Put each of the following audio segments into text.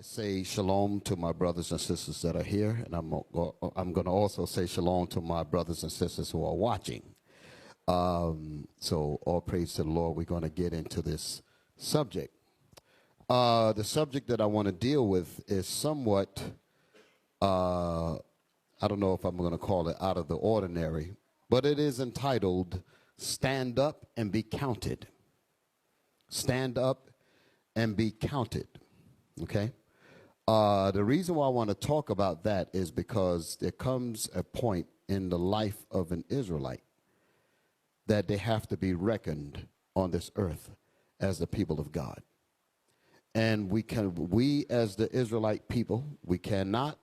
Say shalom to my brothers and sisters that are here, and I'm going to also say shalom to my brothers and sisters who are watching. So all praise to the Lord. We're going to get into this subject. The subject that I want to deal with is somewhat, I don't know if I'm going to call it out of the ordinary, but it is entitled, Stand Up and Be Counted. Stand up and be counted. Okay? The reason why I want to talk about that is because there comes a point in the life of an Israelite that they have to be reckoned on this earth as the people of God. And we as the Israelite people, we cannot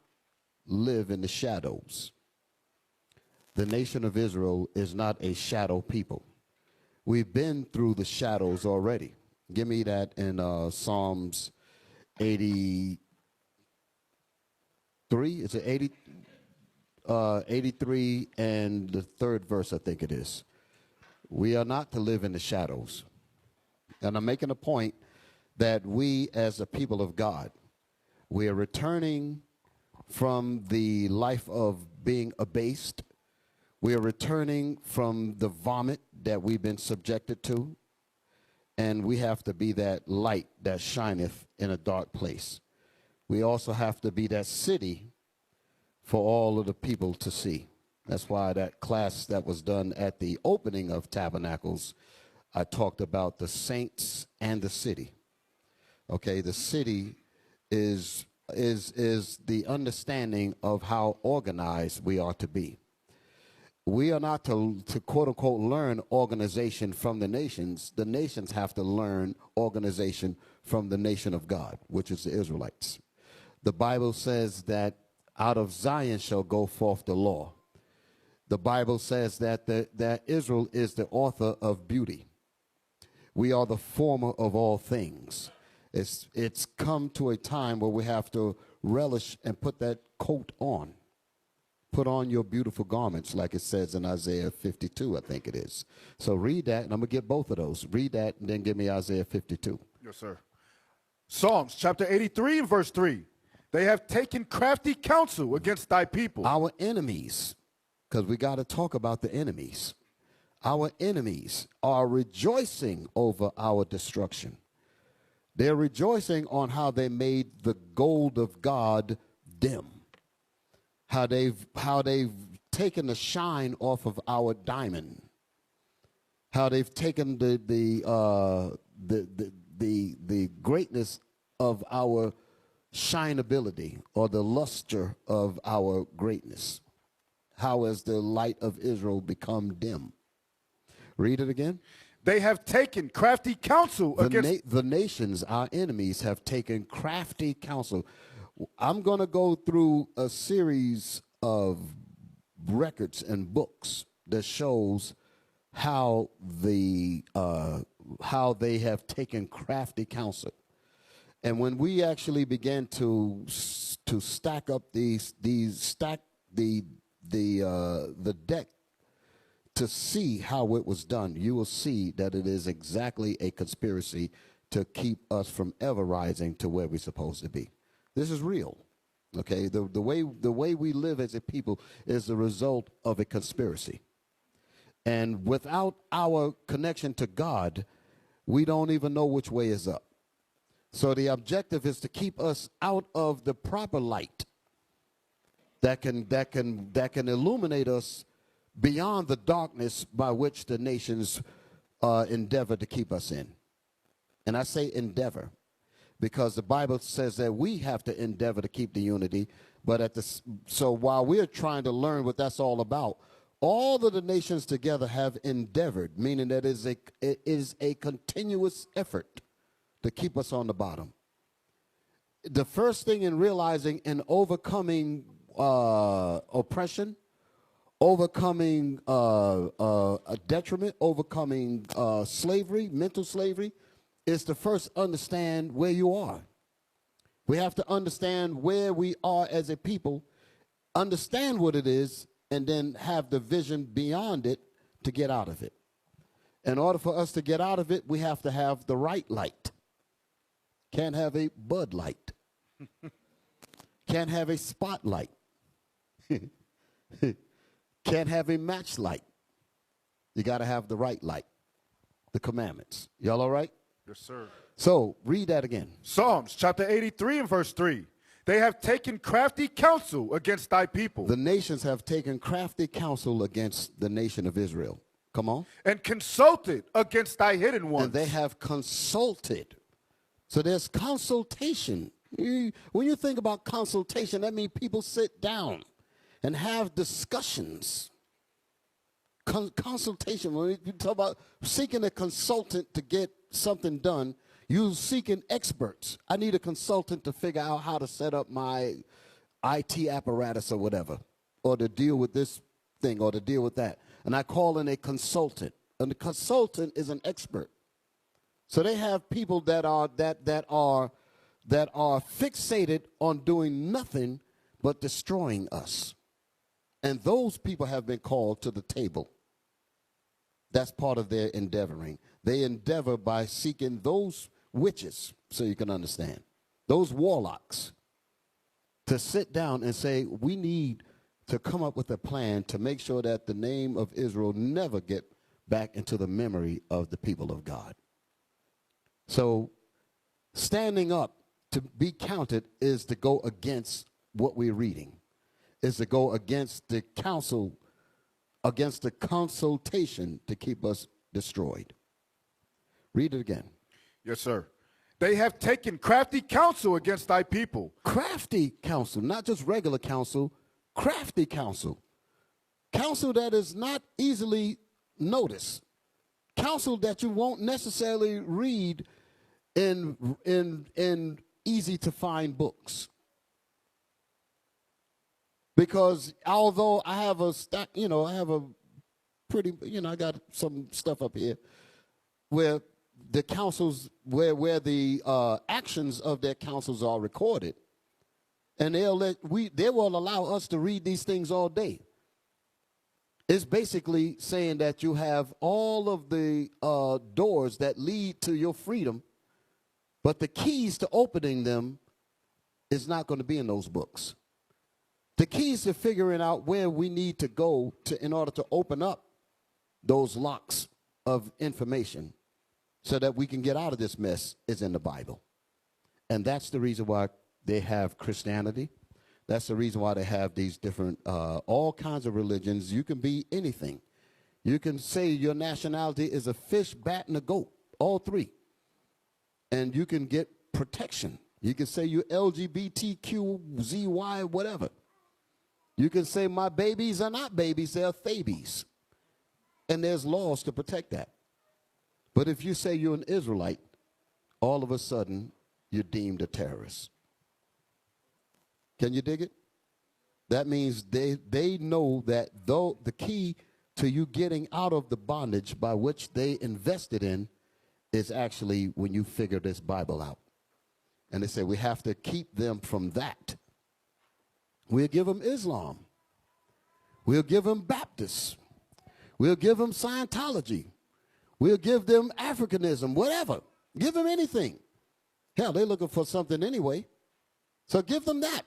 live in the shadows. The nation of Israel is not a shadow people. We've been through the shadows already. Give me that in Psalms 83. Is it 80? 83 and the third verse, I think it is. We are not to live in the shadows. And I'm making a point that we as a people of God, we are returning from the life of being abased. We are returning from the vomit that we've been subjected to. And we have to be that light that shineth in a dark place. We also have to be that city for all of the people to see. That's why that class that was done at the opening of Tabernacles, I talked about the saints and the city. Okay, the city is the understanding of how organized we are to be. We are not to quote unquote learn organization from the nations. The nations have to learn organization from the nation of God, which is the Israelites. The Bible says that out of Zion shall go forth the law. The Bible says that Israel is the author of beauty. We are the former of all things. It's come to a time where we have to relish and put that coat on. Put on your beautiful garments, like it says in Isaiah 52, I think it is. So read that, and I'm going to get both of those. Read that, and then give me Isaiah 52. Yes, sir. Psalms chapter 83 and verse 3. They have taken crafty counsel against thy people. Our enemies, because we got to talk about the enemies. Our enemies are rejoicing over our destruction. They're rejoicing on how they made the gold of God dim. How they've taken the shine off of our diamond. How they've taken the greatness of our shineability or the luster of our greatness. How has the light of Israel become dim? Read it again. They have taken crafty counsel against the nations, our enemies, have taken crafty counsel. I'm going to go through a series of records and books that shows how they have taken crafty counsel. And when we actually began to stack up the deck to see how it was done, you will see that it is exactly a conspiracy to keep us from ever rising to where we're supposed to be. This is real, okay? The way we live as a people is the result of a conspiracy. And without our connection to God, we don't even know which way is up. So the objective is to keep us out of the proper light that can illuminate us beyond the darkness by which the nations endeavor to keep us in. And I say endeavor, because the Bible says that we have to endeavor to keep the unity. But so while we're trying to learn what that's all about, all of the nations together have endeavored, meaning that it is a continuous effort to keep us on the bottom. The first thing in realizing and overcoming oppression, overcoming a detriment, overcoming slavery, mental slavery, is to first understand where you are. We have to understand where we are as a people, understand what it is, and then have the vision beyond it to get out of it. In order for us to get out of it, we have to have the right light. Can't have a Bud Light. Can't have a spotlight. Can't have a match light. You got to have the right light, the commandments. Y'all all right? Yes, sir. So read that again. Psalms chapter 83 and verse 3. They have taken crafty counsel against thy people. The nations have taken crafty counsel against the nation of Israel. Come on. And consulted against thy hidden ones. And they have consulted. So there's consultation. When you think about consultation, that means people sit down and have discussions. Consultation, when you talk about seeking a consultant to get something done, you're seeking experts. I need a consultant to figure out how to set up my IT apparatus or whatever, or to deal with this thing or to deal with that. And I call in a consultant. And the consultant is an expert. So they have people that are fixated on doing nothing but destroying us. And those people have been called to the table. That's part of their endeavoring. They endeavor by seeking those witches, so you can understand, those warlocks, to sit down and say, we need to come up with a plan to make sure that the name of Israel never get back into the memory of the people of God. So standing up to be counted is to go against what we're reading, is to go against the counsel, against the consultation to keep us destroyed. Read it again. Yes, sir. They have taken crafty counsel against thy people. Crafty counsel, not just regular counsel, crafty counsel. Counsel that is not easily noticed. Counsel that you won't necessarily read in easy to find books. Because although I have a I got some stuff up here where the councils, where the actions of their councils are recorded, and they will allow us to read these things all day. It's basically saying that you have all of the doors that lead to your freedom, but the keys to opening them is not going to be in those books. The keys to figuring out where we need to go in order to open up those locks of information so that we can get out of this mess is in the Bible. And that's the reason why they have Christianity. That's the reason why they have these different, all kinds of religions. You can be anything. You can say your nationality is a fish, bat, and a goat, all three. And you can get protection. You can say you're LGBTQZY, whatever. You can say my babies are not babies, they're babies. And there's laws to protect that. But if you say you're an Israelite, all of a sudden you're deemed a terrorist. Can you dig it? That means they know that though the key to you getting out of the bondage by which they invested in is actually when you figure this Bible out. And they say we have to keep them from that. We'll give them Islam. We'll give them Baptists. We'll give them Scientology. We'll give them Africanism, whatever. Give them anything. Hell, they're looking for something anyway. So give them that.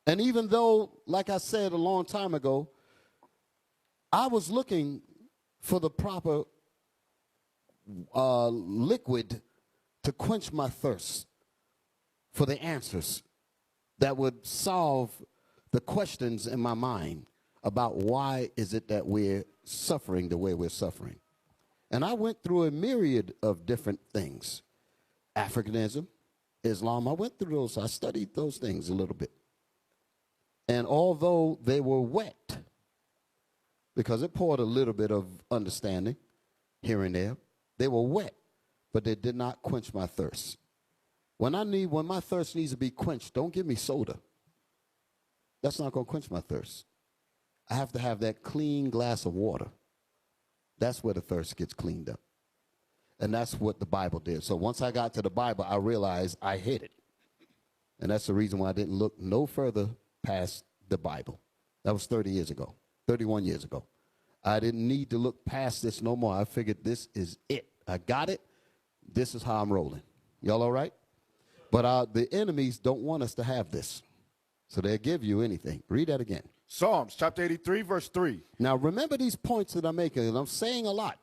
And even though, like I said a long time ago, I was looking for the proper liquid to quench my thirst for the answers that would solve the questions in my mind about why is it that we're suffering the way we're suffering. And I went through a myriad of different things. Africanism, Islam, I went through those. I studied those things a little bit. And although they were wet, because it poured a little bit of understanding here and there, they were wet, but they did not quench my thirst. When my thirst needs to be quenched, don't give me soda. That's not going to quench my thirst. I have to have that clean glass of water. That's where the thirst gets cleaned up. And that's what the Bible did. So once I got to the Bible, I realized I hit it. And that's the reason why I didn't look no further past the Bible. That was 30 years ago, 31 years ago. I didn't need to look past this no more. I figured this is it. I got it. This is how I'm rolling. Y'all all right? But the enemies don't want us to have this. So they'll give you anything. Read that again. Psalms chapter 83, verse 3. Now, remember these points that I'm making, and I'm saying a lot.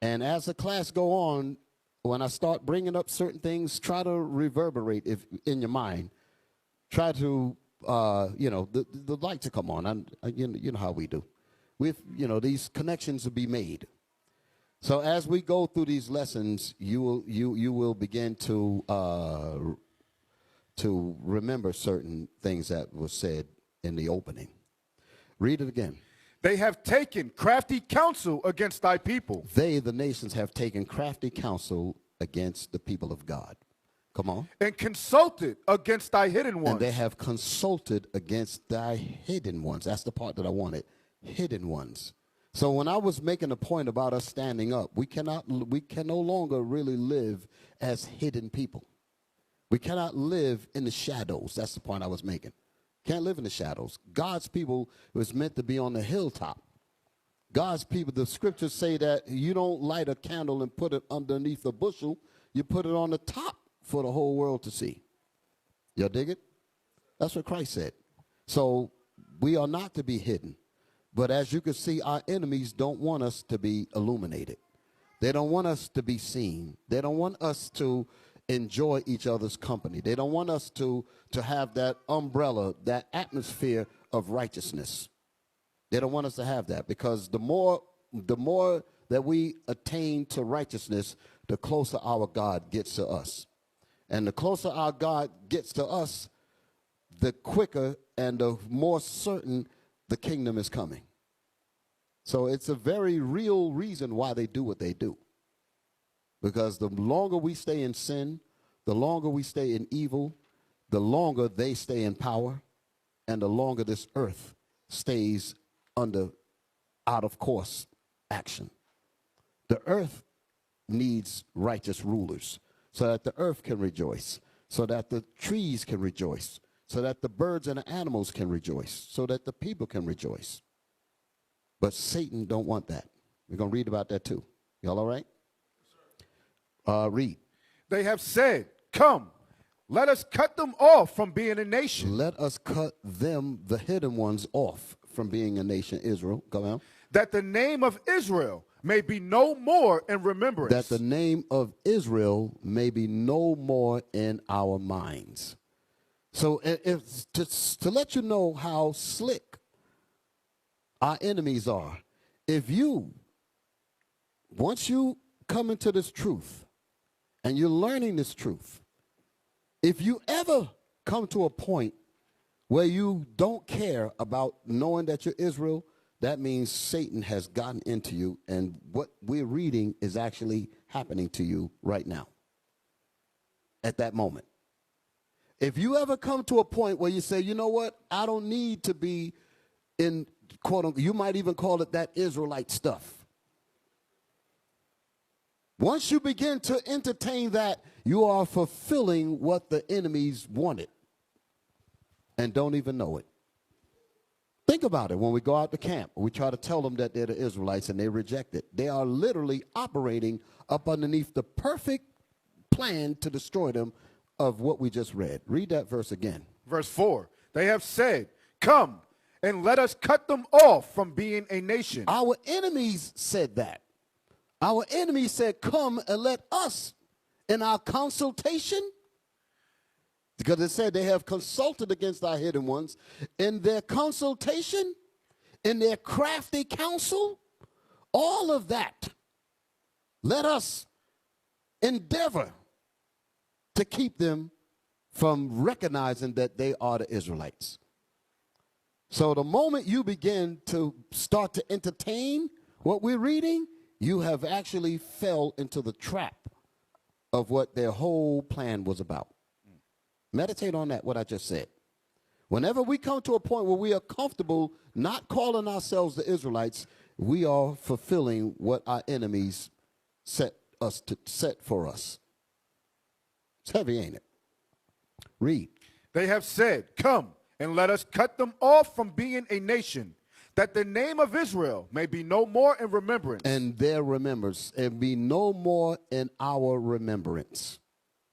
And as the class go on, when I start bringing up certain things, try to reverberate in your mind. Try to, the light to come on. You know how we do. These connections will be made. So as we go through these lessons, you will begin to remember certain things that were said in the opening. Read it again. They have taken crafty counsel against thy people. They, the nations, have taken crafty counsel against the people of God. Come on. And consulted against thy hidden ones. And they have consulted against thy hidden ones. That's the part that I wanted. Hidden ones. So when I was making a point about us standing up, we can no longer really live as hidden people. We cannot live in the shadows. That's the point I was making. Can't live in the shadows. God's people was meant to be on the hilltop. God's people, the scriptures say that you don't light a candle and put it underneath a bushel. You put it on the top for the whole world to see. Y'all dig it? That's what Christ said. So we are not to be hidden. But as you can see, our enemies don't want us to be illuminated. They don't want us to be seen. They don't want us to enjoy each other's company. They don't want us to have that umbrella, that atmosphere of righteousness. They don't want us to have that, because the more that we attain to righteousness, the closer our God gets to us. And the closer our God gets to us, the quicker and the more certain the kingdom is coming. So it's a very real reason why they do what they do. Because the longer we stay in sin, the longer we stay in evil, the longer they stay in power, and the longer this earth stays under out of course action. The earth needs righteous rulers so that the earth can rejoice, so that the trees can rejoice, so that the birds and the animals can rejoice, so that the people can rejoice. But Satan don't want that. We're going to read about that too. Y'all all right? Read. They have said, come, let us cut them off from being a nation. Let us cut them, the hidden ones, off from being a nation, Israel. Come on. That the name of Israel may be no more in remembrance. That the name of Israel may be no more in our minds. So to let you know how slick our enemies are, once you come into this truth and you're learning this truth, if you ever come to a point where you don't care about knowing that you're Israel, that means Satan has gotten into you, and what we're reading is actually happening to you right now, at that moment. If you ever come to a point where you say, you know what, I don't need to be in, quote unquote, you might even call it that Israelite stuff. Once you begin to entertain that, you are fulfilling what the enemies wanted and don't even know it. Think about it. When we go out to camp, we try to tell them that they're the Israelites and they reject it. They are literally operating up underneath the perfect plan to destroy them of what we just read. Read that verse again. Verse 4, they have said, come and let us cut them off from being a nation. Our enemies said that. Our enemies said, come and let us, in our consultation, because it said they have consulted against our hidden ones, in their consultation, in their crafty counsel, all of that, let us endeavor to keep them from recognizing that they are the Israelites. So the moment you begin to start to entertain what we're reading, you have actually fell into the trap of what their whole plan was about. Meditate on that, what I just said. Whenever we come to a point where we are comfortable not calling ourselves the Israelites, we are fulfilling what our enemies set for us. It's heavy, ain't it? Read. They have said, come and let us cut them off from being a nation, that the name of Israel may be no more in remembrance. And their remembrance, and be no more in our remembrance.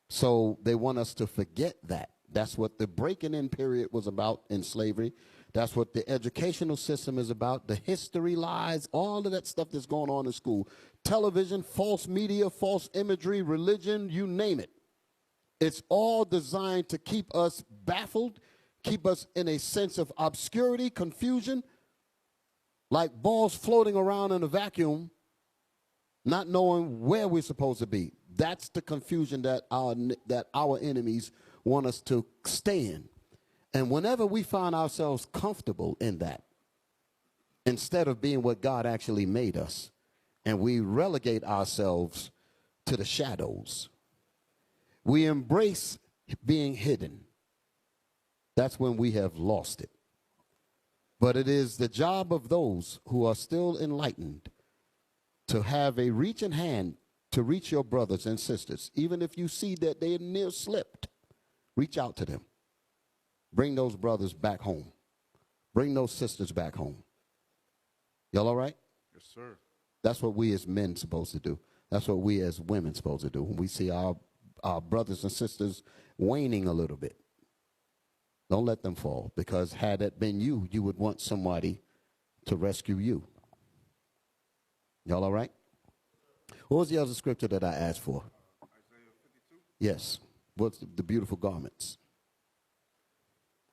So they want us to forget that. That's what the breaking in period was about in slavery. That's what the educational system is about. The history lies, all of that stuff that's going on in school. Television, false media, false imagery, religion, you name it. It's all designed to keep us baffled, keep us in a sense of obscurity, confusion, like balls floating around in a vacuum, not knowing where we're supposed to be. That's the confusion that our enemies want us to stay in. And whenever we find ourselves comfortable in that, instead of being what God actually made us, and we relegate ourselves to the shadows, we embrace being hidden, that's when we have lost it. But it is the job of those who are still enlightened to have a reaching hand to reach your brothers and sisters. Even if you see that they're near slipped, reach out to them. Bring those brothers back home. Bring those sisters back home. Y'all all right? Yes, sir. That's what we as men supposed to do. That's what we as women supposed to do. When we see our brothers and sisters waning a little bit, don't let them fall, because had it been you, you would want somebody to rescue you. Y'all all right? What was the other scripture that I asked for? Isaiah 52. Yes. What's the beautiful garments?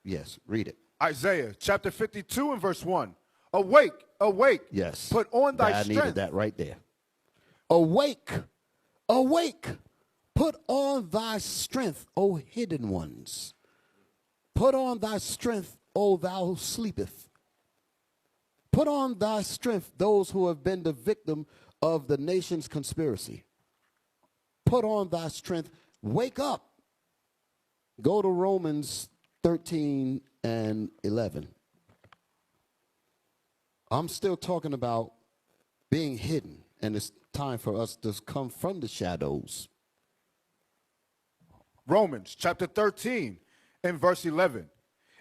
Yes, read it. Isaiah chapter 52 and verse 1. Awake, awake. Yes. Put on thy strength. I needed that right there. Awake, awake. Put on thy strength, O hidden ones. Put on thy strength, O thou who sleepeth. Put on thy strength, those who have been the victim of the nation's conspiracy. Put on thy strength. Wake up. Go to Romans 13 and 11. I'm still talking about being hidden, and it's time for us to come from the shadows. Romans chapter 13 and verse 11.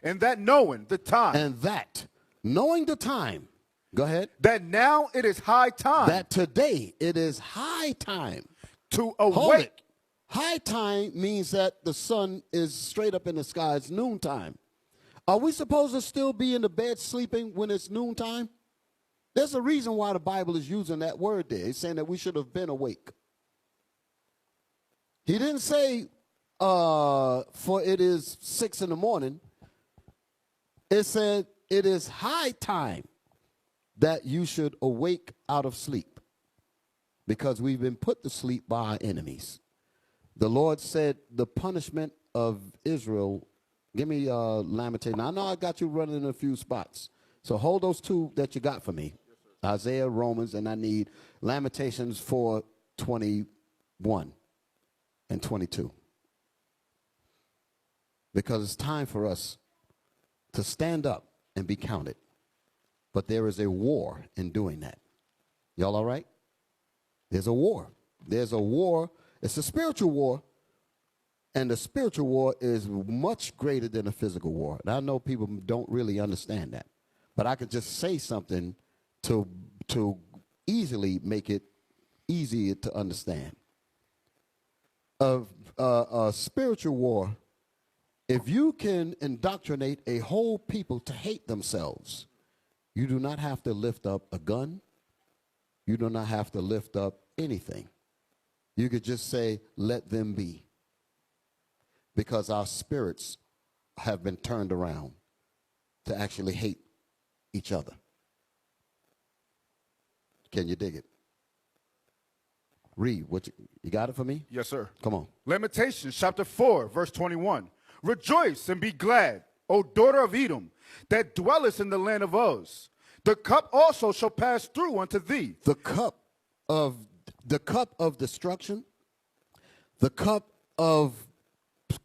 And that knowing the time. And that, knowing the time, go ahead. That now it is high time. That today it is high time. To Hold awake. it. High time means that the sun is straight up in the sky. It's noontime. Are we supposed to still be in the bed sleeping when it's noontime? There's a reason why the Bible is using that word there. It's saying that we should have been awake. He didn't say, for it is 6 in the morning. It said it is high time that you should awake out of sleep, because we've been put to sleep by our enemies. The Lord said the punishment of Israel. Give me Lamentation. I know I got you running in a few spots, so hold those two that you got for me. Isaiah, Romans, and I need Lamentations 4:21 and 22. Because it's time for us to stand up and be counted. But there is a war in doing that. Y'all all right? There's a war. There's a war. It's a spiritual war. And the spiritual war is much greater than a physical war. And I know people don't really understand that. But I could just say something to easily make it easier to understand. A spiritual war, if you can indoctrinate a whole people to hate themselves, you do not have to lift up a gun. You do not have to lift up anything. You could just say, let them be. Because our spirits have been turned around to actually hate each other. Can you dig it? Read. What you got it for me? Yes, sir. Come on. Lamentations chapter 4, verse 21. Rejoice and be glad, O daughter of Edom, that dwellest in the land of Uz. The cup also shall pass through unto thee. The cup of destruction, the cup of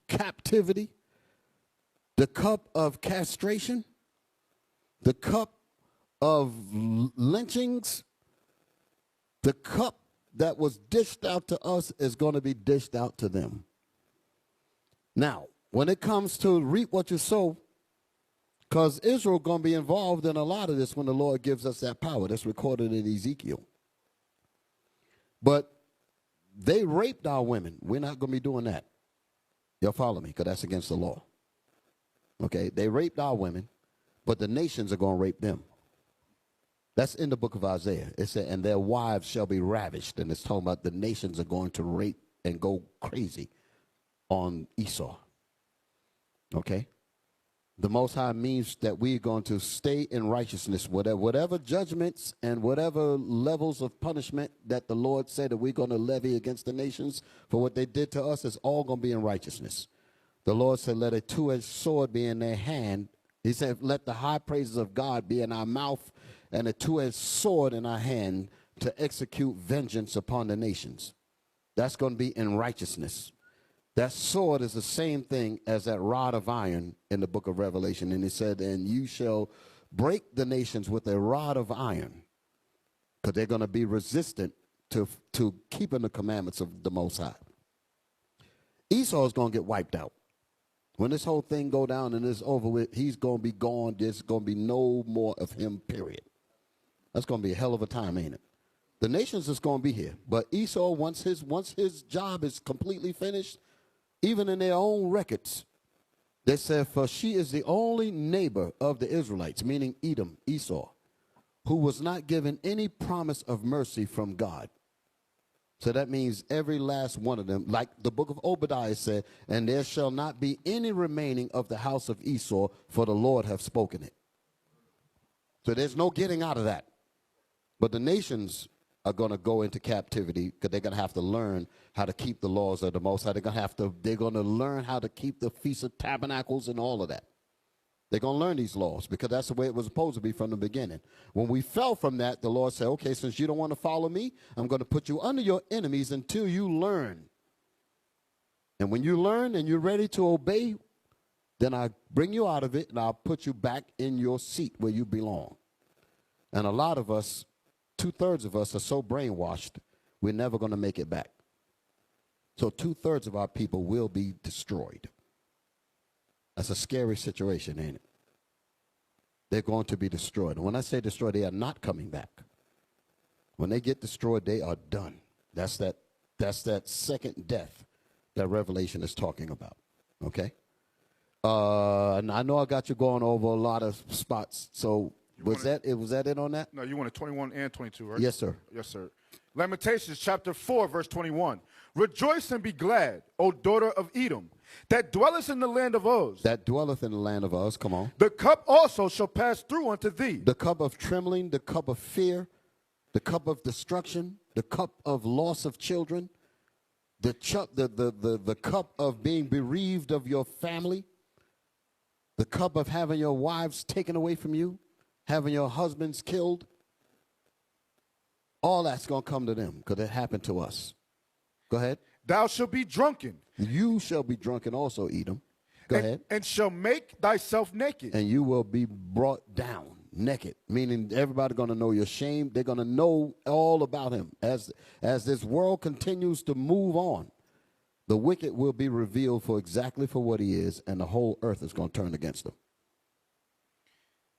captivity, the cup of castration, the cup of lynchings, the cup that was dished out to us is going to be dished out to them. Now, when it comes to reap what you sow, because Israel going to be involved in a lot of this when the Lord gives us that power. That's recorded in Ezekiel. But they raped our women. We're not going to be doing that. You'll follow me, because that's against the law. Okay, they raped our women, but the nations are going to rape them. That's in the book of Isaiah. It said, and their wives shall be ravished. And it's talking about the nations are going to rape and go crazy on Esau. Okay? The Most High means that we're going to stay in righteousness. Whatever judgments and whatever levels of punishment that the Lord said that we're going to levy against the nations for what they did to us is all going to be in righteousness. The Lord said, let a two-edged sword be in their hand. He said, let the high praises of God be in our mouth and a two-edged sword in our hand to execute vengeance upon the nations. That's going to be in righteousness. That sword is the same thing as that rod of iron in the book of Revelation. And he said, and you shall break the nations with a rod of iron, because they're going to be resistant to keeping the commandments of the Most High. Esau is going to get wiped out. When this whole thing go down and it's over with, he's going to be gone. There's going to be no more of him, period. That's going to be a hell of a time, ain't it? The nations is going to be here. But Esau, once his job is completely finished, even in their own records, they said, for she is the only neighbor of the Israelites, meaning Edom, Esau, who was not given any promise of mercy from God. So that means every last one of them, like the book of Obadiah said, and there shall not be any remaining of the house of Esau, for the Lord hath spoken it. So there's no getting out of that. But the nations are going to go into captivity because they're going to have to learn how to keep the laws of the Most High. They're going to learn how to keep the Feast of Tabernacles and all of that. They're going to learn these laws because that's the way it was supposed to be from the beginning. When we fell from that, the Lord said, okay, since you don't want to follow me, I'm going to put you under your enemies until you learn. And when you learn and you're ready to obey, then I bring you out of it and I'll put you back in your seat where you belong. And a lot of us, 2/3 of us are so brainwashed, we're never going to make it back. So 2/3 of our people will be destroyed. That's a scary situation, ain't it? They're going to be destroyed. And when I say destroyed, they are not coming back. When they get destroyed, they are done. That's that second death that Revelation is talking about. Okay? And I know I got you going over a lot of spots. So was that it on that? No, you wanted 21 and 22, right? Yes, sir. Yes, sir. Lamentations chapter 4, verse 21. Rejoice and be glad, O daughter of Edom, that dwelleth in the land of Uz. That dwelleth in the land of Uz. Come on. The cup also shall pass through unto thee. The cup of trembling, the cup of fear, the cup of destruction, the cup of loss of children, the cup of being bereaved of your family, the cup of having your wives taken away from you, having your husbands killed. All that's going to come to them because it happened to us. Go ahead. Thou shalt be drunken. You shall be drunken also, Edom. Go ahead. And shall make thyself naked. And you will be brought down naked, meaning everybody's going to know your shame. They're going to know all about him. As this world continues to move on, the wicked will be revealed for exactly for what he is, and the whole earth is going to turn against him.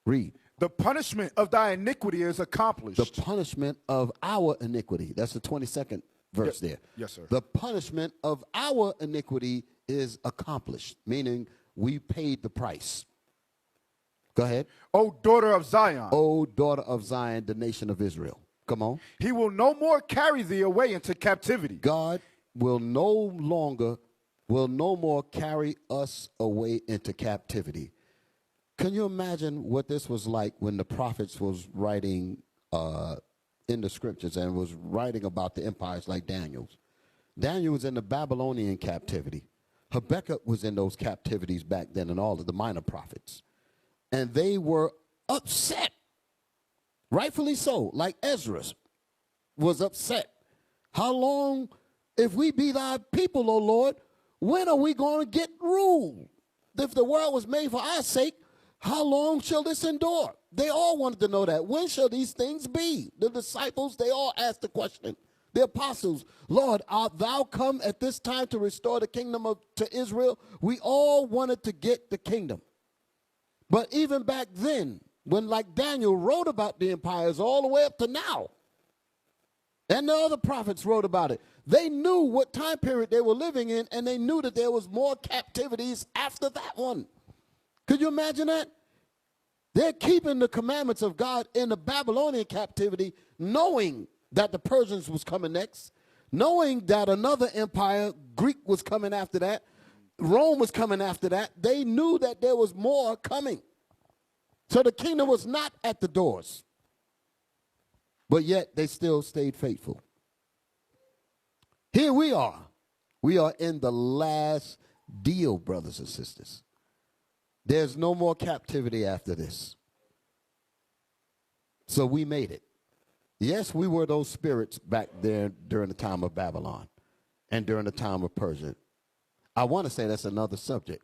Read. The punishment of thy iniquity is accomplished. The punishment of our iniquity. That's the 22nd verse there. Yes, sir. The punishment of our iniquity is accomplished, meaning we paid the price. Go ahead. O daughter of Zion. O daughter of Zion, the nation of Israel. Come on. He will no more carry thee away into captivity. God will no more carry us away into captivity. Can you imagine what this was like when the prophets was writing in the scriptures and was writing about the empires like Daniel's? Daniel was in the Babylonian captivity. Habakkuk was in those captivities back then, and all of the minor prophets. And they were upset, rightfully so, like Ezra was upset. How long, if we be thy people, O Lord, when are we going to get rule? If the world was made for our sake, how long shall this endure? They all wanted to know that. When shall these things be? The disciples, they all asked the question. The apostles, Lord, art thou come at this time to restore the kingdom to Israel? We all wanted to get the kingdom. But even back then, when like Daniel wrote about the empires all the way up to now, and the other prophets wrote about it, They knew what time period they were living in, and they knew that there was more captivities after that one. Could you imagine that? They're keeping the commandments of God in the Babylonian captivity, knowing that the Persians was coming next, knowing that another empire, Greek, was coming after that, Rome was coming after that. They knew that there was more coming. So the kingdom was not at the doors. But yet they still stayed faithful. Here we are. We are in the last deal, brothers and sisters. There's no more captivity after this. So we made it. Yes, we were those spirits back there during the time of Babylon and during the time of Persia. I want to say that's another subject.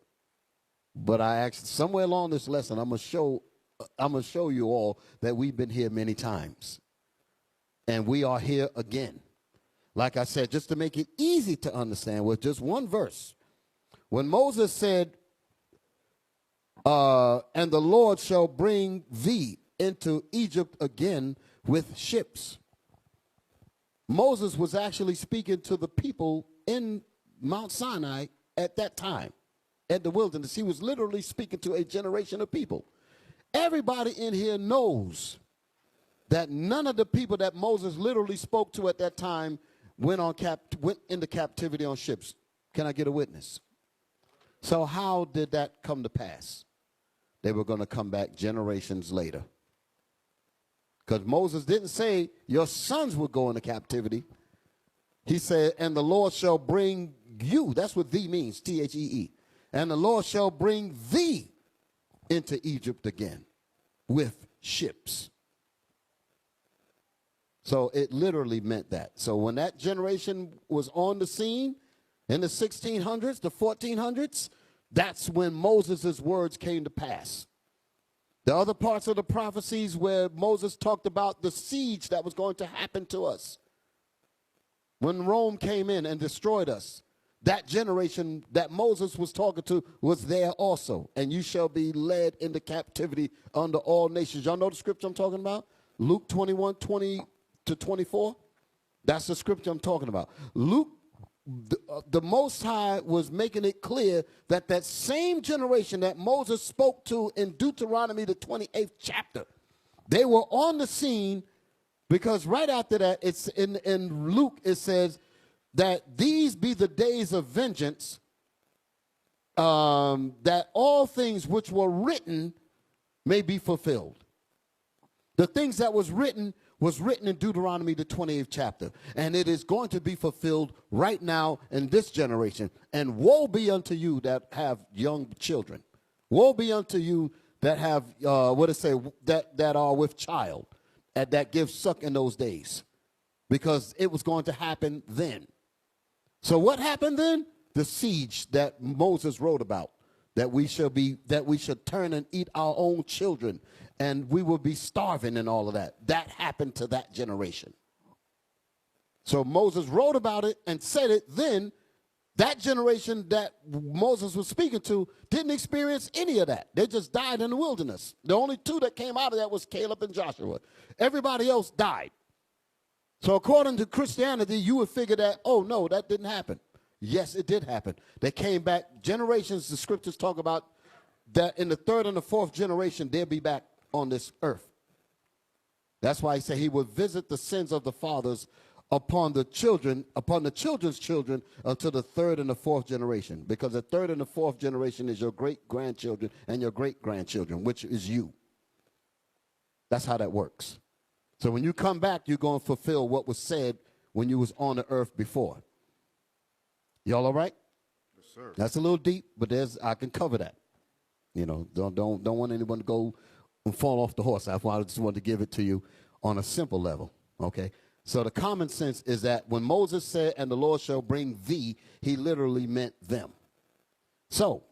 But I actually, somewhere along this lesson, I'm going to show you all that we've been here many times. And we are here again. Like I said, just to make it easy to understand with just one verse. When Moses said, and the Lord shall bring thee into Egypt again with ships. Moses was actually speaking to the people in Mount Sinai at that time, at the wilderness. He was literally speaking to a generation of people. Everybody in here knows that none of the people that Moses literally spoke to at that time went into captivity on ships. Can I get a witness? So how did that come to pass? They were going to come back generations later. Because Moses didn't say your sons will go into captivity. He said, and the Lord shall bring you. That's what thee means, T-H-E-E. And the Lord shall bring thee into Egypt again with ships. So it literally meant that. So when that generation was on the scene in the 1600s, the 1400s, that's when Moses' words came to pass. The other parts of the prophecies where Moses talked about the siege that was going to happen to us. When Rome came in and destroyed us, that generation that Moses was talking to was there also. And you shall be led into captivity under all nations. Y'all know the scripture I'm talking about? Luke 21, 20 to 24. That's the scripture I'm talking about. Luke, the Most High was making it clear that that same generation that Moses spoke to in Deuteronomy, the 28th chapter, they were on the scene because right after that, it's in Luke, it says that these be the days of vengeance, that all things which were written may be fulfilled. The things that was written in Deuteronomy, the 28th chapter. And it is going to be fulfilled right now in this generation. And woe be unto you that have young children. Woe be unto you that have, that are with child, and that give suck in those days. Because it was going to happen then. So what happened then? The siege that Moses wrote about. That we should turn and eat our own children, and we will be starving and all of that. That happened to that generation. So Moses wrote about it and said it. Then that generation that Moses was speaking to didn't experience any of that. They just died in the wilderness. The only two that came out of that was Caleb and Joshua. Everybody else died. So according to Christianity, you would figure that, oh no, that didn't happen. Yes, it did happen. They came back. Generations, the scriptures talk about that in the third and the fourth generation, they'll be back on this earth. That's why he said he would visit the sins of the fathers upon the children's children until the third and the fourth generation. Because the third and the fourth generation is your great-grandchildren and your great-grandchildren, which is you. That's how that works. So when you come back, you're going to fulfill what was said when you was on the earth before. Y'all all right? Yes, sir. That's a little deep, but I can cover that. You know, don't want anyone to go and fall off the horse. That's why I just wanted to give it to you on a simple level, okay? So the common sense is that when Moses said, and the Lord shall bring thee, he literally meant them. So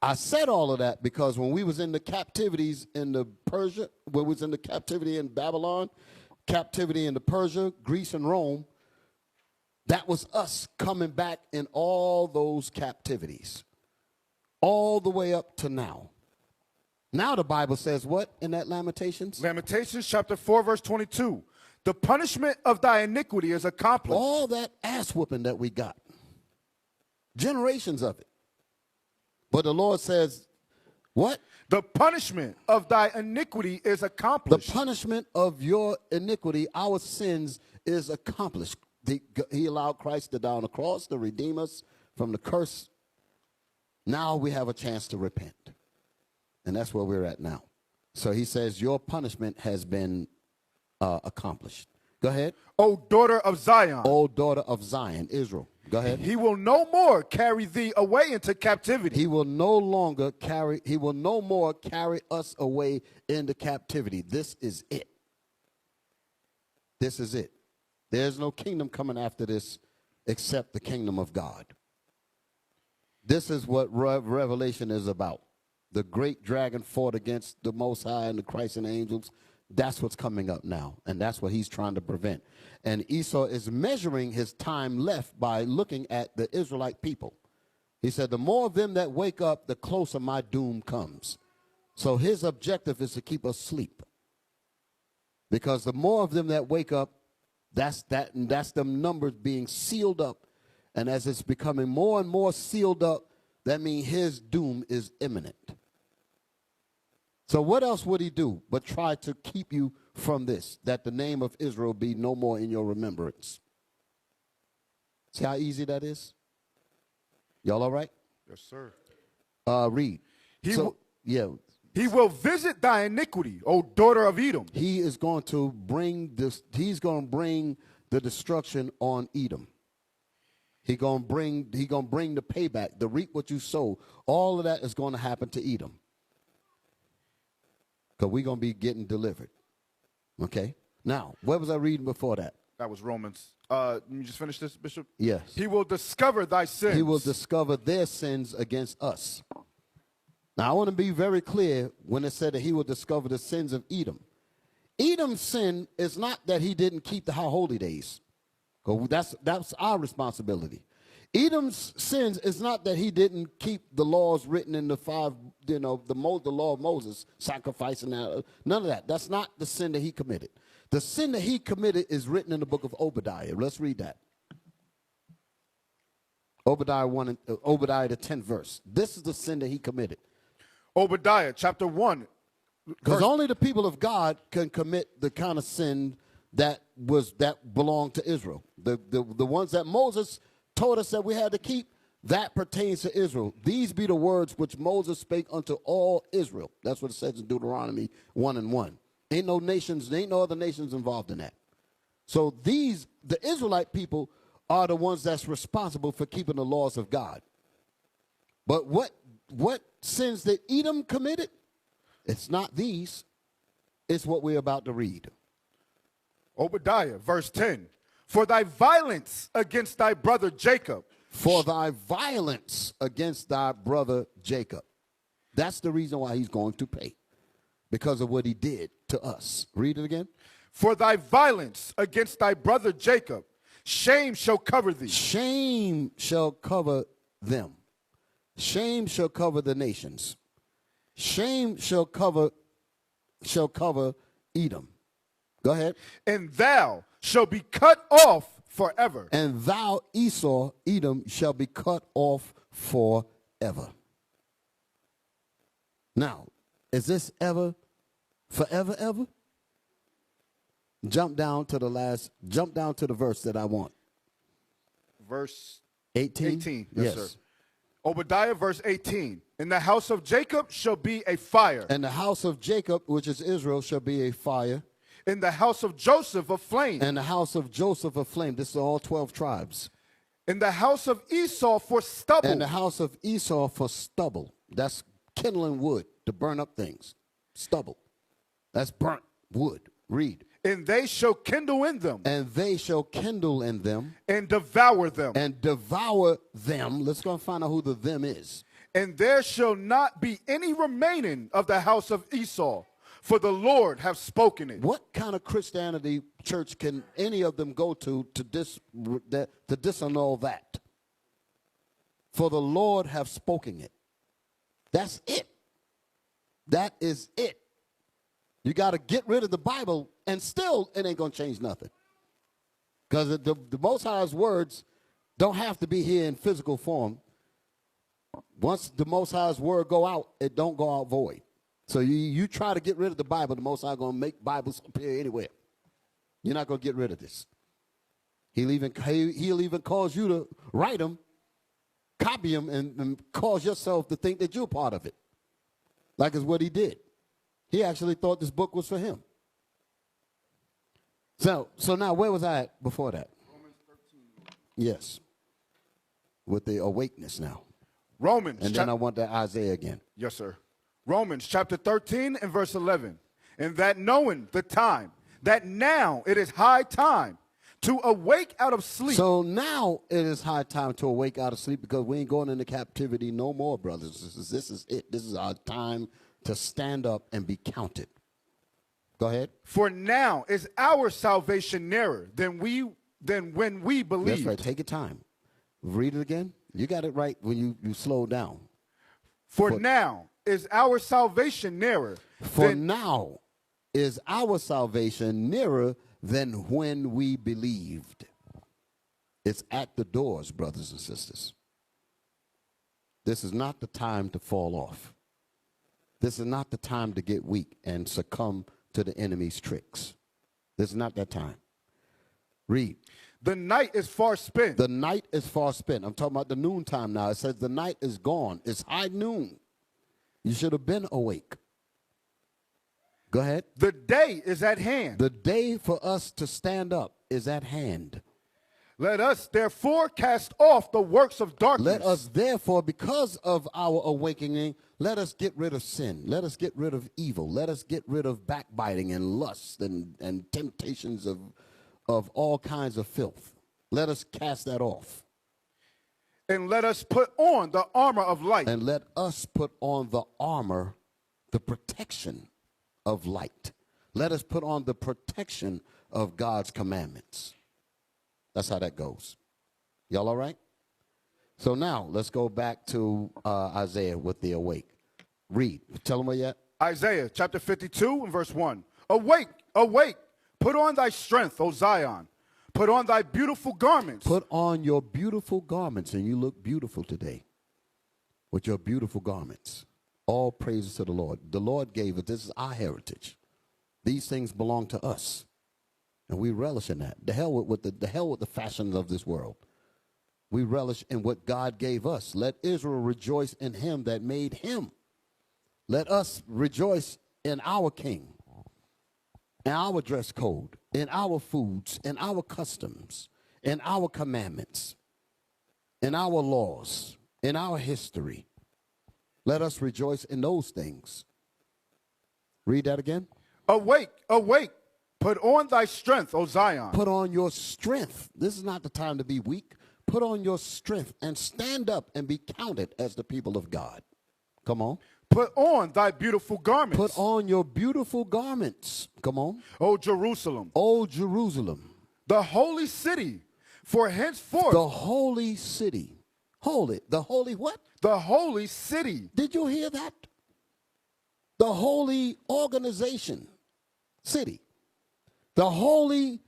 I said all of that because when we was in the captivities in the Persia, when we was in the captivity in Babylon, captivity in the Persia, Greece, and Rome, that was us coming back in all those captivities, all the way up to now. Now the Bible says what in that Lamentations? Lamentations chapter 4, verse 22. The punishment of thy iniquity is accomplished. All that ass whooping that we got, generations of it. But the Lord says, what? The punishment of thy iniquity is The accomplished. punishment of your iniquity, our sins, is accomplished. He allowed Christ to die on the cross to redeem us from the curse. Now we have a chance to repent. And that's where we're at now. So he says, your punishment has been accomplished. Go ahead. O daughter of Zion. O daughter of Zion, Israel. Go ahead. He will no more carry thee away into captivity. He will no more carry us away into captivity. This is it. This is it. There's no kingdom coming after this except the kingdom of God. This is what Revelation is about. The great dragon fought against the Most High and the Christ and the angels. That's what's coming up now, and that's what he's trying to prevent. And Esau is measuring his time left by looking at the Israelite people. He said, the more of them that wake up, the closer my doom comes. So his objective is to keep us asleep. Because the more of them that wake up, that's the numbers being sealed up. And as it's becoming more and more sealed up, that means his doom is imminent. So what else would he do but try to keep you from this, that the name of Israel be no more in your remembrance? See how easy that is? Y'all all right? Yes, sir. Read. He will visit thy iniquity, O daughter of Edom. He is going to bring this. He's going to bring the destruction on Edom. He's going to bring the payback, the reap what you sow. All of that is going to happen to Edom. Because we're going to be getting delivered. Okay? Now, what was I reading before that? That was Romans. Let me just finish this, Bishop. Yes. He will discover thy sins. He will discover their sins against us. Now, I want to be very clear when it said that he will discover the sins of Edom. Edom's sin is not that he didn't keep the high holy days. That's our responsibility. Edom's sins is not that he didn't keep the laws written in the the law of Moses, sacrificing that. None of that. That's not the sin that he committed. The sin that he committed is written in the book of Obadiah. Let's read that. Obadiah the 10th verse. This is the sin that he committed. Obadiah chapter 1. Because only the people of God can commit the kind of sin that belonged to Israel. The ones that Moses told us that we had to keep, that pertains to Israel. These be the words which Moses spake unto all Israel. That's what it says in Deuteronomy 1:1. Ain't no other nations involved in that. So the Israelite people are the ones that's responsible for keeping the laws of God. But what sins that Edom committed? It's not these. It's what we're about to read. Obadiah, verse 10. For thy violence against thy brother Jacob. For thy violence against thy brother Jacob. That's the reason why he's going to pay. Because of what he did to us. Read it again. For thy violence against thy brother Jacob, shame shall cover thee. Shame shall cover them. Shame shall cover the nations. Shame shall cover Edom. Go ahead. And thou shalt be cut off forever. And thou, Esau, Edom, shall be cut off forever. Now, is this ever, forever, ever? Jump down to the verse that I want. Verse 18? 18. Yes, sir. Obadiah, verse 18. In the house of Jacob shall be a fire. And the house of Jacob, which is Israel, shall be a fire. In the house of Joseph a flame. And the house of Joseph a flame. This is all 12 tribes. In the house of Esau for stubble. And the house of Esau for stubble. That's kindling wood to burn up things. Stubble. That's burnt wood. Read. And they shall kindle in them. And they shall kindle in them. And devour them. And devour them. Let's go and find out who the them is. And there shall not be any remaining of the house of Esau, for the Lord have spoken it. What kind of Christianity church can any of them go to disannul that? For the Lord have spoken it. That's it. That is it. You got to get rid of the Bible, and still it ain't going to change nothing. Because the Most High's words don't have to be here in physical form. Once the Most High's word go out, it don't go out void. So you try to get rid of the Bible, the Most High going to make Bibles appear anywhere. You're not going to get rid of this. He'll even cause you to write them, copy them, and cause yourself to think that you're part of it. Like it's what he did. He actually thought this book was for him. So now where was I at before that? Romans 13. Yes. With the awakeness now. Romans. And then I want that Isaiah again. Yes, sir. Romans chapter 13 and verse 11. And that knowing the time, that now it is high time to awake out of sleep. So now it is high time to awake out of sleep, because we ain't going into captivity no more, brothers. This is it. This is our time to stand up and be counted. Go ahead. For now is our salvation nearer than when we believe. That's right. Take your time. Read it again. You got it right when you slow down. For now is our salvation nearer. For now is our salvation nearer than when we believed. It's at the doors, brothers and sisters. This is not the time to fall off. This is not the time to get weak and succumb to the enemy's tricks. This is not that time. Read. The night is far spent. The night is far spent. I'm talking about the noontime now. It says the night is gone. It's high noon. You should have been awake. Go ahead. The day is at hand. The day for us to stand up is at hand. Let us therefore cast off the works of darkness. Let us therefore, because of our awakening, let us get rid of sin. Let us get rid of evil. Let us get rid of backbiting and lust and temptations of all kinds of filth. Let us cast that off. And let us put on the armor of light. And let us put on the armor, the protection of light. Let us put on the protection of God's commandments. That's how that goes. Y'all all right? So now let's go back to Isaiah with the awake. Read. Tell them where you at. Isaiah chapter 52 and verse 1. Awake, awake, put on thy strength, O Zion. Put on thy beautiful garments. Put on your beautiful garments, and you look beautiful today with your beautiful garments. All praises to the Lord. The Lord gave it. This is our heritage. These things belong to us, and we relish in that. The hell with the fashions of this world. We relish in what God gave us. Let Israel rejoice in him that made him. Let us rejoice in our king, in our dress code, in our foods, in our customs, in our commandments, in our laws, in our history. Let us rejoice in those things. Read that again. Awake, awake, put on thy strength, O Zion. Put on your strength. This is not the time to be weak. Put on your strength and stand up and be counted as the people of God. Come on. Put on thy beautiful garments. Put on your beautiful garments. Come on. O Jerusalem. O Jerusalem. The holy city. For henceforth. The holy city. Holy. The holy what? The holy city. Did you hear that? The holy organization. City. The holy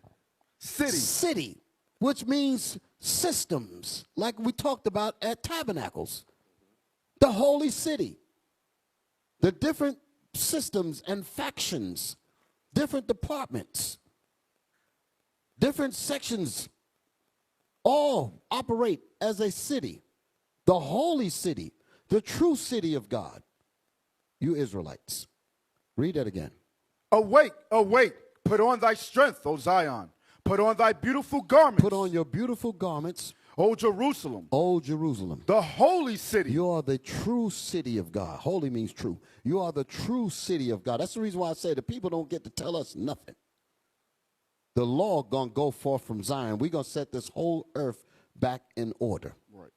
city. Which means systems. Like we talked about at Tabernacles. The holy city. The different systems and factions, different departments, different sections, all operate as a city. The holy city, the true city of God. You Israelites. Read that again. Awake, awake, put on thy strength, O Zion. Put on thy beautiful garments. Put on your beautiful garments. O Jerusalem. O Jerusalem. The holy city. You are the true city of God. Holy means true. You are the true city of God. That's the reason why I say the people don't get to tell us nothing. The law going to go forth from Zion. We're going to set this whole earth back in order. Right.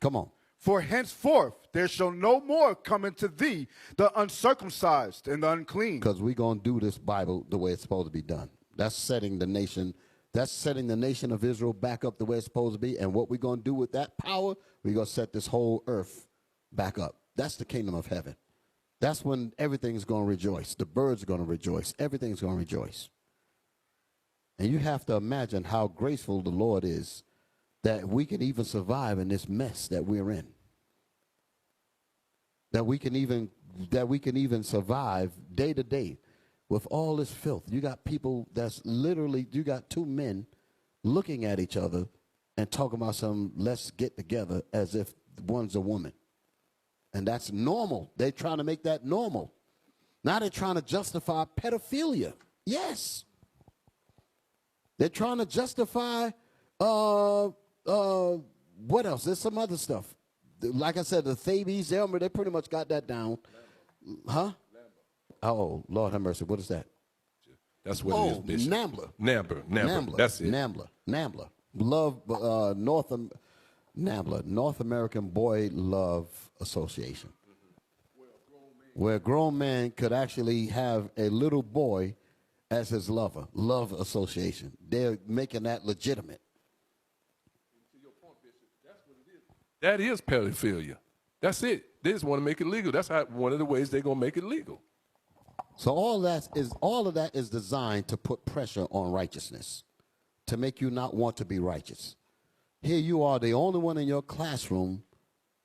Come on. For henceforth there shall no more come into thee the uncircumcised and the unclean. Because we're going to do this Bible the way it's supposed to be done. That's setting the nation of Israel back up the way it's supposed to be. And what we're going to do with that power, we're going to set this whole earth back up. That's the kingdom of heaven. That's when everything's going to rejoice. The birds are going to rejoice. Everything's going to rejoice. And you have to imagine how graceful the Lord is that we can even survive in this mess that we're in. That we can even survive day to day with all this filth. You got people that's literally, you got two men looking at each other and talking about some, let's get together, as if one's a woman. And that's normal. They're trying to make that normal. Now they're trying to justify pedophilia. Yes. They're trying to justify, what else? There's some other stuff. Like I said, the Thabies, Elmer, they pretty much got that down. Huh? Oh, Lord have mercy. What is that? That's what it is, Bishop. NAMBLA. That's it. NAMBLA. North American Boy Love Association. Where a grown man could actually have a little boy as his lover. Love Association. They're making that legitimate. That is pedophilia. That's it. They just want to make it legal. That's one of the ways they're going to make it legal. So all of that is designed to put pressure on righteousness, to make you not want to be righteous. Here you are, the only one in your classroom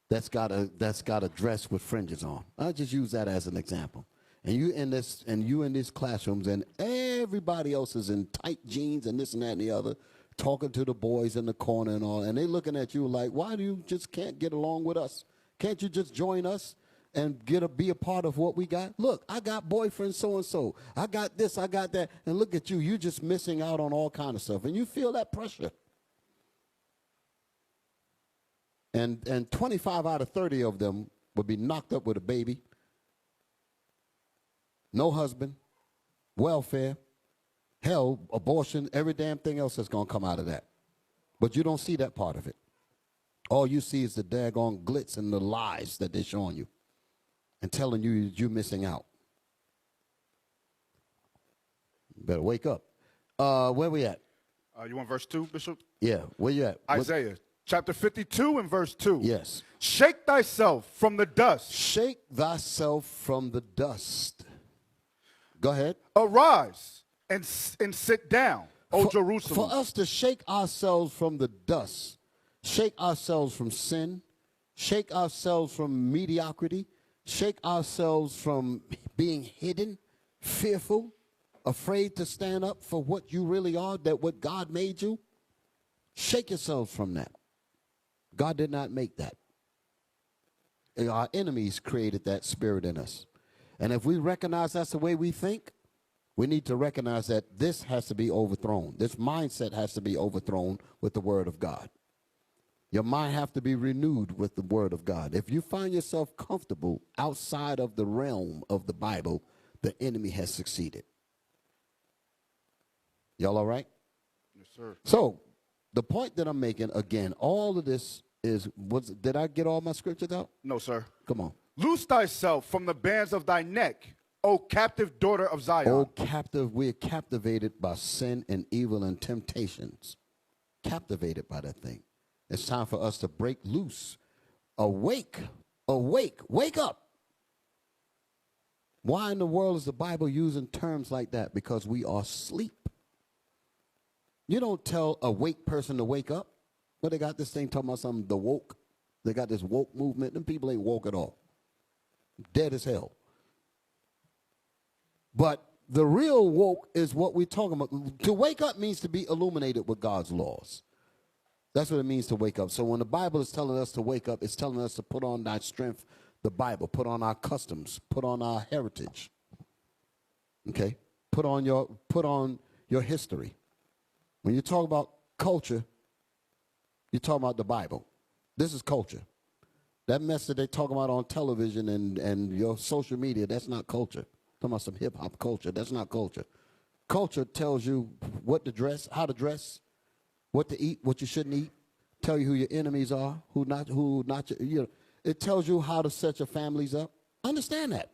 that's got a dress with fringes on. I'll just use that as an example. And you in these classrooms, and everybody else is in tight jeans and this and that and the other, talking to the boys in the corner and all, and they looking at you like, why do you just can't get along with us? Can't you just join us and be a part of what we got? Look, I got boyfriend so-and-so. I got this, I got that. And look at you. You just missing out on all kind of stuff. And you feel that pressure. And 25 out of 30 of them would be knocked up with a baby, no husband, welfare, hell, abortion, every damn thing else that's going to come out of that. But you don't see that part of it. All you see is the daggone glitz and the lies that they're showing you and telling you you're missing out. Better wake up. Where we at? You want verse 2, Bishop? Yeah, where you at? Isaiah chapter 52 and verse 2. Yes. Shake thyself from the dust. Shake thyself from the dust. Go ahead. Arise and sit down, O Jerusalem. For us to shake ourselves from the dust, shake ourselves from sin, shake ourselves from mediocrity, shake ourselves from being hidden, fearful, afraid to stand up for what you really are, that what God made you. Shake yourselves from that. God did not make that. Our enemies created that spirit in us. And if we recognize that's the way we think, we need to recognize that this has to be overthrown. This mindset has to be overthrown with the word of God. Your mind have to be renewed with the word of God. If you find yourself comfortable outside of the realm of the Bible, the enemy has succeeded. Y'all all right? Yes, sir. So the point that I'm making, again, all of this is, did I get all my scriptures out? No, sir. Come on. Loose thyself from the bands of thy neck, O captive daughter of Zion. O captive, we're captivated by sin and evil and temptations. Captivated by that thing. It's time for us to break loose. Awake, awake, wake up. Why in the world is the Bible using terms like that? Because we are asleep. You don't tell a awake person to wake up. But they got this thing talking about something, the woke. They got this woke movement. Them people ain't woke at all. Dead as hell. But the real woke is what we're talking about. To wake up means to be illuminated with God's laws. That's what it means to wake up. So when the Bible is telling us to wake up, it's telling us to put on thy strength, the Bible, put on our customs, put on our heritage. Okay? Put on your history. When you talk about culture, you're talking about the Bible. This is culture. That mess that they talk about on television and your social media, that's not culture. Talking about some hip-hop culture, that's not culture. Culture tells you what to dress, how to dress, what to eat, what you shouldn't eat, tell you who your enemies are, who not it tells you how to set your families up. Understand that.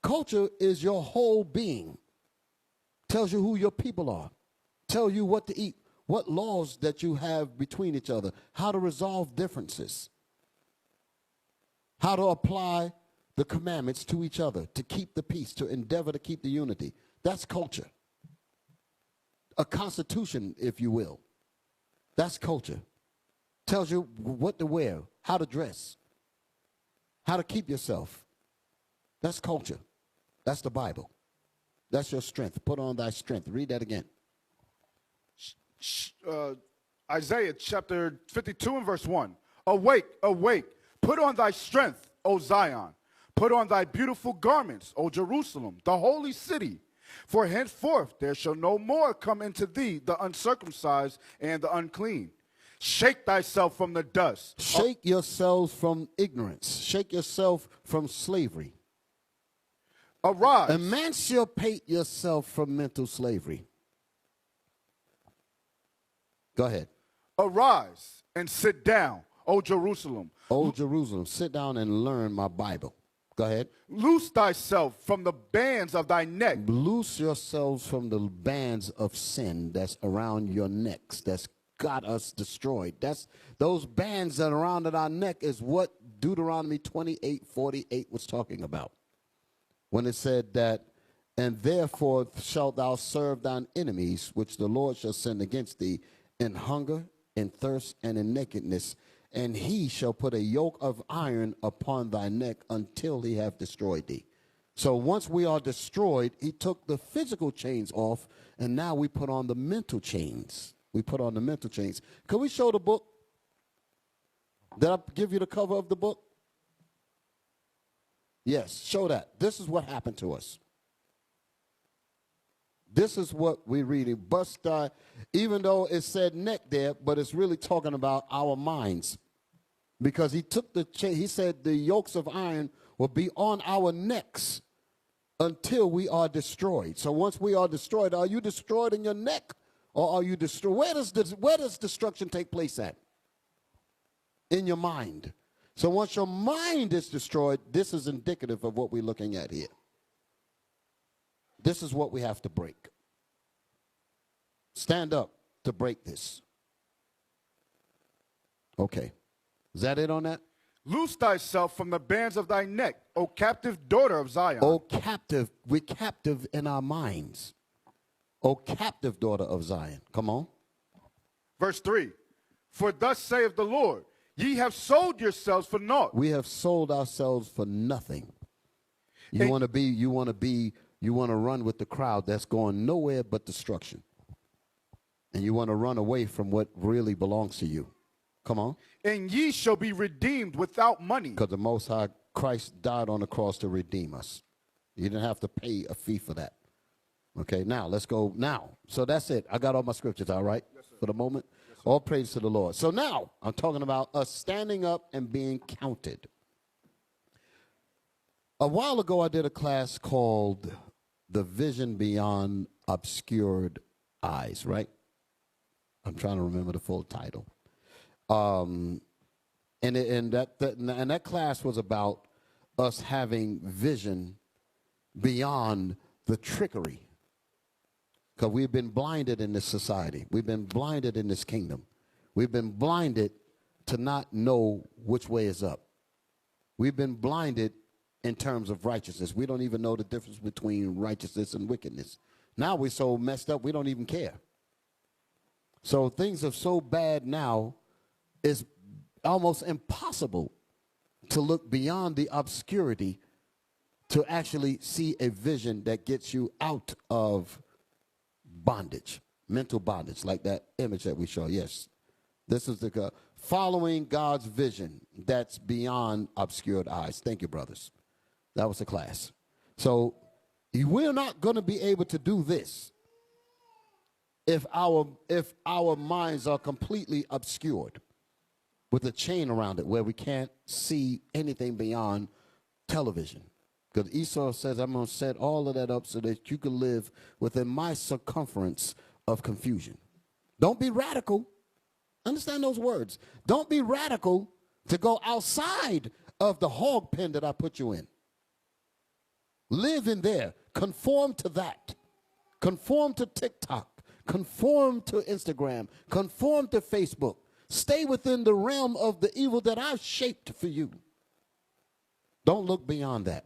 Culture is your whole being. Tells you who your people are. Tell you what to eat, what laws that you have between each other, how to resolve differences, how to apply the commandments to each other, to keep the peace, to endeavor to keep the unity. That's culture. A constitution, if you will. That's culture. Tells you what to wear, how to dress, how to keep yourself. That's culture. That's the Bible. That's your strength. Put on thy strength. Read that again. Isaiah chapter 52 and verse 1. Awake, awake, put on thy strength, O Zion. Put on thy beautiful garments, O Jerusalem, the holy city. For henceforth there shall no more come into thee the uncircumcised and the unclean. Shake thyself from the dust. Shake yourselves from ignorance. Shake yourself from slavery. Arise. Emancipate yourself from mental slavery. Go ahead. Arise and sit down, O Jerusalem. O Jerusalem, sit down and learn my Bible. Go ahead. Loose thyself from the bands of thy neck. Loose yourselves from the bands of sin that's around your necks, that's got us destroyed. Those bands that are around our neck is what Deuteronomy 28:48 was talking about. When it said that, and therefore shalt thou serve thine enemies, which the Lord shall send against thee, in hunger, in thirst, and in nakedness, and he shall put a yoke of iron upon thy neck until he have destroyed thee. So once we are destroyed, he took the physical chains off, and now we put on the mental chains. We put on the mental chains. Can we show the book? Did I give you the cover of the book? Yes, show that. This is what happened to us. This is what we read. Bust, even though it said neck there, but it's really talking about our minds. Because he took the chain, he said the yokes of iron will be on our necks until we are destroyed. So once we are destroyed, are you destroyed in your neck? Or are you destroyed? Where does destruction take place at? In your mind. So once your mind is destroyed, this is indicative of what we're looking at here. This is what we have to break. Stand up to break this. Okay. Is that it on that? Loose thyself from the bands of thy neck, O captive daughter of Zion. O captive, we're captive in our minds. O captive daughter of Zion. Come on. Verse 3. For thus saith the Lord, ye have sold yourselves for naught. We have sold ourselves for nothing. You want to run with the crowd that's going nowhere but destruction. And you want to run away from what really belongs to you. Come on. And ye shall be redeemed without money. Because the Most High Christ died on the cross to redeem us. You didn't have to pay a fee for that. Okay, now let's go now. So that's it. I got all my scriptures, all right, for the moment. Yes, all praise to the Lord. So now I'm talking about us standing up and being counted. A while ago, I did a class called The Vision Beyond Obscured Eyes, right? I'm trying to remember the full title. And that class was about us having vision beyond the trickery. Because we've been blinded in this society. We've been blinded in this kingdom. We've been blinded to not know which way is up. We've been blinded in terms of righteousness. We don't even know the difference between righteousness and wickedness. Now we're so messed up, we don't even care. So things are so bad now, it's almost impossible to look beyond the obscurity to actually see a vision that gets you out of bondage, mental bondage, like that image that we show. Yes, this is the following God's vision that's beyond obscured eyes. Thank you, brothers. That was the class. So we're not going to be able to do this if our minds are completely obscured with a chain around it where we can't see anything beyond television. Because Esau says, I'm going to set all of that up so that you can live within my circumference of confusion. Don't be radical. Understand those words. Don't be radical to go outside of the hog pen that I put you in. Live in there. Conform to that. Conform to TikTok. Conform to Instagram. Conform to Facebook. Stay within the realm of the evil that I've shaped for you. Don't look beyond that.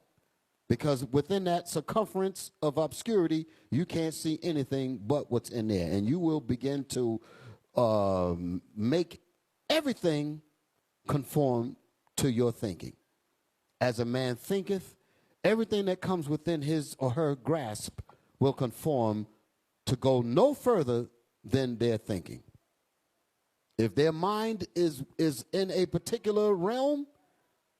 Because within that circumference of obscurity, you can't see anything but what's in there. And you will begin to make everything conform to your thinking. As a man thinketh, everything that comes within his or her grasp will conform to go no further than their thinking. If their mind is in a particular realm,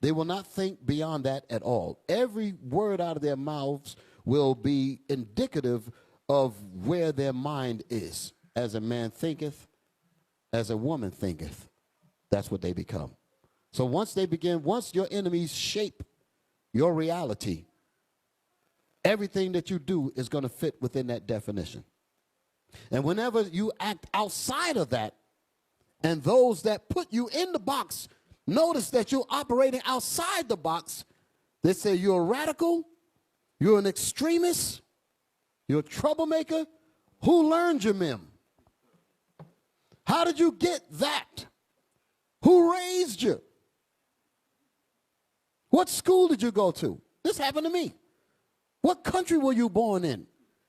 they will not think beyond that at all. Every word out of their mouths will be indicative of where their mind is. As a man thinketh, as a woman thinketh, that's what they become. So once your enemies shape your reality, everything that you do is going to fit within that definition. And whenever you act outside of that, and those that put you in the box notice that you're operating outside the box, they say you're a radical, you're an extremist, you're a troublemaker. Who learned your mem? How did you get that? Who raised you? What school did you go to? This happened to me. What country were you born in?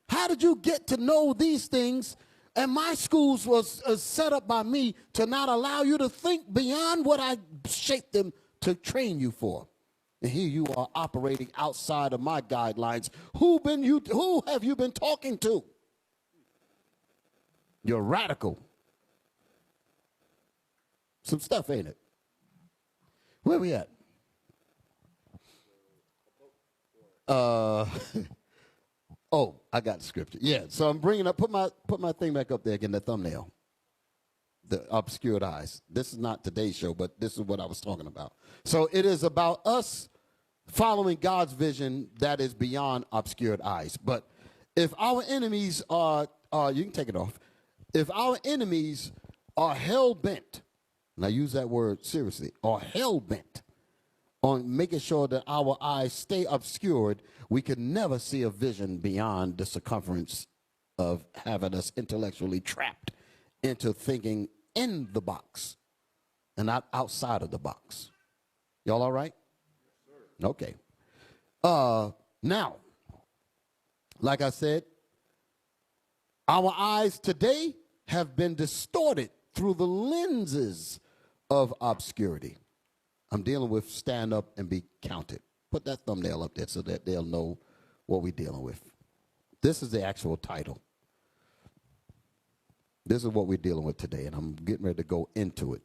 How did you get to know these things? And my schools was set up by me to not allow you to think beyond what I shaped them to train you for. And here you are operating outside of my guidelines. Who have you been talking to? You're radical. Some stuff, ain't it? Where we at? Oh, I got the scripture. Yeah, so I'm bringing up, put my thing back up there again, the thumbnail. The obscured eyes. This is not today's show, but this is what I was talking about. So it is about us following God's vision that is beyond obscured eyes. But if our enemies are you can take it off. If our enemies are hell-bent, and I use that word seriously, are hell-bent on making sure that our eyes stay obscured, we can never see a vision beyond the circumference of having us intellectually trapped into thinking in the box and not outside of the box. Y'all all right? Yes, okay. Now, like I said, our eyes today have been distorted through the lenses of obscurity. I'm dealing with stand up and be counted. Put that thumbnail up there so that they'll know what we're dealing with. This is the actual title. This is what we're dealing with today, and I'm getting ready to go into it.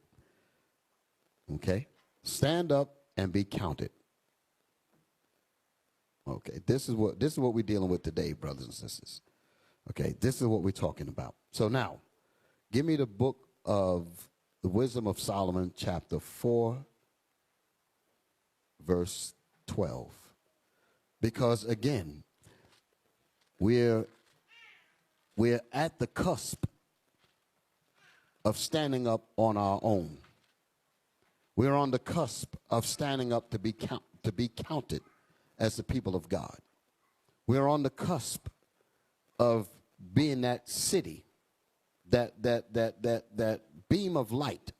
Okay? Stand up and be counted. Okay, this is what we're dealing with today, brothers and sisters. Okay, this is what we're talking about. So now, give me the book of the Wisdom of Solomon, chapter 4, verse 12. Because again, we're at the cusp of standing up on our own. We're on the cusp of standing up to be counted as the people of God. We're on the cusp of being that city, that beam of light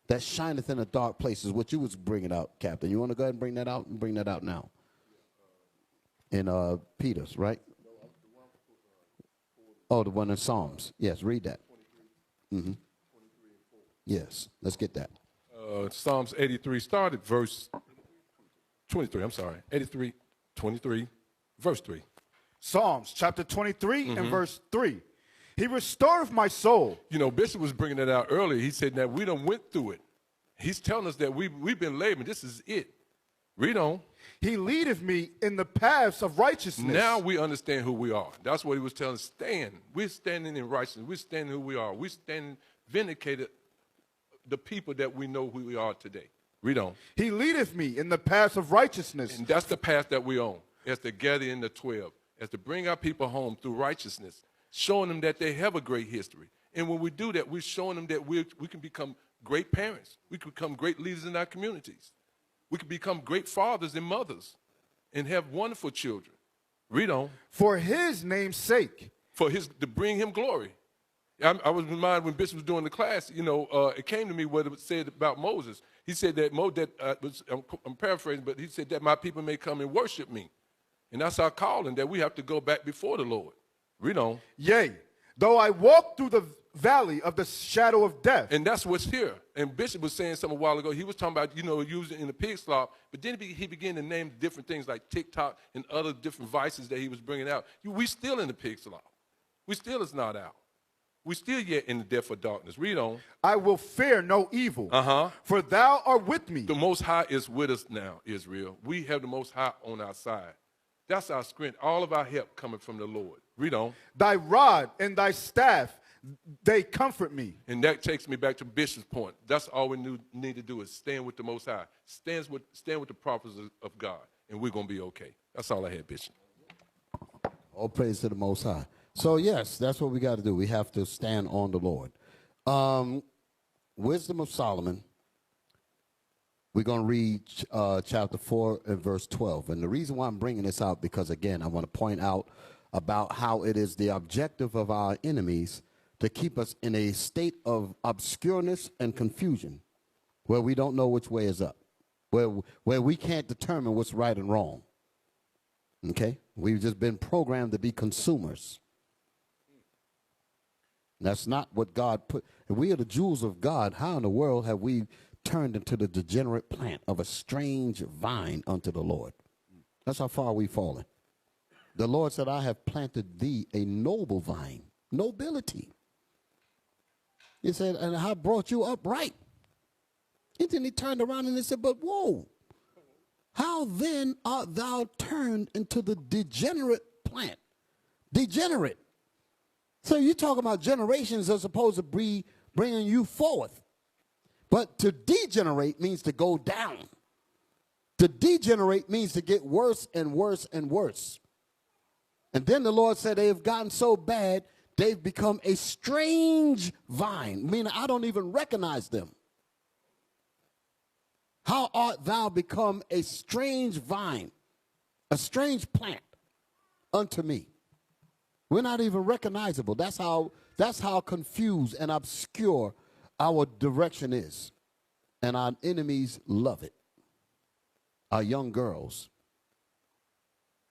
that shineth in the dark places, what you was bringing out, Captain. You want to go ahead and bring that out? And bring that out now. In Peter's, right? Oh, the one in Psalms. Yes, read that. Mm-hmm. Yes, let's get that. Psalms 83, start at verse 23. I'm sorry. 83, 23, verse 3. Psalms chapter 23 and verse 3. He restoreth my soul. You know, Bishop was bringing that out earlier. He said that we done went through it. He's telling us that we've been laboring. This is it. Read on. He leadeth me in the paths of righteousness. Now we understand who we are. That's what he was telling us. Stand. We're standing in righteousness. We're standing who we are. We're standing vindicated the people that we know who we are today. Read on. He leadeth me in the paths of righteousness. And that's the path that we own, as to gather in the 12, as to bring our people home through righteousness, showing them that they have a great history. And when we do that, we're showing them that we can become great parents. We can become great leaders in our communities. We can become great fathers and mothers and have wonderful children. Read on. For his name's sake. To bring him glory. I was reminded when Bishop was doing the class, it came to me what it said about Moses. He said that, I'm paraphrasing, but he said that my people may come and worship me. And that's our calling, that we have to go back before the Lord. Read on. Yea, though I walk through the valley of the shadow of death. And that's what's here. And Bishop was saying something a while ago. He was talking about, using in the pig slop. But then he began to name different things like TikTok and other different vices that he was bringing out. We still in the pig slop. We still is not out. We still yet in the depth of darkness. Read on. I will fear no evil. For thou art with me. The Most High is with us now, Israel. We have the Most High on our side. That's our strength. All of our help coming from the Lord. Read on. Thy rod and thy staff, they comfort me. And that takes me back to Bishop's point. That's all we need to do is stand with the Most High. Stand with the prophets of God, and we're going to be okay. That's all I had, Bishop. All praise to the Most High. So, yes, that's what we got to do. We have to stand on the Lord. Wisdom of Solomon. We're going to read chapter 4 and verse 12. And the reason why I'm bringing this out, because, again, I want to point out about how it is the objective of our enemies to keep us in a state of obscureness and confusion, where we don't know which way is up, where we can't determine what's right and wrong. Okay? We've just been programmed to be consumers. That's not what God put. If we are the jewels of God, how in the world have we turned into the degenerate plant of a strange vine unto the Lord? That's how far we've fallen. The Lord said, I have planted thee a noble vine, nobility. He said, and I brought you upright. And then he turned around and he said, but whoa, how then art thou turned into the degenerate plant? Degenerate. So you're talking about generations are supposed to be bringing you forth. But to degenerate means to go down. To degenerate means to get worse and worse and worse. And then the Lord said they have gotten so bad, they've become a strange vine, meaning I don't even recognize them. How art thou become a strange vine, a strange plant unto me? We're not even recognizable. That's how confused and obscure our direction is. And our enemies love it. Our young girls.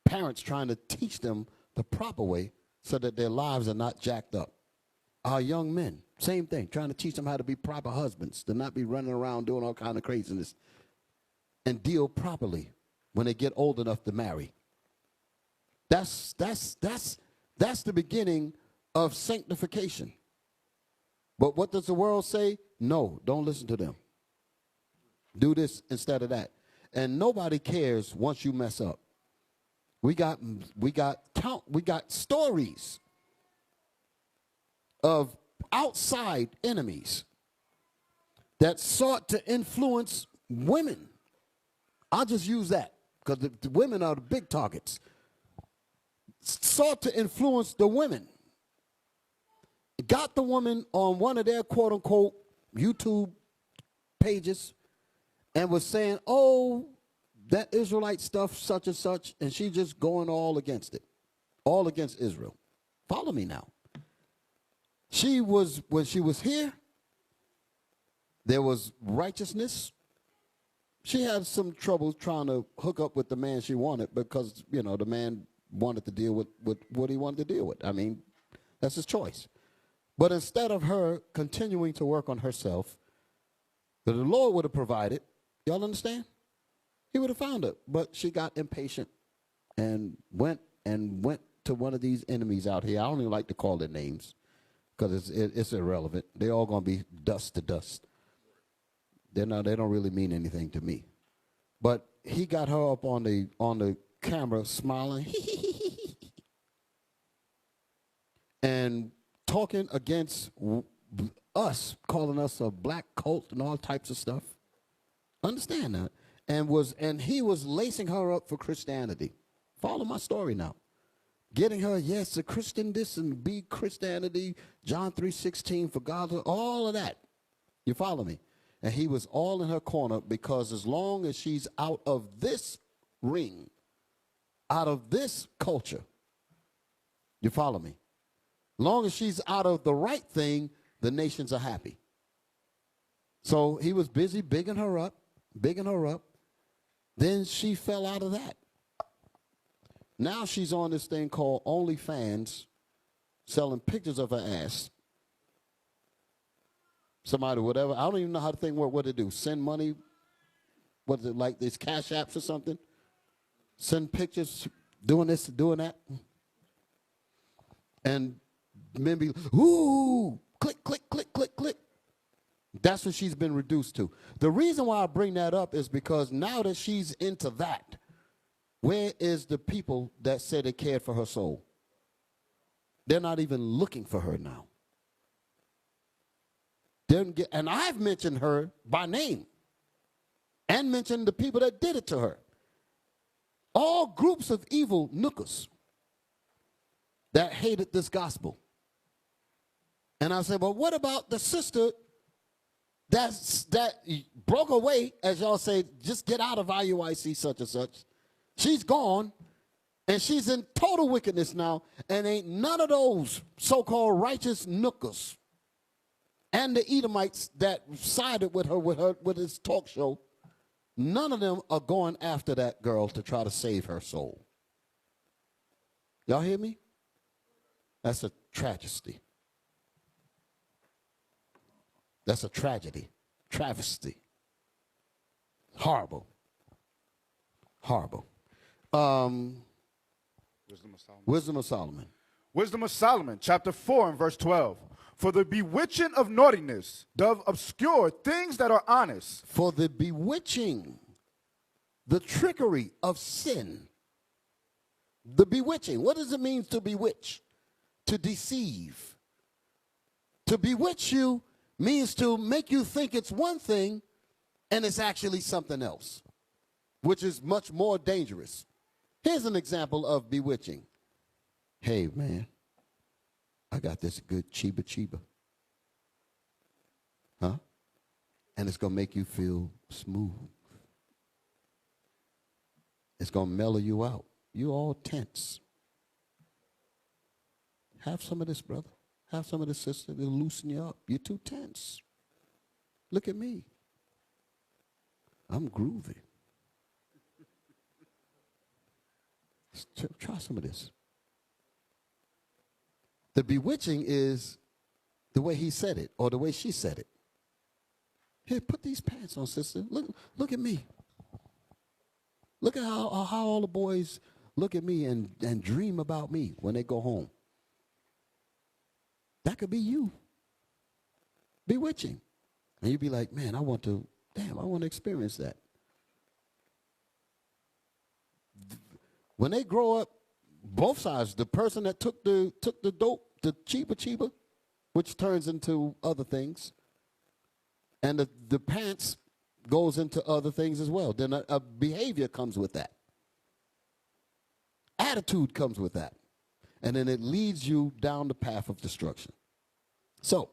Parents trying to teach them the proper way so that their lives are not jacked up. Our young men, same thing, trying to teach them how to be proper husbands, to not be running around doing all kind of craziness, and deal properly when they get old enough to marry. That's the beginning of sanctification. But what does the world say? No, don't listen to them. Do this instead of that. And nobody cares once you mess up. We got stories of outside enemies that sought to influence women. I'll just use that because the women are the big targets. Sought to influence the women. Got the woman on one of their quote unquote YouTube pages and was saying, oh, that Israelite stuff, such and such, and she just going all against it, all against Israel. Follow me now. When she was here, there was righteousness. She had some trouble trying to hook up with the man she wanted because, the man wanted to deal with what he wanted to deal with. I mean, that's his choice. But instead of her continuing to work on herself, that the Lord would have provided, y'all understand? He would have found her. But she got impatient and went to one of these enemies out here. I don't even like to call their names because it's irrelevant. They're all going to be dust to dust. They don't really mean anything to me. But he got her up on the camera smiling and talking against us, calling us a black cult and all types of stuff. Understand that? And he was lacing her up for Christianity. Follow my story now. Getting her, yes, a Christian this and be Christianity, John 3:16 for God, all of that. You follow me? And he was all in her corner because as long as she's out of this ring, out of this culture, you follow me? Long as she's out of the right thing, the nations are happy. So he was busy bigging her up. Then she fell out of that. Now she's on this thing called OnlyFans, selling pictures of her ass. Somebody, whatever. I don't even know how the thing works, what to do. Send money. What is it, like these cash apps or something? Send pictures, doing this, doing that. And men be, ooh, click, click, click, click, click. That's what she's been reduced to. The reason why I bring that up is because now that she's into that, where is the people that said they cared for her soul? They're not even looking for her now. And I've mentioned her by name and mentioned the people that did it to her. All groups of evil nookers that hated this gospel. And I said, well, what about the sister that broke away, as y'all say, just get out of IUIC such and such. She's gone, and she's in total wickedness now, and ain't none of those so-called righteous nookers and the Edomites that sided with her with his talk show, none of them are going after that girl to try to save her soul. Y'all hear me? That's a tragedy. That's a tragedy. Travesty. Horrible. Horrible. Wisdom of Solomon. Wisdom of Solomon. Wisdom of Solomon, chapter 4 and verse 12. For the bewitching of naughtiness doth obscure things that are honest. For the bewitching, the trickery of sin. The bewitching. What does it mean to bewitch? To deceive. To bewitch you means to make you think it's one thing and it's actually something else, which is much more dangerous. Here's an example of bewitching. Hey, man, I got this good chiba. Huh? And it's going to make you feel smooth. It's going to mellow you out. You're all tense. Have some of this, brother. Have some of this, sister. It'll loosen you up. You're too tense. Look at me. I'm groovy. Try some of this. The bewitching is the way he said it or the way she said it. Here, put these pants on, sister. Look at me. Look at how all the boys look at me and dream about me when they go home. That could be you. Bewitching. And you'd be like, man, I want to experience that. When they grow up, both sides, the person that took the dope, the chiba, which turns into other things, and the pants goes into other things as well. Then a behavior comes with that. Attitude comes with that. And then it leads you down the path of destruction. So,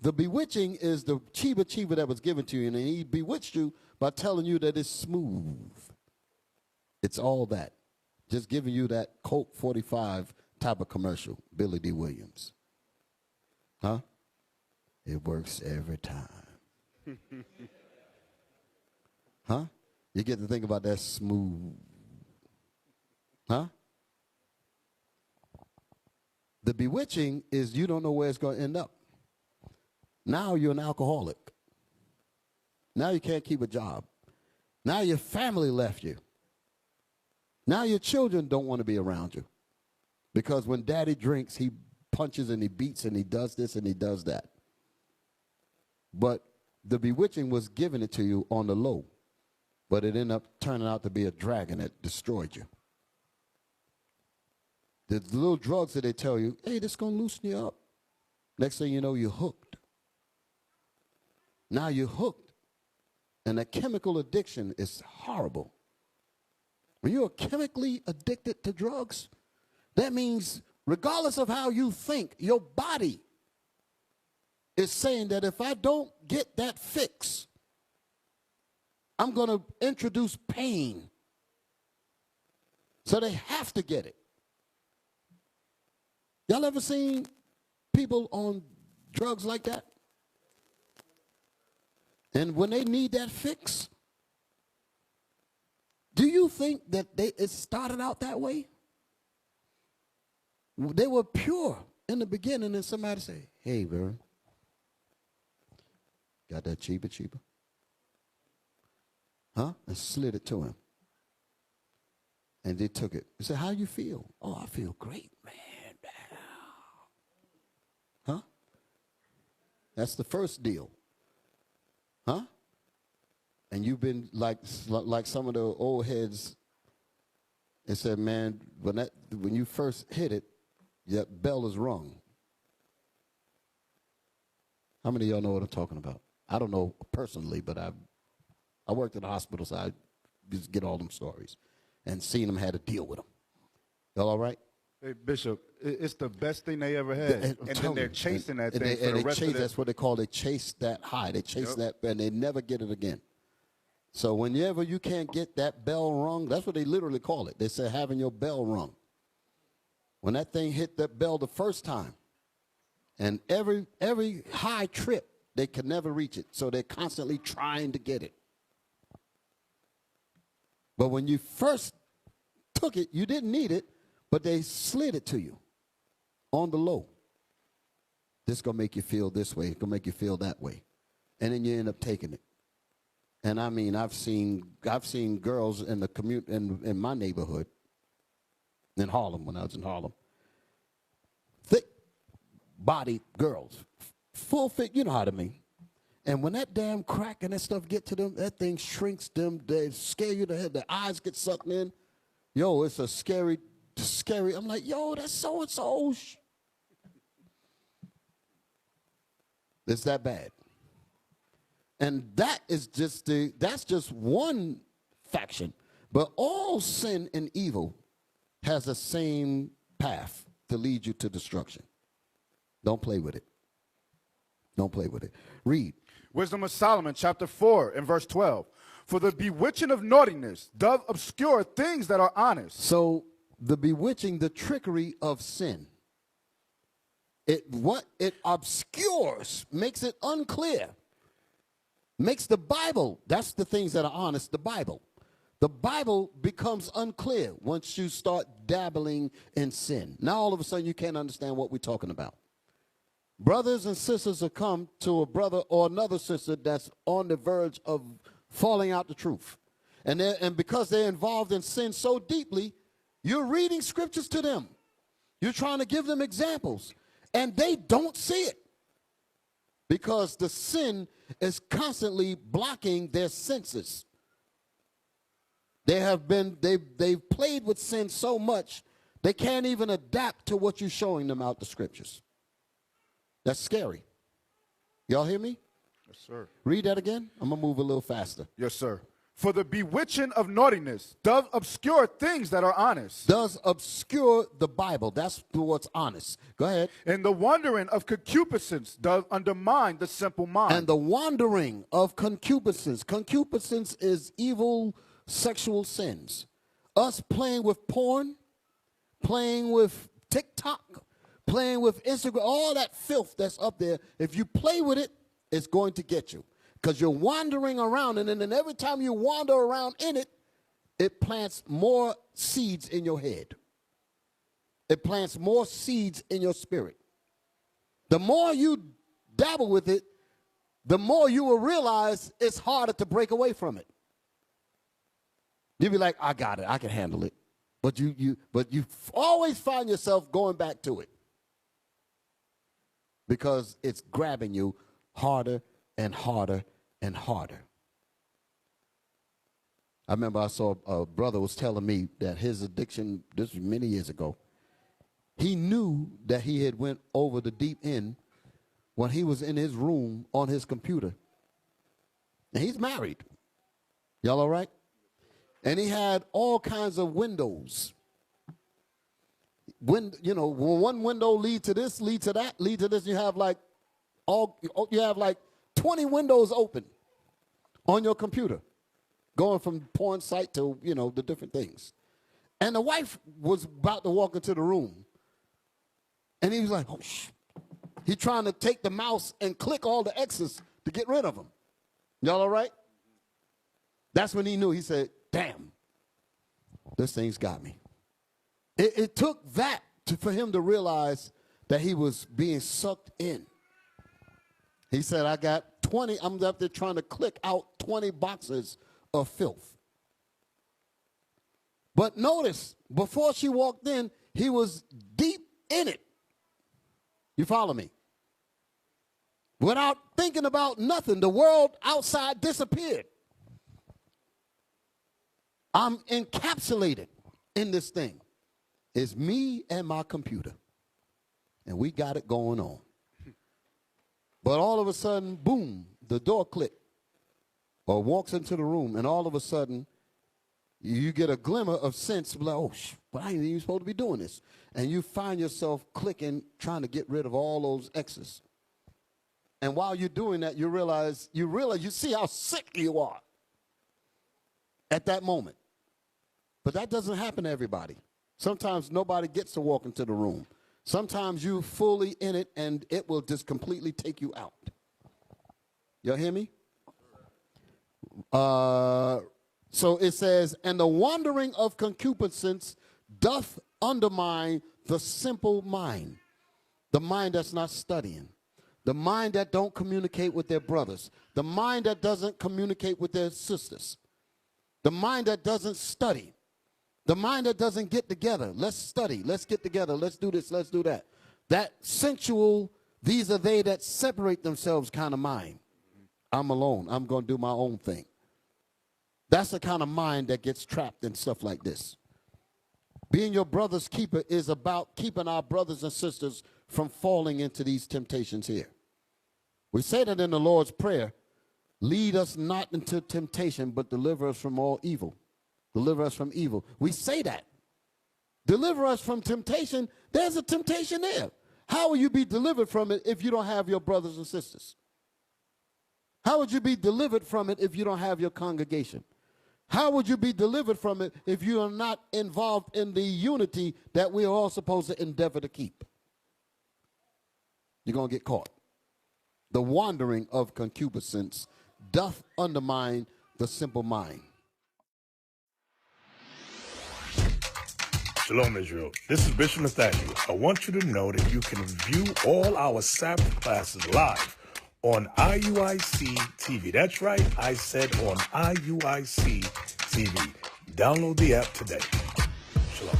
the bewitching is the chiba that was given to you, and he bewitched you by telling you that it's smooth. It's all that. Just giving you that Colt 45 type of commercial, Billy D. Williams. Huh? It works every time. Huh? You get to think about that smooth. Huh? The bewitching is you don't know where it's going to end up. Now you're an alcoholic. Now you can't keep a job. Now your family left you. Now your children don't want to be around you. Because when daddy drinks, he punches and he beats and he does this and he does that. But the bewitching was giving it to you on the low. But it ended up turning out to be a dragon that destroyed you. The little drugs that they tell you, hey, this is going to loosen you up. Next thing you know, you're hooked. Now you're hooked. And that chemical addiction is horrible. When you're chemically addicted to drugs, that means regardless of how you think, your body is saying that if I don't get that fix, I'm going to introduce pain. So they have to get it. Y'all ever seen people on drugs like that? And when they need that fix, do you think that it started out that way? They were pure in the beginning, and somebody say, hey, bro, got that cheaper? Huh? And slid it to him. And they took it. He said, how you feel? Oh, I feel great, man. Huh? That's the first deal. Huh? And you've been like some of the old heads and said, man, when you first hit it, that bell is rung. How many of y'all know what I'm talking about? I don't know personally, but I worked at a hospital, so I just get all them stories and seen them had to deal with them. Y'all all right? Hey, Bishop, it's the best thing they ever had. And then they're chasing that thing for the rest of their... That's what they call, they chase that high. They chase that, and they never get it again. So whenever you can't get that bell rung, that's what they literally call it. They say having your bell rung. When that thing hit that bell the first time, and every high trip, they can never reach it. So they're constantly trying to get it. But when you first took it, you didn't need it, but they slid it to you on the low. This is going to make you feel this way. It's going to make you feel that way. And then you end up taking it. And I mean, I've seen girls in the in my neighborhood, in Harlem, when I was in Harlem, thick-bodied girls, full fit, you know how to mean. And when that damn crack and that stuff get to them, that thing shrinks them. They scare you to head. Their eyes get sucked in. Yo, it's a scary. I'm like, yo, that's so-and-so. It's that bad. And that's just one faction. But all sin and evil has the same path to lead you to destruction. Don't play with it. Don't play with it. Read. Wisdom of Solomon, chapter 4, and verse 12. For the bewitching of naughtiness doth obscure things that are honest. So the bewitching, the trickery of sin, it obscures, makes it unclear, makes the Bible, that's the things that are honest, the Bible. The Bible becomes unclear once you start dabbling in sin. Now all of a sudden you can't understand what we're talking about. Brothers and sisters will come to a brother or another sister that's on the verge of falling out the truth. And because they're involved in sin so deeply, you're reading scriptures to them. You're trying to give them examples. And they don't see it. Because the sin is constantly blocking their senses. They've played with sin so much, they can't even adapt to what you're showing them out the scriptures. That's scary. Y'all hear me? Yes, sir. Read that again. I'm going to move a little faster. Yes, sir. For the bewitching of naughtiness doth obscure things that are honest. Does obscure the Bible. That's what's honest. Go ahead. And the wandering of concupiscence doth undermine the simple mind. And the wandering of concupiscence. Concupiscence is evil sexual sins. Us playing with porn, playing with TikTok, playing with Instagram, all that filth that's up there. If you play with it, it's going to get you. Because you're wandering around, and then every time you wander around in it, it plants more seeds in your head. It plants more seeds in your spirit. The more you dabble with it, the more you will realize it's harder to break away from it. You'll be like, I got it, I can handle it. But you always find yourself going back to it. Because it's grabbing you harder and harder and harder. I remember I saw a brother was telling me that his addiction, this was many years ago, he knew that he had went over the deep end when he was in his room on his computer. And he's married. Y'all all right? And he had all kinds of windows. When one window lead to this, lead to that, lead to this, you have like 20 windows open on your computer, going from porn site to, the different things. And the wife was about to walk into the room. And he was like, oh, shh. He trying to take the mouse and click all the X's to get rid of them. Y'all all right? That's when he knew. He said, damn, this thing's got me. It took that for him to realize that he was being sucked in. He said, I got 20, I'm up there trying to click out 20 boxes of filth. But notice, before she walked in, he was deep in it. You follow me? Without thinking about nothing, the world outside disappeared. I'm encapsulated in this thing. It's me and my computer. And we got it going on. But all of a sudden, boom, the door clicked. Or walks into the room, and all of a sudden, you get a glimmer of sense, like, oh, but I ain't even supposed to be doing this. And you find yourself clicking, trying to get rid of all those X's. And while you're doing that, you realize, you see how sick you are at that moment. But that doesn't happen to everybody. Sometimes nobody gets to walk into the room. Sometimes you're fully in it, and it will just completely take you out. Y'all hear me? So it says, and the wandering of concupiscence doth undermine the simple mind, the mind that's not studying, the mind that don't communicate with their brothers, the mind that doesn't communicate with their sisters, the mind that doesn't study, the mind that doesn't get together. Let's study, let's get together, let's do this, let's do that. That sensual, these are they that separate themselves kind of mind. I'm alone, I'm going to do my own thing. That's the kind of mind that gets trapped in stuff like this. Being your brother's keeper is about keeping our brothers and sisters from falling into these temptations here. We say that in the Lord's Prayer, lead us not into temptation, but deliver us from all evil. Deliver us from evil. We say that. Deliver us from temptation. There's a temptation there. How will you be delivered from it if you don't have your brothers and sisters? How would you be delivered from it if you don't have your congregation? How would you be delivered from it if you are not involved in the unity that we are all supposed to endeavor to keep? You're going to get caught. The wandering of concupiscence doth undermine the simple mind. Shalom, Israel. This is Bishop Nathaniel. I want you to know that you can view all our Sabbath classes live on IUIC TV. That's right, I said on IUIC TV. Download the app today. Shalom.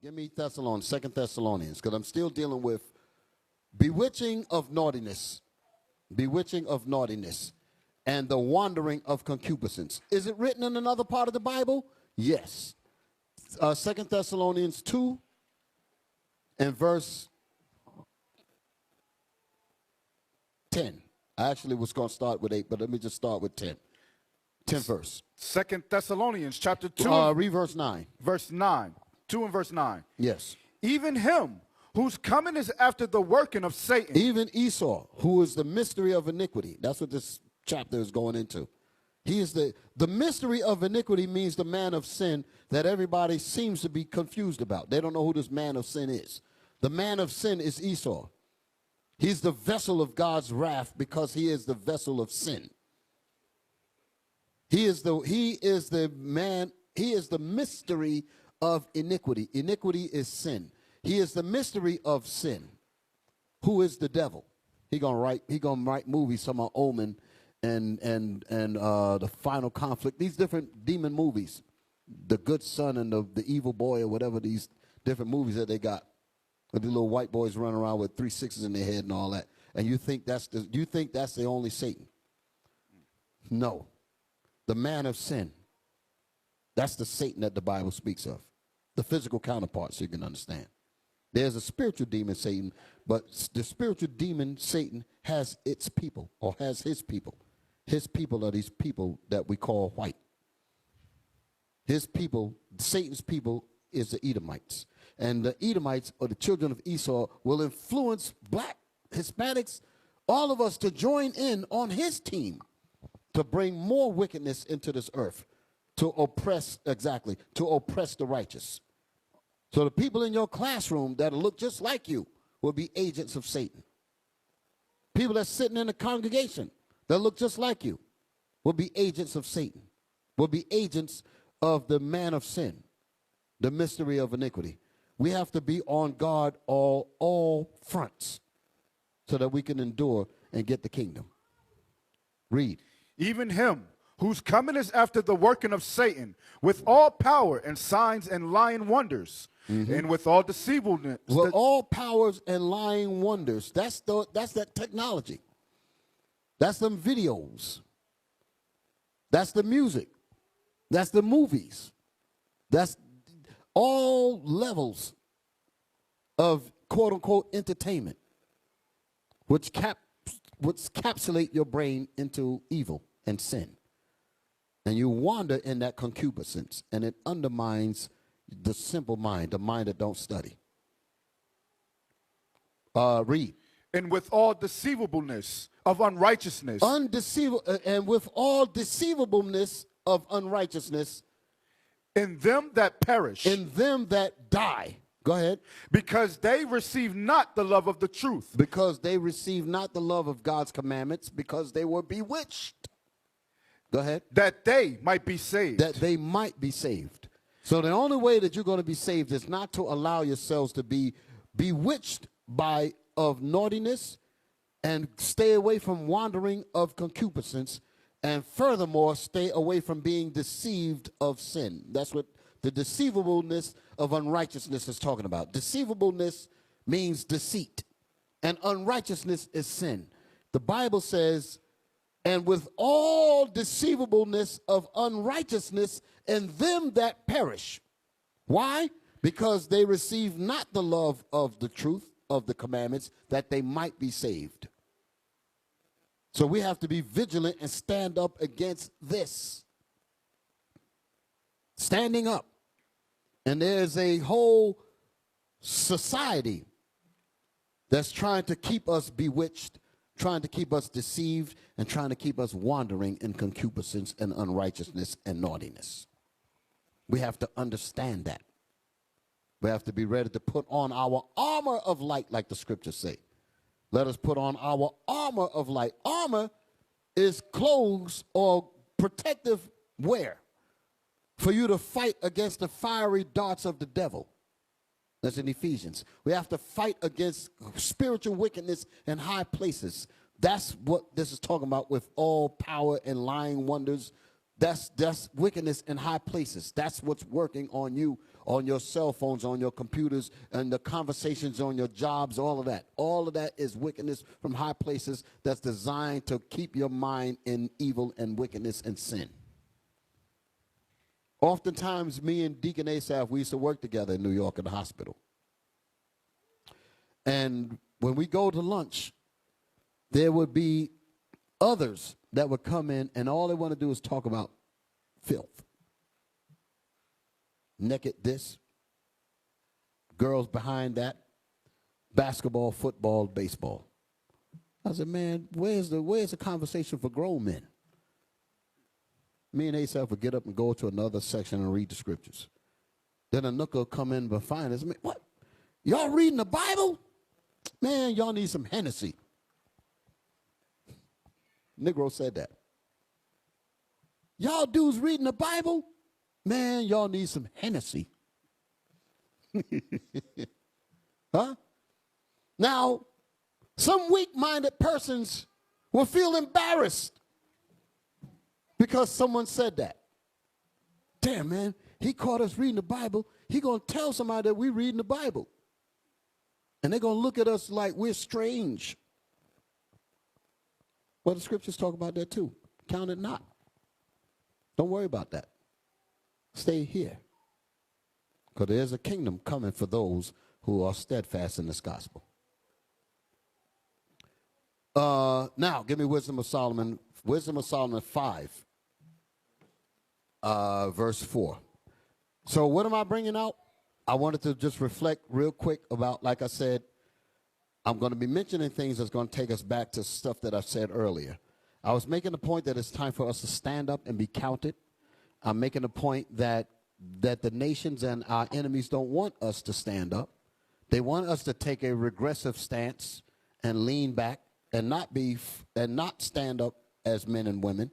Give me Thessalonians, 2 Thessalonians, because I'm still dealing with bewitching of naughtiness, and the wandering of concupiscence. Is it written in another part of the Bible? Yes. 2 Thessalonians 2 and verse 10. I actually was going to start with 8, but let me just start with 10. 10th verse. 2 Thessalonians chapter 2. Read verse 9. Verse 9. 2 and verse 9. Yes. Even him whose coming is after the working of Satan. Even Esau, who is the mystery of iniquity. That's what this chapter is going into. He is the mystery of iniquity means the man of sin that everybody seems to be confused about. They don't know who this man of sin is. The man of sin is Esau. He's the vessel of God's wrath because he is the vessel of sin. He is the mystery of iniquity. Iniquity is sin. He is the mystery of sin. Who is the devil? He gonna write movies, some are Omen and the Final Conflict. These different demon movies, the good son and the evil boy or whatever, these different movies that they got. The little white boys running around with 3 6s in their head and all that. And you think that's the only Satan? No. The man of sin. That's the Satan that the Bible speaks of. The physical counterpart, so you can understand. There's a spiritual demon, Satan, but the spiritual demon, Satan, has its people, or has his people. His people are these people that we call white. His people, Satan's people, is the Edomites. And the Edomites, or the children of Esau, will influence black, Hispanics, all of us to join in on his team to bring more wickedness into this earth, to oppress the righteous. So the people in your classroom that look just like you will be agents of Satan. People that's sitting in a congregation that look just like you will be agents of Satan, will be agents of the man of sin, the mystery of iniquity. We have to be on guard all fronts so that we can endure and get the kingdom. Read. Even him whose coming is after the working of Satan, with all power and signs and lying wonders, and with all deceivableness. With all powers and lying wonders. That's that technology. That's them videos. That's the music. That's the movies. That's all levels of quote unquote entertainment, which capsulate your brain into evil and sin. And you wander in that concupiscence, and it undermines the simple mind, the mind that don't study. Read. And with all deceivableness of unrighteousness. And with all deceivableness of unrighteousness. In them that perish. In them that die. Go ahead. Because they receive not the love of the truth. Because they receive not the love of God's commandments, because they were bewitched. Go ahead. That they might be saved. That they might be saved. So the only way that you're going to be saved is not to allow yourselves to be bewitched of naughtiness, and stay away from wandering of concupiscence, and furthermore, stay away from being deceived of sin. That's what the deceivableness of unrighteousness is talking about. Deceivableness means deceit, and unrighteousness is sin. The Bible says, and with all deceivableness of unrighteousness in them that perish. Why? Because they receive not the love of the truth of the commandments, that they might be saved. So we have to be vigilant and stand up against this. Standing up. And there's a whole society that's trying to keep us bewitched, trying to keep us deceived, and trying to keep us wandering in concupiscence and unrighteousness and naughtiness. We have to understand that. We have to be ready to put on our armor of light, like the scriptures say. Let us put on our armor of light. Armor is clothes or protective wear for you to fight against the fiery darts of the devil. That's in Ephesians. We have to fight against spiritual wickedness in high places. That's what this is talking about with all power and lying wonders. That's wickedness in high places. That's what's working on you, on your cell phones, on your computers, and the conversations on your jobs, all of that. All of that is wickedness from high places that's designed to keep your mind in evil and wickedness and sin. Oftentimes, me and Deacon Asaph, we used to work together in New York at the hospital. And when we go to lunch, there would be others that would come in, and all they want to do is talk about filth. Naked this, girls behind that, basketball, football, baseball. I said, man, where's the conversation for grown men? Me and Asaph would get up and go to another section and read the scriptures. Then a nook will come in behind us. What? Y'all reading the Bible? Man, y'all need some Hennessy. Negro said that. Y'all dudes reading the Bible? Man, y'all need some Hennessy. Huh? Now, some weak-minded persons will feel embarrassed because someone said that. Damn, man, he caught us reading the Bible. He going to tell somebody that we reading the Bible. And they're going to look at us like we're strange. Well, the scriptures talk about that too. Count it not. Don't worry about that. Stay here. Because there's a kingdom coming for those who are steadfast in this gospel. Now, give me Wisdom of Solomon. Wisdom of Solomon 5, verse 4. So what am I bringing out? I wanted to just reflect real quick about, like I said, I'm going to be mentioning things that's going to take us back to stuff that I said earlier. I was making the point that it's time for us to stand up and be counted. I'm making the point that the nations and our enemies don't want us to stand up They want us to take a regressive stance and lean back and not stand up as men and women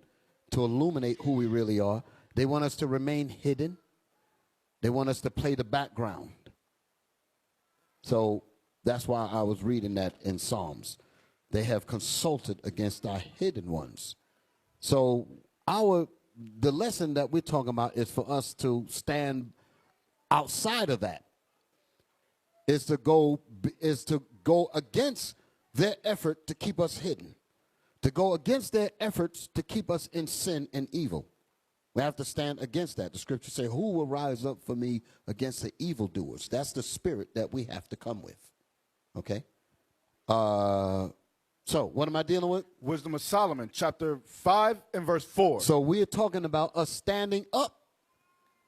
to illuminate who we really are. They want us to remain hidden. They want us to play the background. So that's why I was reading that in Psalms. They have consulted against our hidden ones. So the lesson that we're talking about is for us to stand outside of that. Is to go against their effort to keep us hidden, to go against their efforts to keep us in sin and evil. We have to stand against that. The scriptures say, who will rise up for me against the evildoers? That's the spirit that we have to come with. Okay? So what am I dealing with? Wisdom of Solomon, chapter 5 and verse 4. So we're talking about us standing up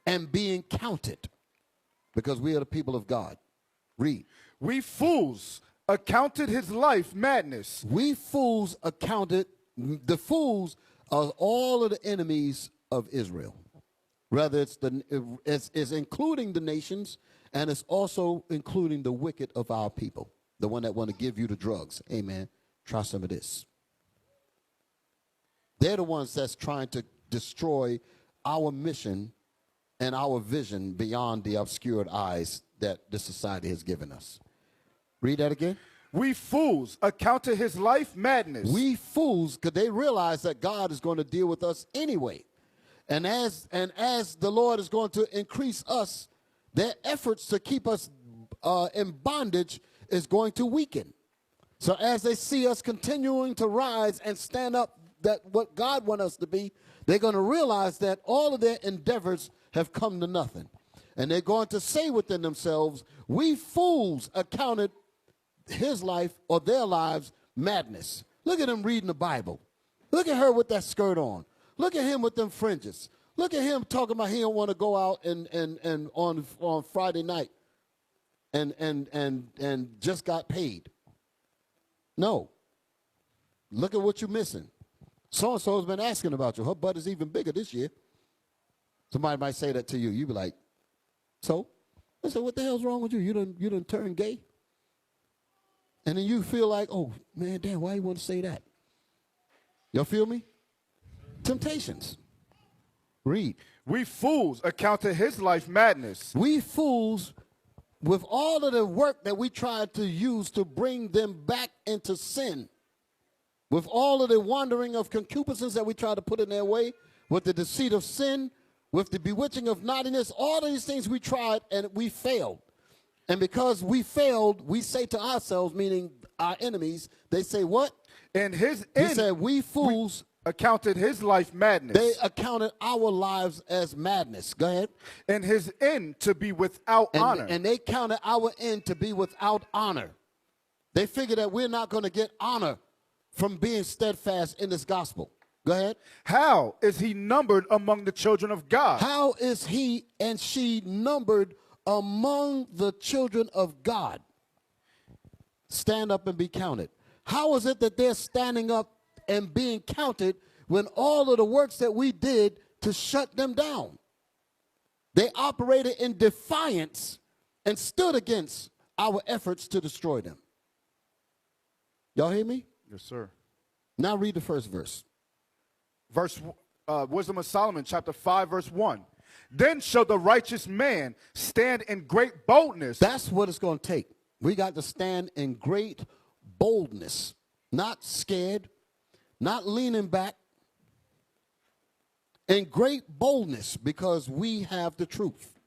and being counted because we are the people of God. Read. We fools accounted his life madness. We fools accounted, the fools are all of the enemies of Israel. Rather, it's including the nations, and it's also including the wicked of our people, the one that want to give you the drugs. Hey, man, try some of this. They're the ones that's trying to destroy our mission and our vision beyond the obscured eyes that the society has given us. Read that again. We fools accounted his life madness. We fools, because they realize that God is going to deal with us anyway. And as the Lord is going to increase us, their efforts to keep us in bondage is going to weaken. So as they see us continuing to rise and stand up, that what God wants us to be, they're going to realize that all of their endeavors have come to nothing. And they're going to say within themselves, we fools accounted his life or their lives madness. Look at him reading the Bible. Look at her with that skirt on. Look at him with them fringes. Look at him talking about he don't want to go out and on Friday night and just got paid. No. Look at what you're missing. So-and-so has been asking about you. Her butt is even bigger this year. Somebody might say that to you. You be like, so? I said, what the hell's wrong with you? You done turned gay? And then you feel like, oh, man, damn, why you want to say that? Y'all feel me? Temptations. Read. We fools accounted his life madness. We fools, with all of the work that we tried to use to bring them back into sin, with all of the wandering of concupiscence that we tried to put in their way, with the deceit of sin, with the bewitching of naughtiness, all of these things we tried and we failed. And because we failed, we say to ourselves, meaning our enemies, they say what? And his He end, said, we fools accounted his life madness. They accounted our lives as madness. Go ahead. And his end to be without honor. And they counted our end to be without honor. They figured that we're not going to get honor from being steadfast in this gospel. Go ahead. How is he numbered among the children of God? How is he and she numbered among the children of God? Stand up and be counted. How is it that they're standing up and being counted when all of the works that we did to shut them down? They operated in defiance and stood against our efforts to destroy them. Y'all hear me? Yes, sir. Now read the first verse. Wisdom of Solomon, chapter 5, verse 1. Then shall the righteous man stand in great boldness. That's what it's going to take. We got to stand in great boldness, not scared, not leaning back, in great boldness because we have the truth.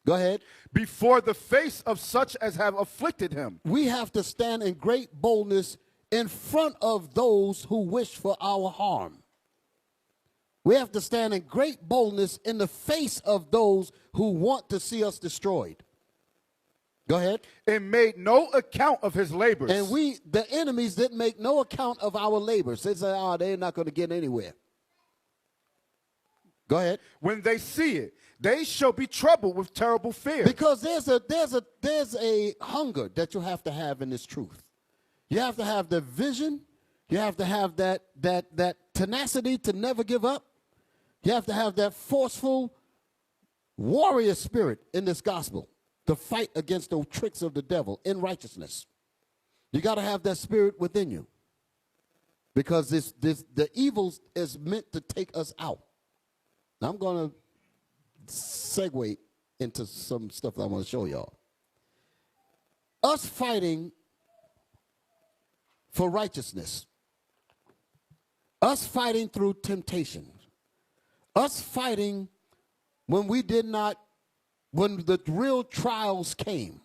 Go ahead. Before the face of such as have afflicted him. We have to stand in great boldness in front of those who wish for our harm. We have to stand in great boldness in the face of those who want to see us destroyed. Go ahead. And made no account of his labors. And the enemies, didn't make no account of our labors. They said, oh, they're not going to get anywhere. Go ahead. When they see it, they shall be troubled with terrible fear. Because there's a hunger that you have to have in this truth. You have to have the vision. You have to have that tenacity to never give up. You have to have that forceful warrior spirit in this gospel. to fight against the tricks of the devil in righteousness. You got to have that spirit within you, because the evil is meant to take us out. Now I'm going to segue into some stuff that I want to show y'all. Us fighting for righteousness, us fighting through temptation, us fighting when when the real trials came.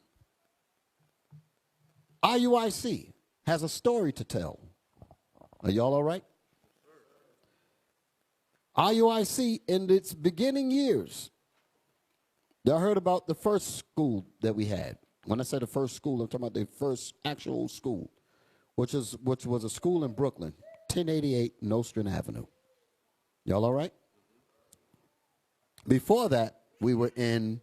IUIC has a story to tell. Are y'all all right? IUIC, in its beginning years, y'all heard about the first school that we had. When I say the first school, I'm talking about the first actual school, which was a school in Brooklyn, 1088 Nostrand Avenue. Y'all all right? Before that, we was in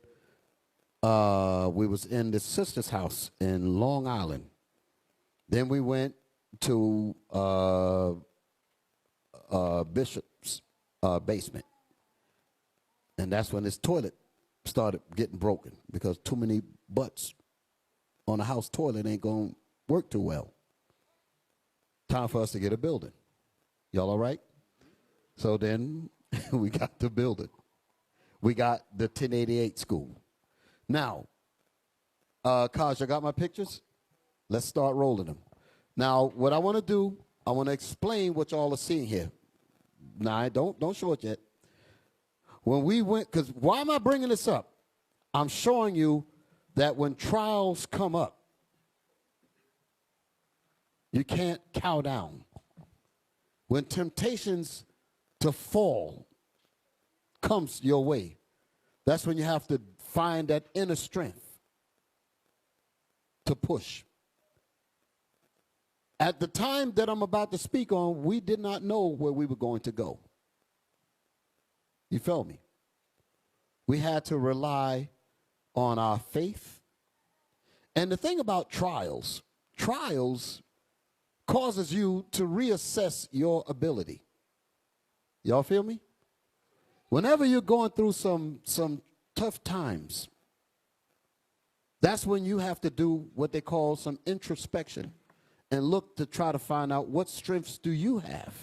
the sister's house in Long Island. Then we went to Bishop's basement. And that's when his toilet started getting broken, because too many butts on a house toilet ain't going to work too well. Time for us to get a building. Y'all all right? So then we got the building. We got the 1088 school. Now, Kaj, you got my pictures? Let's start rolling them. Now, what I want to do, I want to explain what y'all are seeing here. Now, don't show it yet. When we went, because why am I bringing this up? I'm showing you that when trials come up, you can't cow down. When temptations to fall comes your way, that's when you have to find that inner strength to push. At the time that I'm about to speak on, we did not know where we were going to go. You feel me? We had to rely on our faith. And the thing about trials causes you to reassess your ability. Y'all feel me? Whenever you're going through some tough times, that's when you have to do what they call some introspection and look to try to find out what strengths do you have.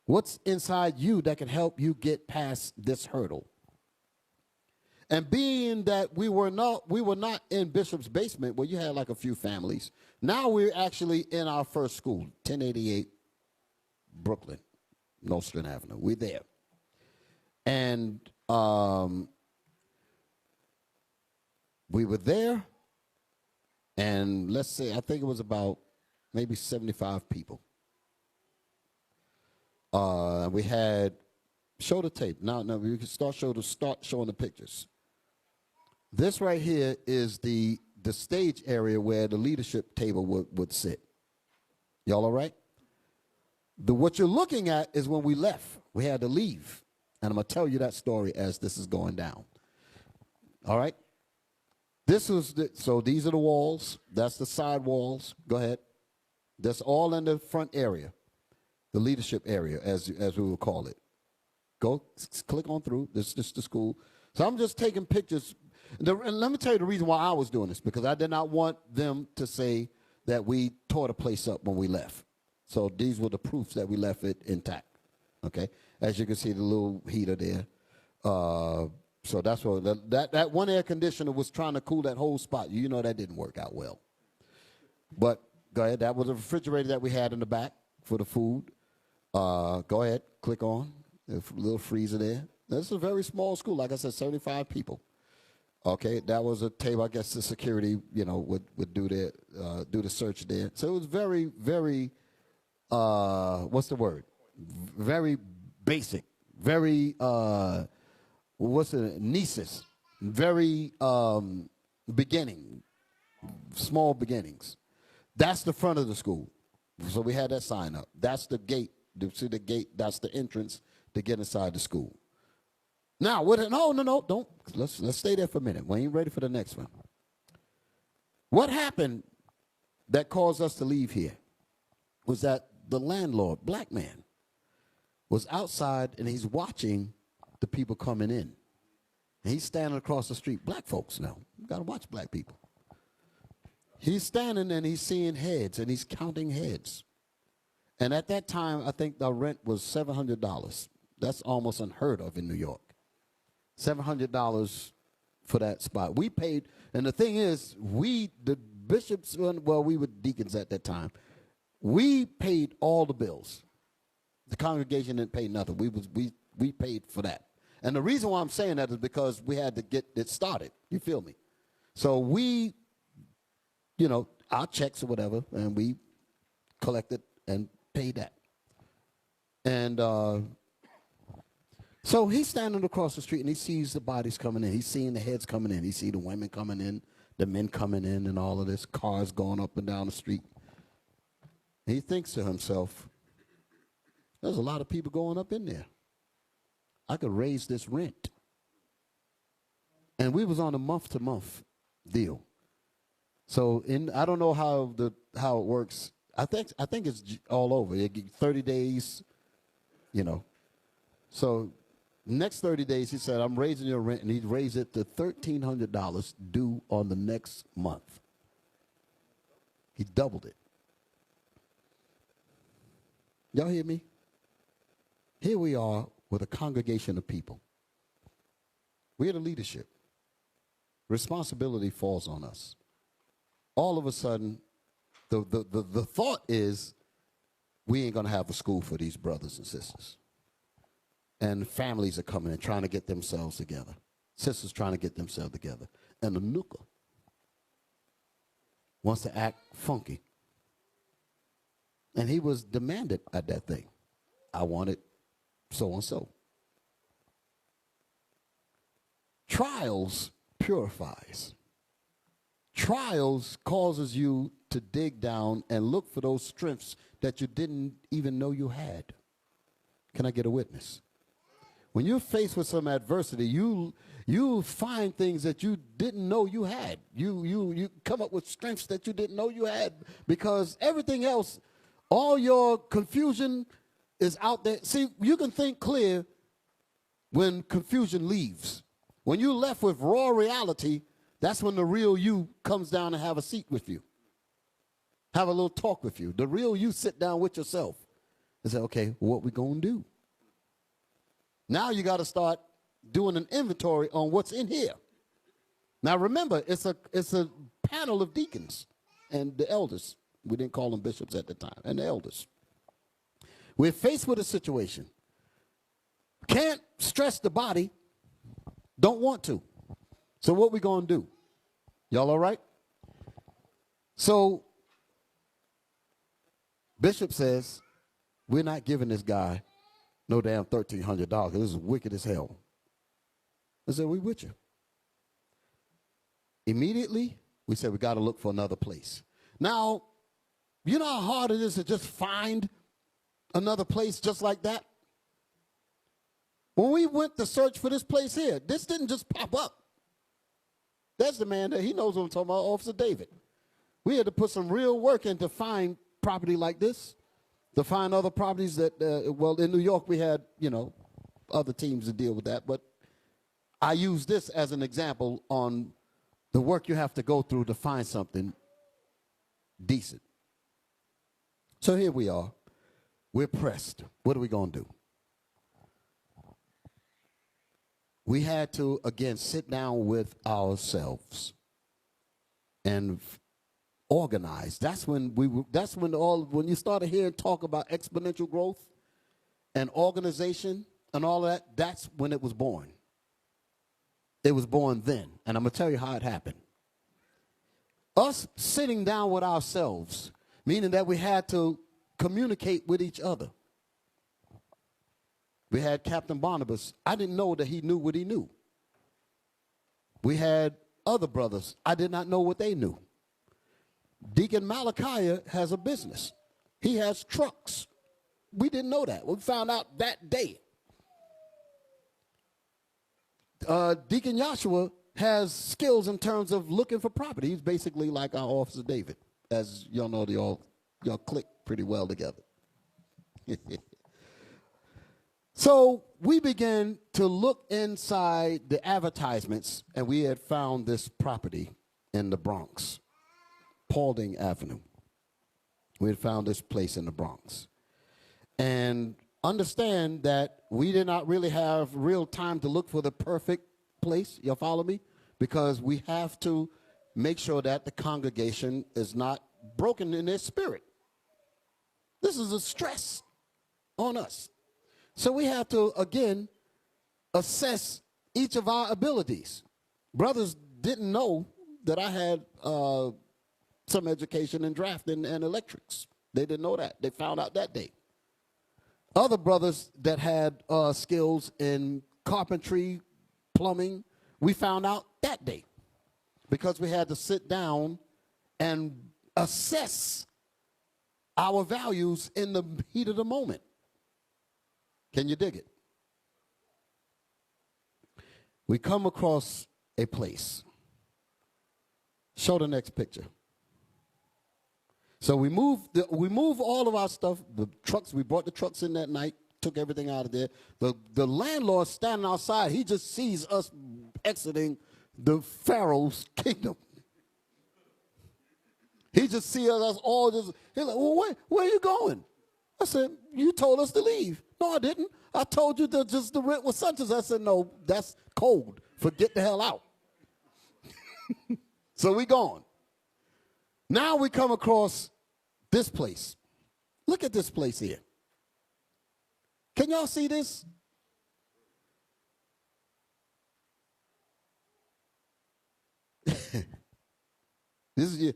What's inside you that can help you get past this hurdle? And being that we were not in Bishop's basement where you had like a few families, now we're actually in our first school, 1088 Brooklyn, Nostrand Avenue. We're there. And we were there, and let's say, I think it was about maybe 75 people. We had, show the tape. No, we can start showing the pictures. This right here is the stage area where the leadership table would sit. Y'all all right? What you're looking at is when we left. We had to leave. And I'm going to tell you that story as this is going down. All right? So these are the walls. That's the side walls. Go ahead. That's all in the front area. The leadership area, as we will call it. Go, click on through. This is the school. So I'm just taking pictures. And let me tell you the reason why I was doing this, because I did not want them to say that we tore the place up when we left. So these were the proofs that we left it intact. Okay? As you can see, the little heater there. So that's what that one air conditioner was trying to cool that whole spot. You know that didn't work out well. But go ahead. That was a refrigerator that we had in the back for the food. Go ahead. Click on. A little freezer there. This is a very small school. Like I said, 75 people. Okay, that was a table. I guess the security, would do the search there. So it was very, very, what's the word? Very basic. Very, what's the nieces? Very beginning, small beginnings. That's the front of the school. So we had that sign up. That's the gate. You see the gate? That's the entrance to get inside the school. Now, no, don't. Let's stay there for a minute. We ain't ready for the next one. What happened that caused us to leave here was that the landlord, black man, was outside and he's watching the people coming in. And he's standing across the street. Black folks now. You got to watch black people. He's standing and he's seeing heads and he's counting heads. And at that time, I think the rent was $700. That's almost unheard of in New York. $700 for that spot. We paid, and the thing is, the bishops, well, we were deacons at that time. We paid all the bills. The congregation didn't pay nothing. We paid for that. And the reason why I'm saying that is because we had to get it started. You feel me? So we, our checks or whatever, and we collected and paid that. And so he's standing across the street and he sees the bodies coming in. He's seeing the heads coming in. He sees the women coming in, the men coming in, and all of this, cars going up and down the street. He thinks to himself, there's a lot of people going up in there. I could raise this rent. And we was on a month-to-month deal. So I don't know how it works. I think it's all over. 30 days, So next 30 days, he said, I'm raising your rent, and he raised it to $1,300 due on the next month. He doubled it. Y'all hear me? Here we are with a congregation of people. We're the leadership. Responsibility falls on us. All of a sudden, the thought is we ain't going to have a school for these brothers and sisters. And families are coming and trying to get themselves together. Sisters trying to get themselves together. And the nooker wants to act funky. And he was demanded at that thing. I want it so and so. Trials purifies. Trials causes you to dig down and look for those strengths that you didn't even know you had. Can I get a witness? When you're faced with some adversity, you find things that you didn't know you had. You come up with strengths that you didn't know you had, because everything else, all your confusion is out there. See, you can think clear when confusion leaves. When you're left with raw reality, that's when the real you comes down and have a seat with you. Have a little talk with you. The real you sit down with yourself and say, okay, what we gonna do? Now you got to start doing an inventory on what's in here. Now remember, it's a panel of deacons and the elders. We didn't call them bishops at the time, and the elders. We're faced with a situation. Can't stress the body. Don't want to. So what we going to do? Y'all all right? So Bishop says, we're not giving this guy no damn $1,300. This is wicked as hell. I said, we with you. Immediately, we said, we got to look for another place. Now, you know how hard it is to just find another place just like that? When we went to search for this place here, this didn't just pop up. That's the man that he knows what I'm talking about, Officer David. We had to put some real work in to find property like this, to find other properties that, well, in New York we had, other teams to deal with that. But I use this as an example on the work you have to go through to find something decent. So here we are. We're pressed. What are we going to do? We had to, again, sit down with ourselves and organize. That's when when you started hearing talk about exponential growth and organization and all of that, that's when it was born. It was born then. And I'm going to tell you how it happened. Us sitting down with ourselves, meaning that we had to communicate with each other. We had Captain Barnabas. I didn't know that he knew what he knew. We had other brothers. I did not know what they knew. Deacon Malachi has a business. He has trucks. We didn't know that. We found out that day. Deacon Joshua has skills in terms of looking for property. He's basically like our Officer David. As y'all know, y'all click pretty well together. So we began to look inside the advertisements, and we had found this property in the Bronx, Paulding Avenue. We had found this place in the Bronx. And understand that we did not really have real time to look for the perfect place. Y'all follow me? Because we have to make sure that the congregation is not broken in their spirit. This is a stress on us. So we have to, again, assess each of our abilities. Brothers didn't know that I had some education in drafting and electrics. They didn't know that. They found out that day. Other brothers that had skills in carpentry, plumbing, we found out that day because we had to sit down and assess our values in the heat of the moment. Can you dig it? We come across a place. Show the next picture. So we move all of our stuff, the trucks, we brought the trucks in that night, took everything out of there. The landlord standing outside, he just sees us exiting the Pharaoh's kingdom. He just sees us all just, he's like, well, where are you going? I said, you told us to leave. No, I didn't. I told you that just the rent was such as. I said, no, that's cold. Get the hell out. So we gone. Now we come across this place. Look at this place here. Can y'all see this? This is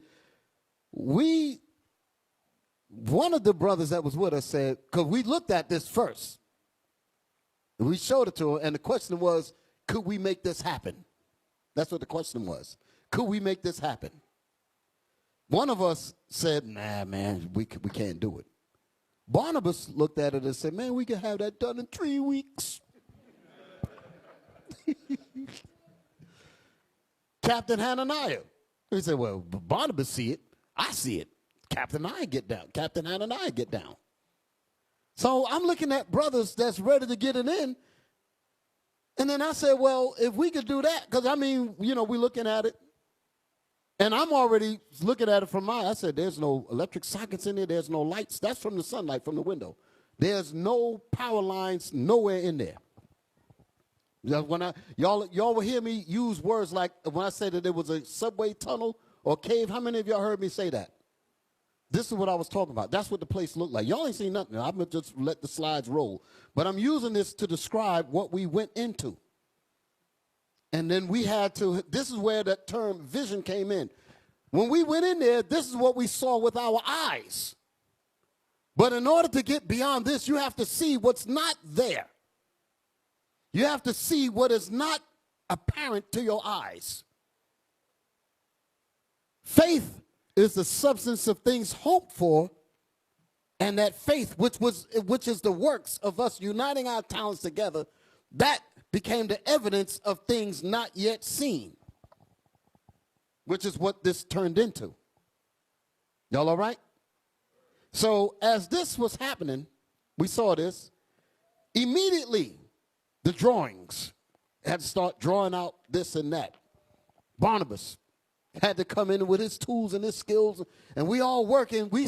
one of the brothers that was with us said, because we looked at this first. We showed it to him, and the question was, could we make this happen? That's what the question was. Could we make this happen? One of us said, nah, man, we can't do it. Barnabas looked at it and said, man, we can have that done in 3 weeks. Captain Hananiah. He said, well, Barnabas see it. I see it. Captain Hananiah get down. Captain Hananiah get down. So I'm looking at brothers that's ready to get it in. And then I said, well, if we could do that, because, I mean, you know, we're looking at it. And I'm already looking at it from I said, there's no electric sockets in there. There's no lights. That's from the sunlight from the window. There's no power lines nowhere in there. When y'all will hear me use words like when I say that there was a subway tunnel or cave. How many of y'all heard me say that? This is what I was talking about. That's what the place looked like. Y'all ain't seen nothing. I'm going to just let the slides roll. But I'm using this to describe what we went into. And then we had to, this is where that term vision came in. When we went in there, this is what we saw with our eyes. But in order to get beyond this, you have to see what's not there. You have to see what is not apparent to your eyes. Faith is the substance of things hoped for, and that faith, which is the works of us uniting our talents together, that became the evidence of things not yet seen, which is what this turned into. Y'all all right? So as this was happening, we saw this, immediately the drawings had to start drawing out this and that. Barnabas had to come in with his tools and his skills, and we all working. We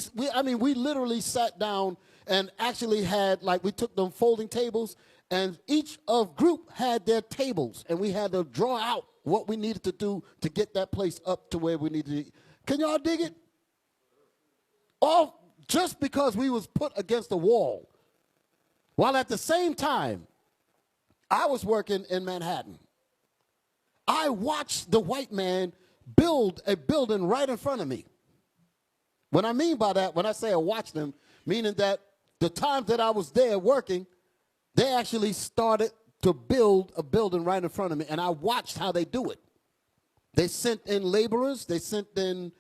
literally sat down and actually had, like, we took them folding tables, and each of group had their tables, and we had to draw out what we needed to do to get that place up to where we needed to. Can y'all dig it? All just because we was put against a wall, while at the same time, I was working in Manhattan. I watched the white man build a building right in front of me. What I mean by that, when I say I watched them, meaning that the times that I was there working, they actually started to build a building right in front of me, and I watched how they do it. They sent in laborers. They sent in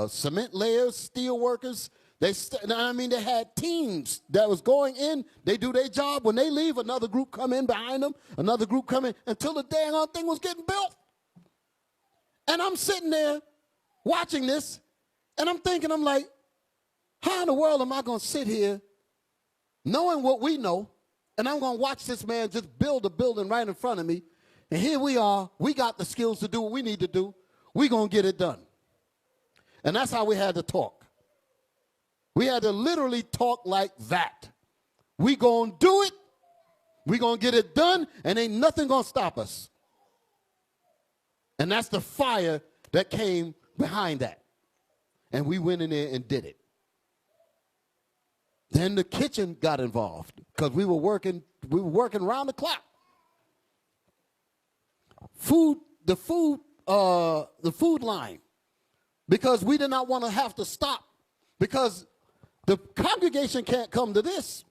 cement layers, steel workers. They had teams that was going in. They do their job. When they leave, another group come in behind them, another group come in, until the dang on thing was getting built. And I'm sitting there watching this, and I'm thinking, I'm like, how in the world am I going to sit here knowing what we know, and I'm going to watch this man just build a building right in front of me, and here we are. We got the skills to do what we need to do. We're going to get it done. And that's how we had to talk. We had to literally talk like that. We going to do it. We going to get it done, and ain't nothing going to stop us. And that's the fire that came behind that. And we went in there and did it. Then the kitchen got involved because we were working around the clock. The food line, because we did not want to have to stop, because the congregation can't come to this.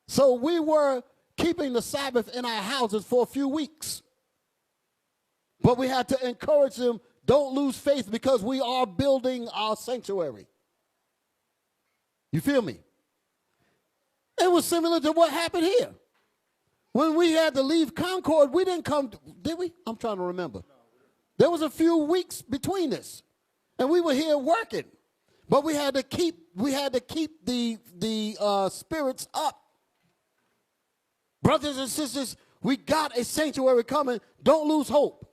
So we were keeping the Sabbath in our houses for a few weeks. But we had to encourage them, don't lose faith, because we are building our sanctuary. You feel me? It was similar to what happened here. When we had to leave Concord, we didn't come, did we? I'm trying to remember. There was a few weeks between this, and we were here working. But we had to keep the spirits up. Brothers and sisters, we got a sanctuary coming. Don't lose hope.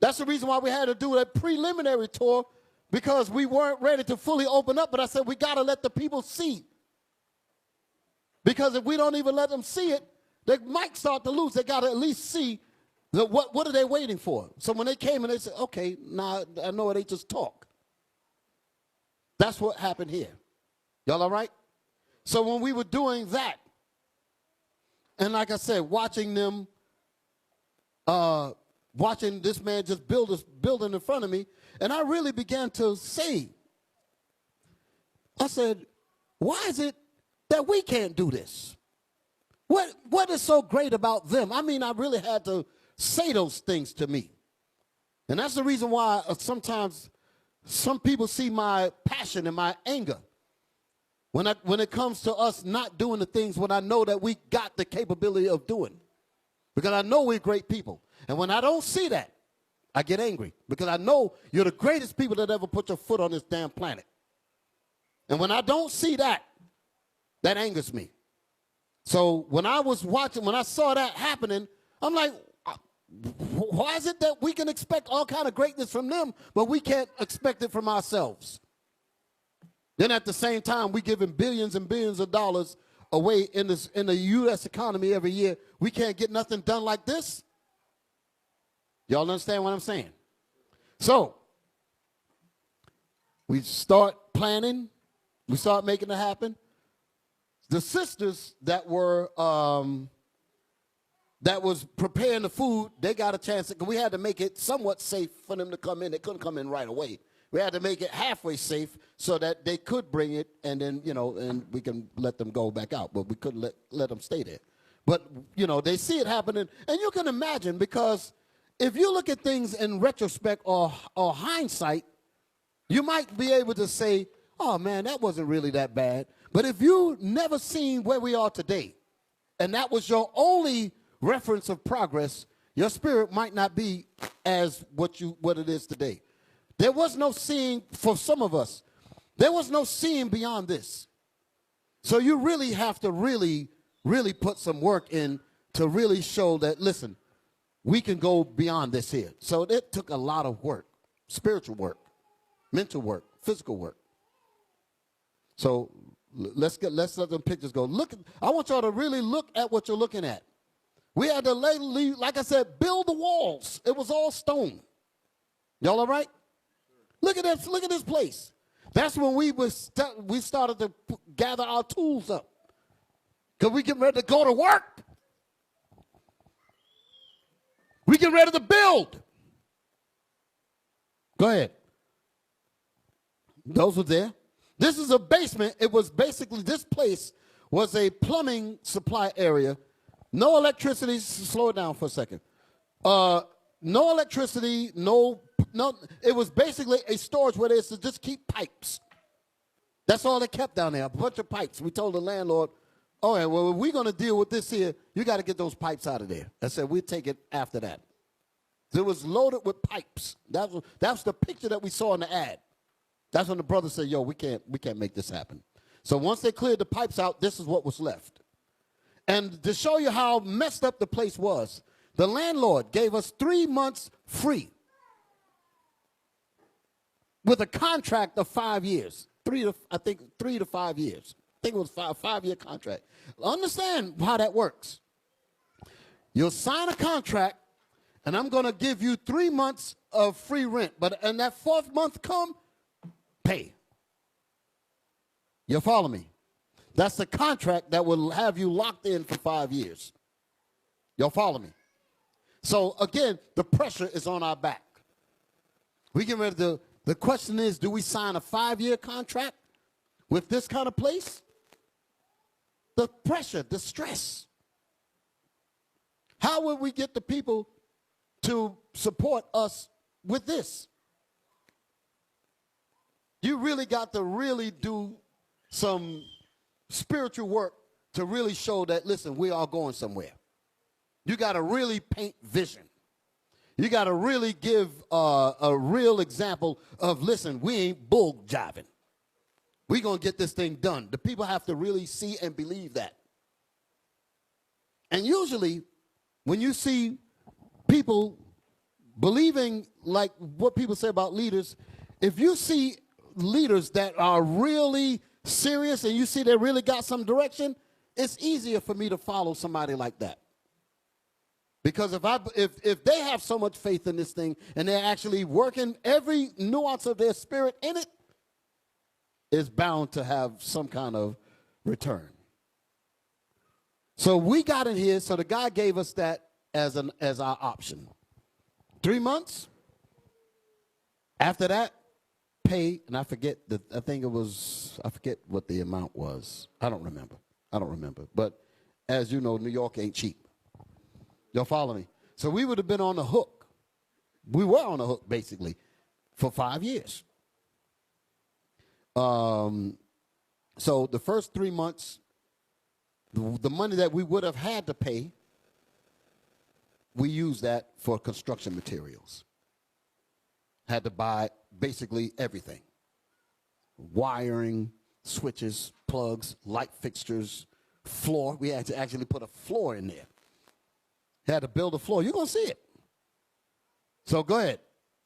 That's the reason why we had to do a preliminary tour, because we weren't ready to fully open up. But I said we got to let the people see. Because if we don't even let them see it, they might start to lose. They got to at least see what are they waiting for. So when they came and they said, okay, now I know it ain't just talk. That's what happened here. Y'all all right? So when we were doing that, and like I said, watching them, watching this man just build this building in front of me, and I really began to say, I said, why is it that we can't do this? What is so great about them? I mean, I really had to say those things to me. And that's the reason why sometimes some people see my passion and my anger when it comes to us not doing the things when I know that we got the capability of doing. Because I know we're great people. And when I don't see that, I get angry. Because I know you're the greatest people that ever put your foot on this damn planet. And when I don't see that, that angers me. So when I was watching, when I saw that happening, I'm like, why is it that we can expect all kind of greatness from them, but we can't expect it from ourselves? Then at the same time, we giving billions and billions of dollars away in the U.S. economy every year. We can't get nothing done like this. Y'all understand what I'm saying? So we start planning. We start making it happen. The sisters that were that was preparing the food, they got a chance. We had to make it somewhat safe for them to come in. They couldn't come in right away. We had to make it halfway safe so that they could bring it, and then, you know, and we can let them go back out. But we couldn't let them stay there. But, you know, they see it happening. And you can imagine, because if you look at things in retrospect or hindsight, you might be able to say, oh, man, that wasn't really that bad. But if you never seen where we are today, and that was your only reference of progress, your spirit might not be as what it is today. There was no seeing, for some of us, there was no seeing beyond this. So you really have to really put some work in to really show that, listen, we can go beyond this here. So it took a lot of work, spiritual work, mental work, physical work. So let's let them pictures go. I want y'all to really look at what you're looking at. We had to like I said, build the walls. It was all stone. Y'all all right? Look at this. Look at this place. That's when we started to gather our tools up, because we get ready to go to work. We get ready to build. Go ahead. Those were there. This is a basement. It was basically, this place was a plumbing supply area. No electricity. Slow it down for a second. No electricity, no, it was basically a storage where they used to just keep pipes. That's all they kept down there, a bunch of pipes. We told the landlord, oh, yeah, well, if we're going to deal with this here, you got to get those pipes out of there. I said, we'll take it after that. It was loaded with pipes. That's the picture that we saw in the ad. That's when the brother said, yo, we can't make this happen. So once they cleared the pipes out, this is what was left. And to show you how messed up the place was, the landlord gave us 3 months free with a contract of 5 years. 3 to 5 years. I think it was a 5-year contract. Understand how that works. You'll sign a contract, and I'm going to give you 3 months of free rent. But and that 4th month come, pay. You follow me? That's the contract that will have you locked in for 5 years. Y'all follow me? So, again, the pressure is on our back. We get ready to, the question is, do we sign a 5-year contract with this kind of place? The pressure, the stress. How would we get the people to support us with this? You really got to really do some spiritual work to really show that, listen, we are going somewhere. You got to really paint vision. You got to really give a real example of, listen, we ain't bull jiving. We're going to get this thing done. The people have to really see and believe that. And usually, when you see people believing like what people say about leaders, if you see leaders that are really serious and you see they really got some direction, it's easier for me to follow somebody like that. Because if they have so much faith in this thing and they're actually working every nuance of their spirit in it, it's bound to have some kind of return. So we got in here, so the guy gave us that as our option. 3 months. After that, pay, and I forget what the amount was. I don't remember. But as you know, New York ain't cheap. Y'all follow me? So we would have been on the hook. We were on the hook, basically, for 5 years. So the first 3 months, the money that we would have had to pay, we used that for construction materials. Had to buy basically everything. Wiring, switches, plugs, light fixtures, floor. We had to actually put a floor in there. Had to build a floor. You're going to see it. So go ahead.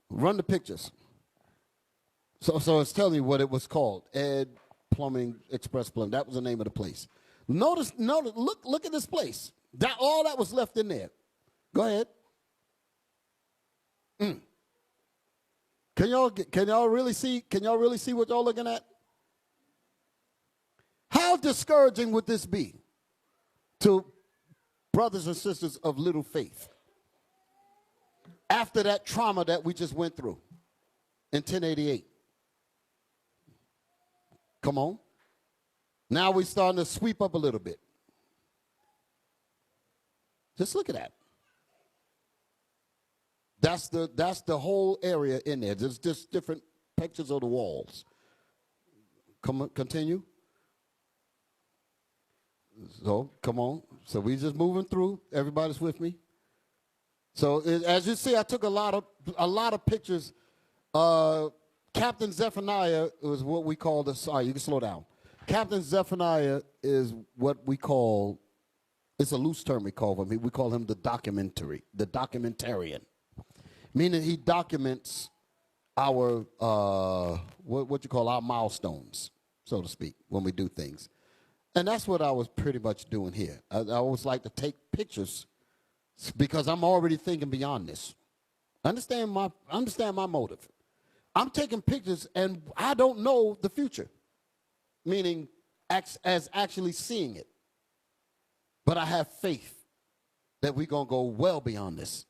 Run the pictures. So it's telling you what it was called. Ed Plumbing, Express Plumbing. That was the name of the place. Notice, look at this place. All that was left in there. Go ahead. Can y'all really see what y'all looking at? How discouraging would this be to brothers and sisters of little faith after that trauma that we just went through in 1088? Come on. Now we're starting to sweep up a little bit. Just look at that. That's the whole area in there. There's just different pictures of the walls. Continue. So, come on. So we just moving through. Everybody's with me? So as you see, I took a lot of pictures. Captain Zephaniah was what we call the, sorry, you can slow down. Captain Zephaniah is what we call, it's a loose term we call him. We call him the documentarian. Meaning he documents our, what you call our milestones, so to speak, when we do things. And that's what I was pretty much doing here. I always like to take pictures because I'm already thinking beyond this. Understand my motive. I'm taking pictures and I don't know the future, meaning as actually seeing it. But I have faith that we're going to go well beyond this.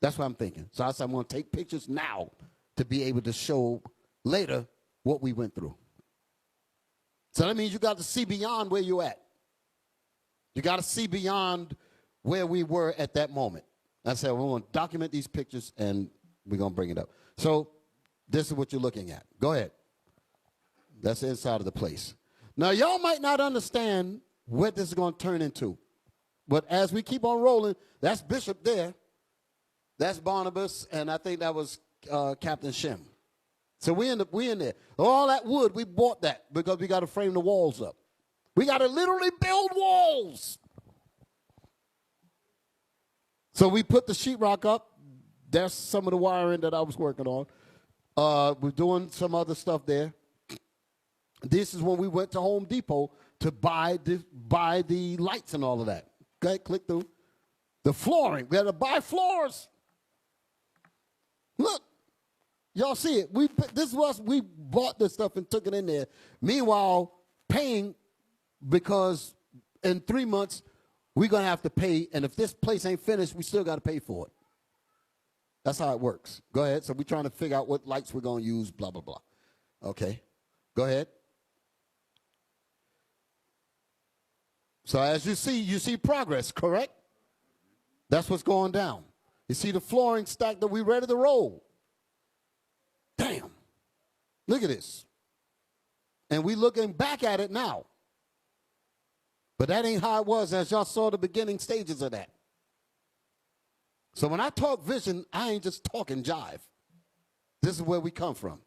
That's what I'm thinking. So I said I'm going to take pictures now to be able to show later what we went through. So that means you got to see beyond where you're at. You got to see beyond where we were at that moment. I said we're going to document these pictures and we're going to bring it up. So this is what you're looking at. Go ahead. That's the inside of the place. Now, y'all might not understand what this is going to turn into. But as we keep on rolling, that's Bishop there. That's Barnabas, and I think that was Captain Shem. So we in there. All that wood, we bought that because we got to frame the walls up. We got to literally build walls. So we put the sheetrock up. That's some of the wiring that I was working on. We're doing some other stuff there. This is when we went to Home Depot to buy the lights and all of that. Okay, click through. The flooring. We had to buy floors. Look. Y'all see it. This was we bought this stuff and took it in there. Meanwhile, paying because in 3 months, we're going to have to pay. And if this place ain't finished, we still got to pay for it. That's how it works. Go ahead. So we're trying to figure out what lights we're going to use, blah, blah, blah. Okay. Go ahead. So as you see progress, correct? That's what's going down. You see the flooring stacked that we ready to roll. Damn. Look at this. And we looking back at it now. But that ain't how it was as y'all saw the beginning stages of that. So when I talk vision, I ain't just talking jive. This is where we come from.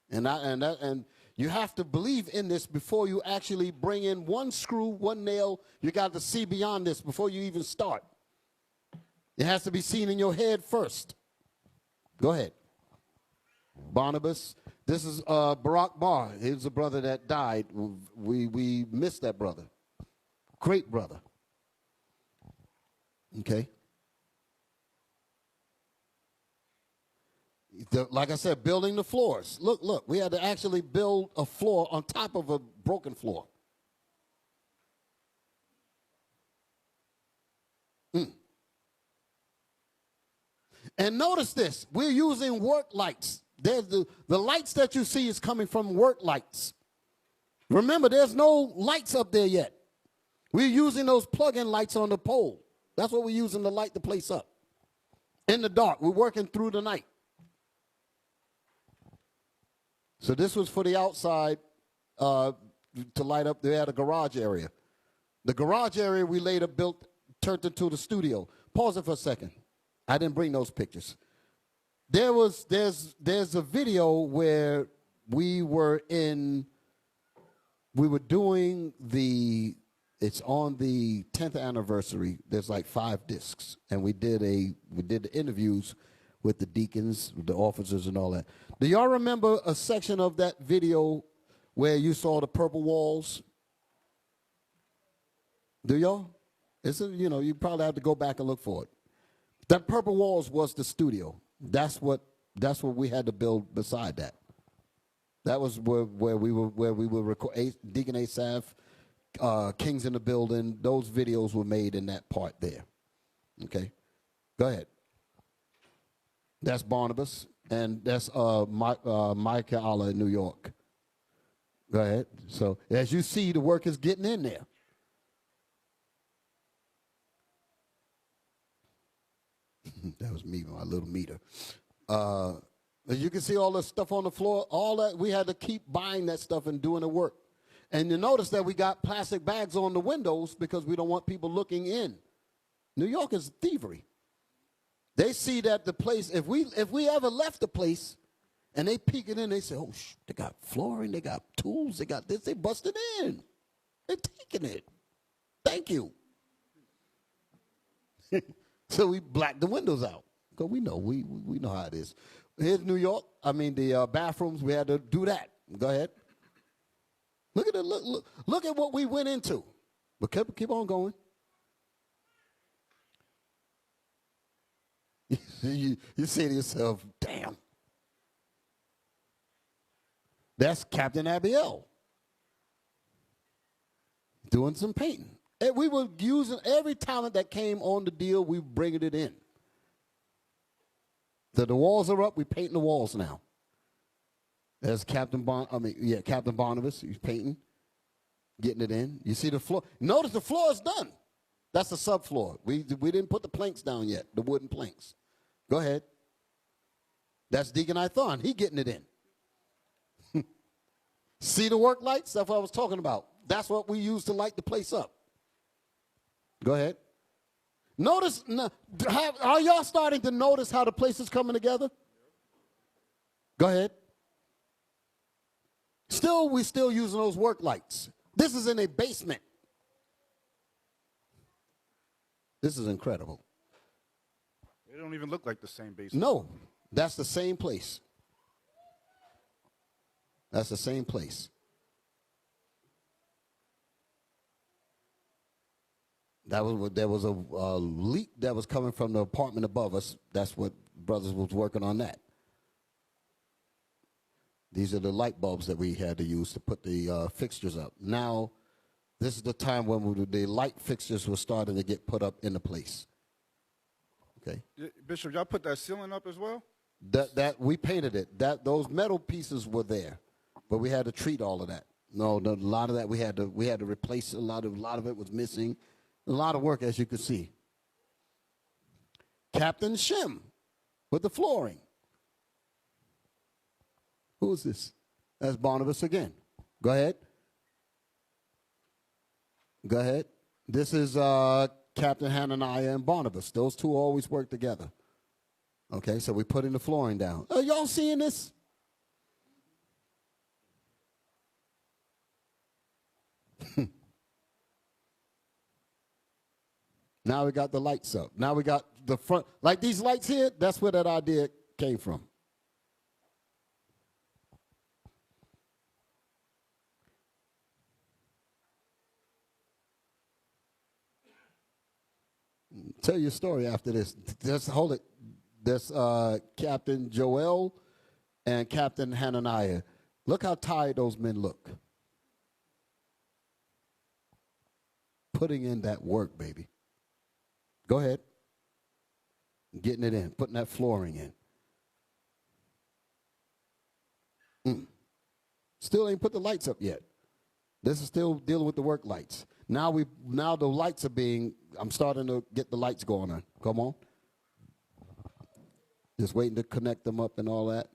And you have to believe in this before you actually bring in one screw, one nail. You got to see beyond this before you even start. It has to be seen in your head first. Go ahead. Barnabas. This is Barack Barr. He was a brother that died. We missed that brother. Great brother. Okay. Like I said, building the floors. Look. We had to actually build a floor on top of a broken floor. And notice this. We're using work lights. There's the lights that you see is coming from work lights. Remember, there's no lights up there yet. We're using those plug-in lights on the pole. That's what we're using to light the place up. In the dark. We're working through the night. So this was for the outside to light up. They had a garage area. The garage area we later built, turned into the studio. Pause it for a second. I didn't bring those pictures. There's a video where we were doing it's on the 10th anniversary. There's like 5 discs, and we did the interviews with the deacons, the officers, and all that. Do y'all remember a section of that video where you saw the purple walls? Do y'all? You probably have to go back and look for it. That purple walls was the studio. That's what we had to build beside that. That was where we were record Deacon Asaph, Kings in the Building. Those videos were made in that part there. Okay, go ahead. That's Barnabas, and that's Micah Allah in New York. Go ahead. So as you see, the work is getting in there. That was me, my little meter. As you can see all the stuff on the floor, all that, we had to keep buying that stuff and doing the work. And you notice that we got plastic bags on the windows because we don't want people looking in. New York is thievery. They see that the place, if we ever left the place and they peek it in, they say, oh, they got flooring, they got tools, they got this, they busted in. They're taking it. Thank you. So we blacked the windows out because we know how it is. Here's New York. The bathrooms, we had to do that. Go ahead. Look at it. Look at what we went into. But keep on going. You say to yourself, damn. That's Captain Abiel doing some painting. And we were using every talent that came on the deal, we were bringing it in. So the walls are up, we painting the walls now. There's Captain Barnabas, he's painting, getting it in. You see the floor. Notice the floor is done. That's the subfloor. We didn't put the planks down yet, the wooden planks. Go ahead. That's Deacon Ithon. He getting it in. See the work lights? That's what I was talking about. That's what we use to light the place up. Go ahead. Notice, are y'all starting to notice how the place is coming together? Go ahead. We're still using those work lights. This is in a basement. This is incredible. They don't even look like the same basement. No, that's the same place. That's the same place. There was a leak that was coming from the apartment above us. That's what brothers was working on that. These are the light bulbs that we had to use to put the fixtures up. Now, this is the time when the light fixtures were starting to get put up into place. Okay. Bishop, y'all put that ceiling up as well? That we painted it. Those metal pieces were there, but we had to treat all of that. No, a lot of that we had to replace. A lot of it was missing. A lot of work, as you can see. Captain Shim with the flooring. Who is this? That's Barnabas again. Go ahead. Go ahead. This is Captain Hananiah and Barnabas. Those two always work together. Okay, so we're putting the flooring down. Are y'all seeing this? Now we got the lights up. Now we got the front. Like these lights here, that's where that idea came from. Tell your story after this. Just hold it. That's Captain Joel and Captain Hananiah. Look how tired those men look. Putting in that work, baby. Go ahead. Getting it in. Putting that flooring in. Still ain't put the lights up yet. This is still dealing with the work lights. Now the lights are being, I'm starting to get the lights going on. Come on. Just waiting to connect them up and all that.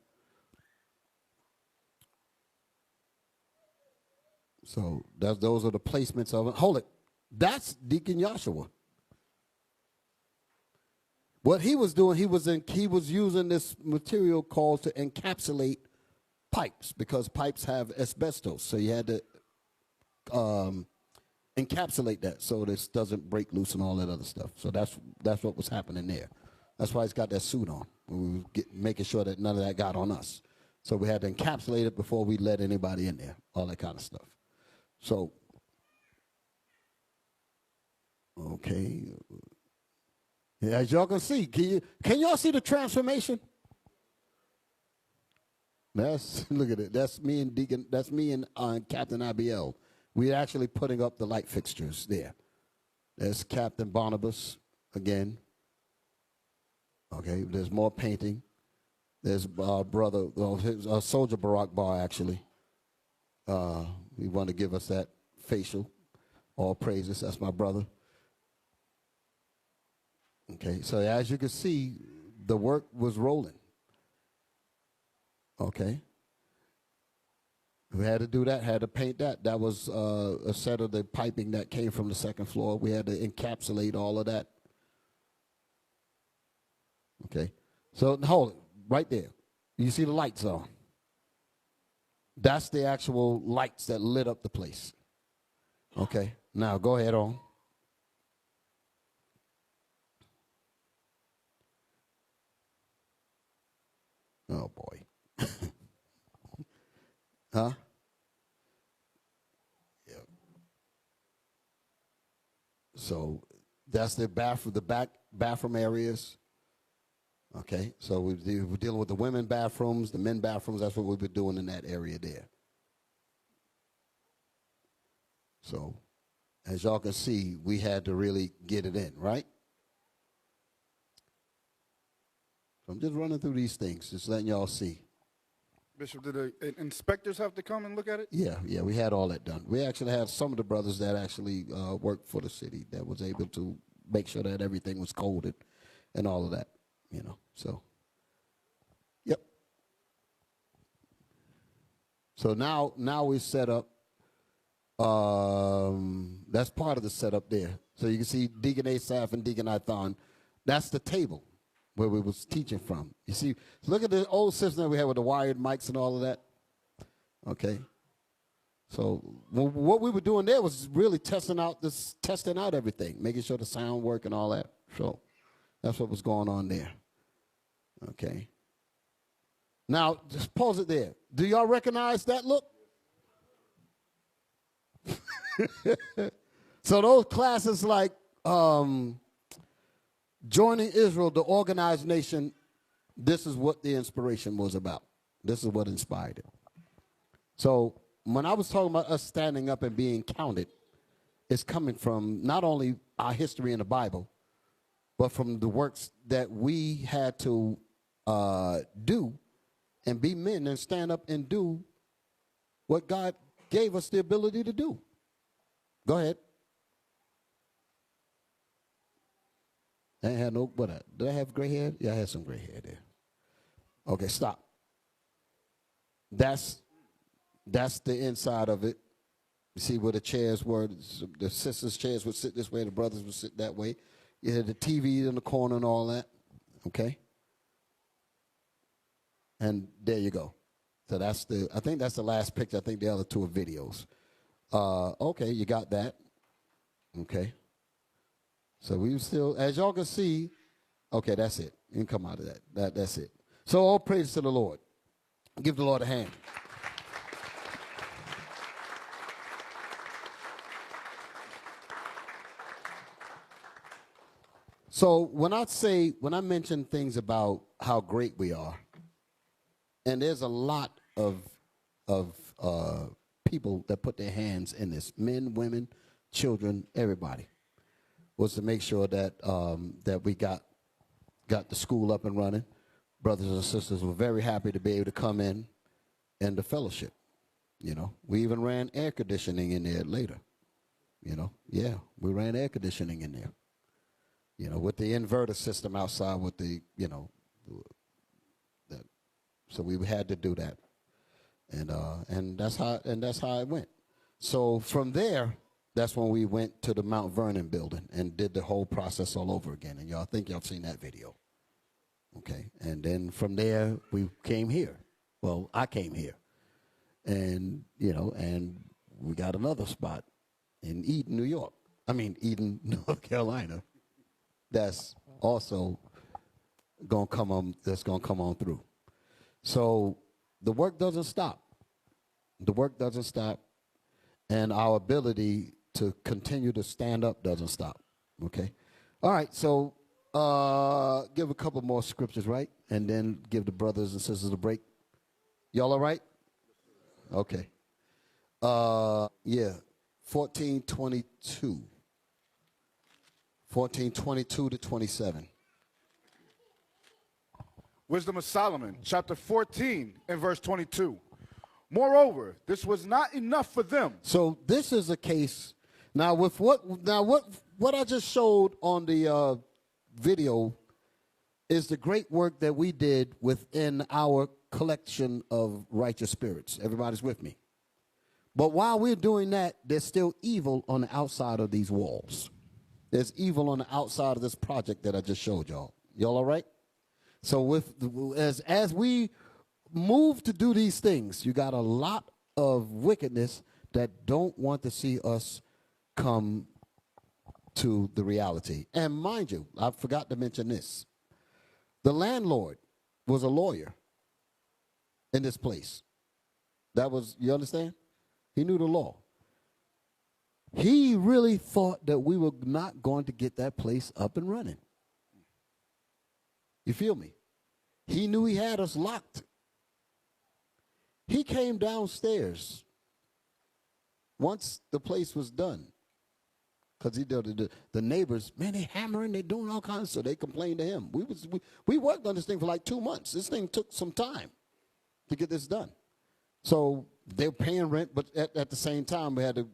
So those are the placements of it. Hold it. That's Deacon Joshua. What he was doing, he was using this material called to encapsulate pipes, because pipes have asbestos. So you had to encapsulate that so this doesn't break loose and all that other stuff. So that's what was happening there. That's why he's got that suit on. We were making sure that none of that got on us. So we had to encapsulate it before we let anybody in there, all that kind of stuff. So, okay. Yeah, as y'all can see, can y'all see the transformation? Look at it. That's me and Deacon. That's me and Captain Abiel. We're actually putting up the light fixtures there. There's Captain Barnabas again. Okay, there's more painting. There's brother, Soldier Barack Bar actually. He wanted to give us that facial. All praises. That's my brother. Okay, so as you can see, the work was rolling. Okay. We had to do that, had to paint that. That was a set of the piping that came from the second floor. We had to encapsulate all of that. Okay. So hold it, right there. You see the lights on. That's the actual lights that lit up the place. Okay. Now go ahead on. Oh, boy. Huh? Yeah. So that's the bathroom, the back bathroom areas. Okay. So we're dealing with the women bathrooms, the men bathrooms. That's what we've been doing in that area there. So as y'all can see, we had to really get it in, right? I'm just running through these things, just letting y'all see. Bishop, did the inspectors have to come and look at it? Yeah, we had all that done. We actually had some of the brothers that actually worked for the city that was able to make sure that everything was coded and all of that, so. Yep. So now we set up, that's part of the setup there. So you can see Deacon Asaph and Deacon Ithon. That's the table. where we was teaching from. You see, look at the old system that we had with the wired mics and all of that. Okay. So what we were doing there was really testing out everything, making sure the sound worked and all that. So that's what was going on there. Okay. Now, just pause it there. Do y'all recognize that look? So those classes like joining Israel, the organized nation, this is what the inspiration was about. This is what inspired it. So when I was talking about us standing up and being counted, it's coming from not only our history in the Bible, but from the works that we had to do and be men and stand up and do what God gave us the ability to do. Go ahead. I ain't had no, did I have gray hair? Yeah, I had some gray hair there. Okay, stop. That's the inside of it. You see where the chairs were. The sisters' chairs would sit this way, the brothers would sit that way. You had the TV in the corner and all that. Okay? And there you go. So I think that's the last picture. I think the other two are videos. Okay, you got that. Okay. So we still, as y'all can see, okay, that's it. You can come out of that. That's it. So all praise to the Lord. Give the Lord a hand. So when I mention things about how great we are, and there's a lot of people that put their hands in this, men, women, children, everybody, was to make sure that that we got the school up and running. Brothers and sisters were very happy to be able to come in and the fellowship. You know, we even ran air conditioning in there later. You know, yeah, we ran air conditioning in there. You know, with the inverter system outside with the, you know, that. So we had to do that. And that's how it went. So from there, that's when we went to the Mount Vernon building and did the whole process all over again. And I think y'all seen that video. Okay. And then from there, we came here. Well, I came here. And, you know, and we got another spot in Eden, New York. I mean, Eden, North Carolina. That's also going to come on through. So the work doesn't stop. The work doesn't stop. And our ability to continue to stand up doesn't stop. Okay? All right, so give a couple more scriptures, right? And then give the brothers and sisters a break. Y'all all right? Okay. Yeah, 14:22. 14:22 to 27. Wisdom of Solomon, chapter 14 and verse 22. Moreover, this was not enough for them. So this is a case. Now with what I just showed on the video is the great work that we did within our collection of righteous spirits. Everybody's with me. But while we're doing that, there's still evil on the outside of these walls. There's evil on the outside of this project that I just showed y'all. Y'all all right? So as we move to do these things, you got a lot of wickedness that don't want to see us come to the reality. And mind you, I forgot to mention this. The landlord was a lawyer in this place. You understand? He knew the law. He really thought that we were not going to get that place up and running. You feel me? He knew he had us locked. He came downstairs once the place was done. Because the neighbors, man, they hammering, they doing all kinds, so they complained to him. We worked on this thing for like 2 months. This thing took some time to get this done. So they were paying rent, but at the same time, we had to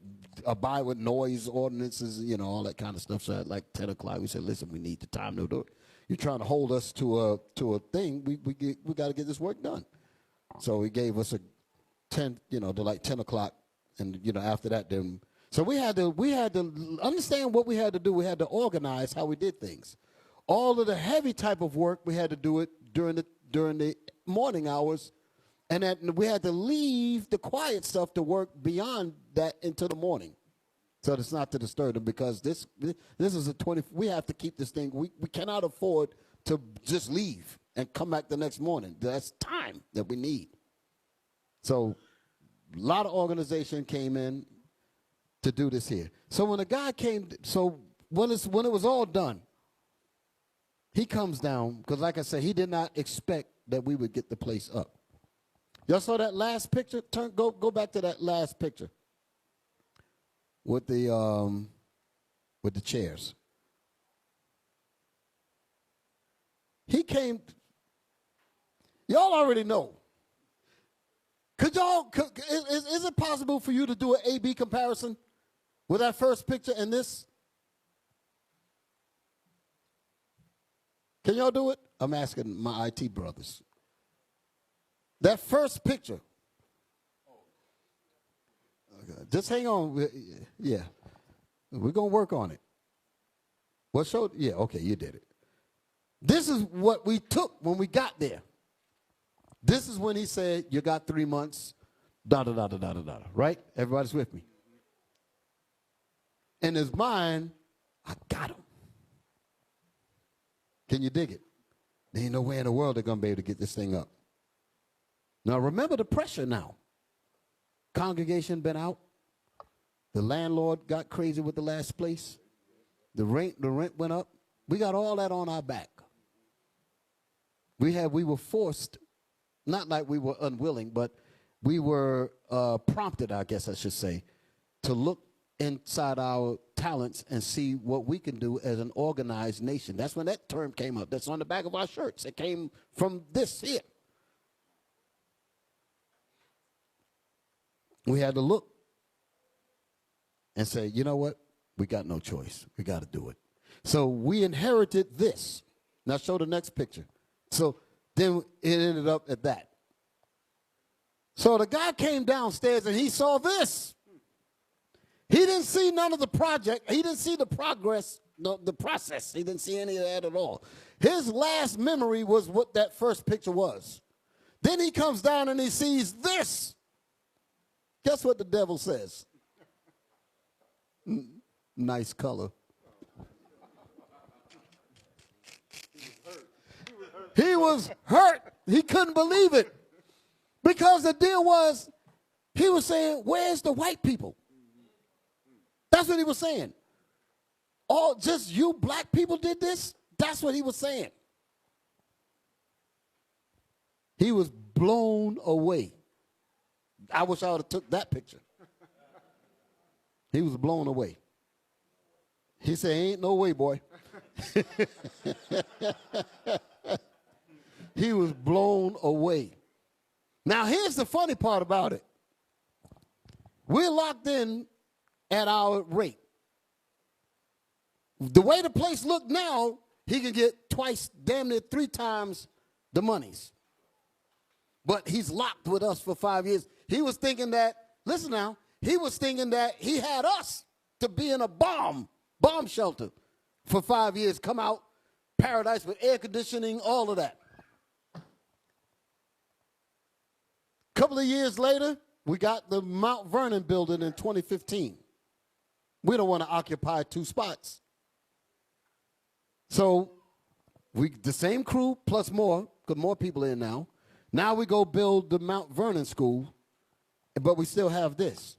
abide with noise ordinances, you know, all that kind of stuff. So at like 10 o'clock, we said, listen, we need the time to do it. You're trying to hold us to a thing. We got to get this work done. So he gave us a 10, you know, to like 10 o'clock. And, you know, after that, then. So we had to understand what we had to do. We had to organize how we did things. All of the heavy type of work, we had to do it during the morning hours, and that we had to leave the quiet stuff to work beyond that into the morning. So it's not to disturb them, because this is a 20. We have to keep this thing. We cannot afford to just leave and come back the next morning. That's time that we need. So a lot of organization came in to do this here. So when the guy came, so when it was all done, he comes down, because like I said, he did not expect that we would get the place up. Y'all saw that last picture? Go back to that last picture with the chairs. He came. Y'all already know. Is it possible for you to do an A/B comparison with that first picture and this? Can y'all do it? I'm asking my IT brothers. That first picture. Okay, just hang on. Yeah. We're going to work on it. What showed? Yeah, okay, you did it. This is what we took when we got there. This is when he said, you got 3 months, da-da-da-da-da-da-da, right? Everybody's with me. In his mind, I got him. Can you dig it? There ain't no way in the world they're going to be able to get this thing up. Now, remember the pressure now. Congregation been out. The landlord got crazy with the last place. The rent went up. We got all that on our back. We were forced, not like we were unwilling, but we were prompted, I guess I should say, to look inside our talents and see what we can do as an organized nation. That's when that term came up. That's on the back of our shirts. It came from this here. We had to look and say, you know what? We got no choice. We got to do it. So we inherited this. Now show the next picture. So then it ended up at that. So the guy came downstairs and he saw this. He didn't see none of the project. He didn't see the progress, the process. He didn't see any of that at all. His last memory was what that first picture was. Then he comes down and he sees this. Guess what the devil says? Nice color. He was hurt. He couldn't believe it. Because the deal was, he was saying, where's the white people? That's what he was saying. Oh, just you black people did this? That's what he was saying. He was blown away. I wish I would have took that picture. He was blown away. He said, ain't no way, boy. He was blown away. Now, here's the funny part about it. We're locked in at our rate. The way the place look now, he can get twice, damn near 3 times the monies. But he's locked with us for 5 years. He was thinking that, listen now, he was thinking that he had us to be in a bomb shelter for 5 years, come out, paradise with air conditioning, all of that. A couple of years later, we got the Mount Vernon building in 2015. We don't want to occupy 2 spots. So the same crew plus more, because more people in now. Now we go build the Mount Vernon school, but we still have this.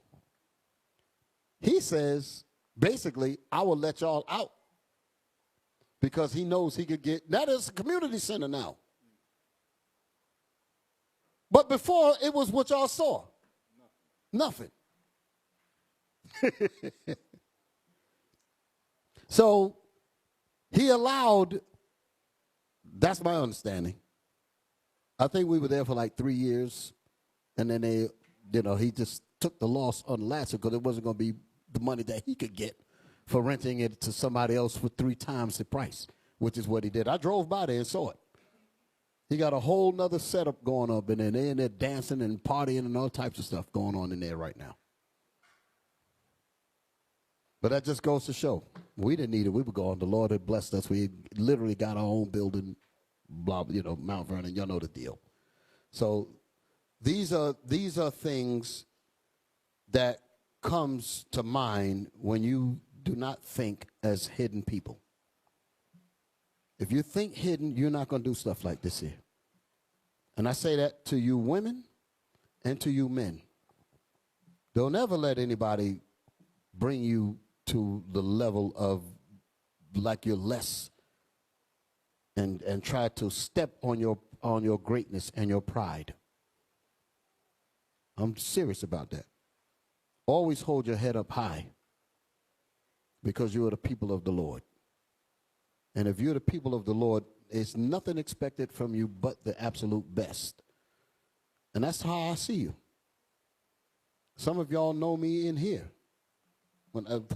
He says, basically, I will let y'all out because he knows he could get, that is a community center now. But before, it was what y'all saw. Nothing. So he allowed, that's my understanding. I think we were there for like 3 years, and then he just took the loss on the last one because it wasn't going to be the money that he could get for renting it to somebody else for 3 times the price, which is what he did. I drove by there and saw it. He got a whole nother setup going up in there. They're in there dancing and partying and all types of stuff going on in there right now. But that just goes to show we didn't need it. We were gone. The Lord had blessed us. We literally got our own building, blah, Mount Vernon. Y'all know the deal. So these are things that comes to mind when you do not think as hidden people. If you think hidden, you're not going to do stuff like this here. And I say that to you women and to you men. Don't ever let anybody bring you to the level of like you're less and try to step on your greatness and your pride. I'm serious about that. Always hold your head up high because you are the people of the Lord. And if you're the people of the Lord, there's nothing expected from you but the absolute best. And that's how I see you. Some of y'all know me in here.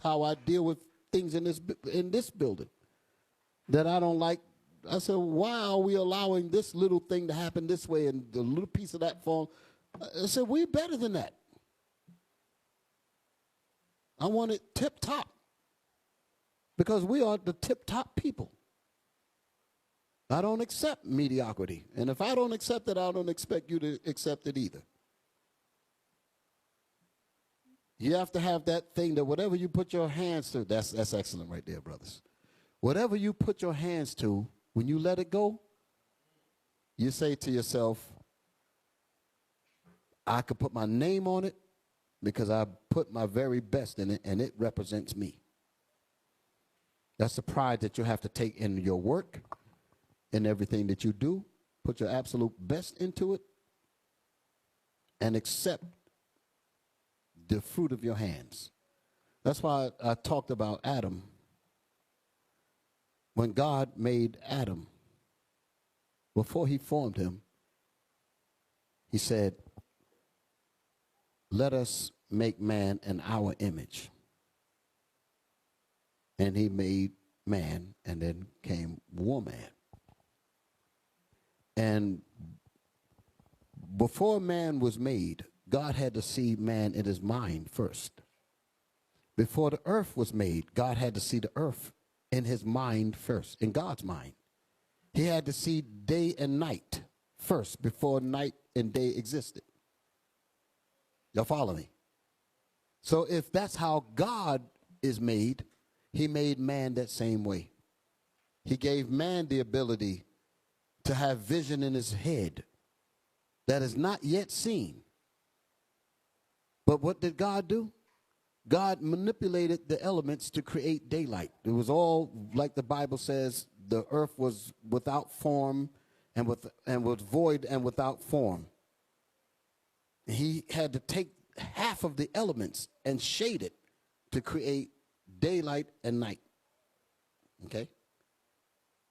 How I deal with things in this building that I don't like. I said, why are we allowing this little thing to happen this way and the little piece of that fall? I said, we're better than that. I want it tip top because we are the tip top people. I don't accept mediocrity. And if I don't accept it, I don't expect you to accept it either. You have to have that thing that whatever you put your hands to, that's excellent right there, brothers. Whatever you put your hands to, when you let it go, you say to yourself, I could put my name on it because I put my very best in it and it represents me. That's the pride that you have to take in your work, in everything that you do. Put your absolute best into it and accept the fruit of your hands. That's why I talked about Adam. When God made Adam, before he formed him, he said, let us make man in our image. And he made man, and then came woman. And before man was made, God had to see man in his mind first. Before the earth was made, God had to see the earth in his mind first, in God's mind. He had to see day and night first before night and day existed. Y'all follow me? So if that's how God is made, he made man that same way. He gave man the ability to have vision in his head that is not yet seen. But what did God do? God manipulated the elements to create daylight. It was all, like the Bible says, the earth was without form and was void and without form. He had to take half of the elements and shade it to create daylight and night. Okay?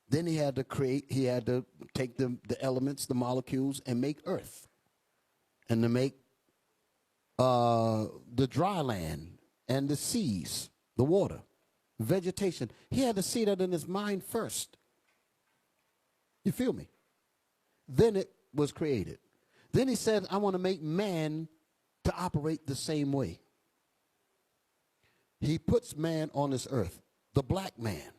Then he had to take the elements, the molecules, and make earth. And to make the dry land and the seas, the water, vegetation. He had to see that in his mind first. You feel me? Then it was created. Then he said, I want to make man to operate the same way. He puts man on this earth, the black man.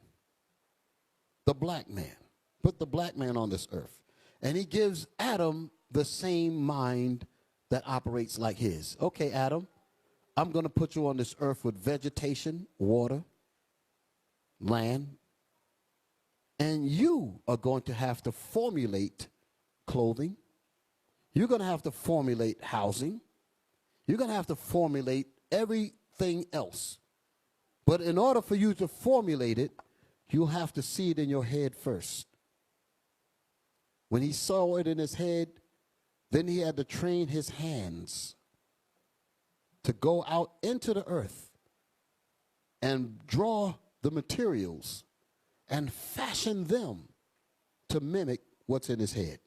The black man. Put the black man on this earth. And he gives Adam the same mind that operates like his. Okay, Adam, I'm going to put you on this earth with vegetation, water, land, and you are going to have to formulate clothing. You're going to have to formulate housing. You're going to have to formulate everything else. But in order for you to formulate it, you'll have to see it in your head first. When he saw it in his head, then he had to train his hands to go out into the earth and draw the materials and fashion them to mimic what's in his head.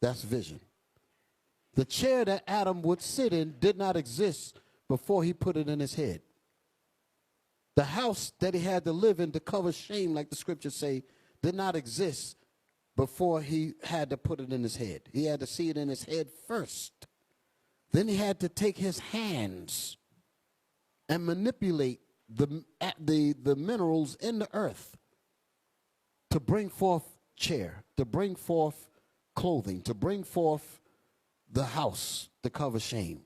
That's vision. The chair that Adam would sit in did not exist before he put it in his head. The house that he had to live in to cover shame, like the scriptures say, did not exist before he had to put it in his head. He had to see it in his head first. Then he had to take his hands and manipulate the minerals in the earth to bring forth chair, to bring forth clothing, to bring forth the house to cover shame,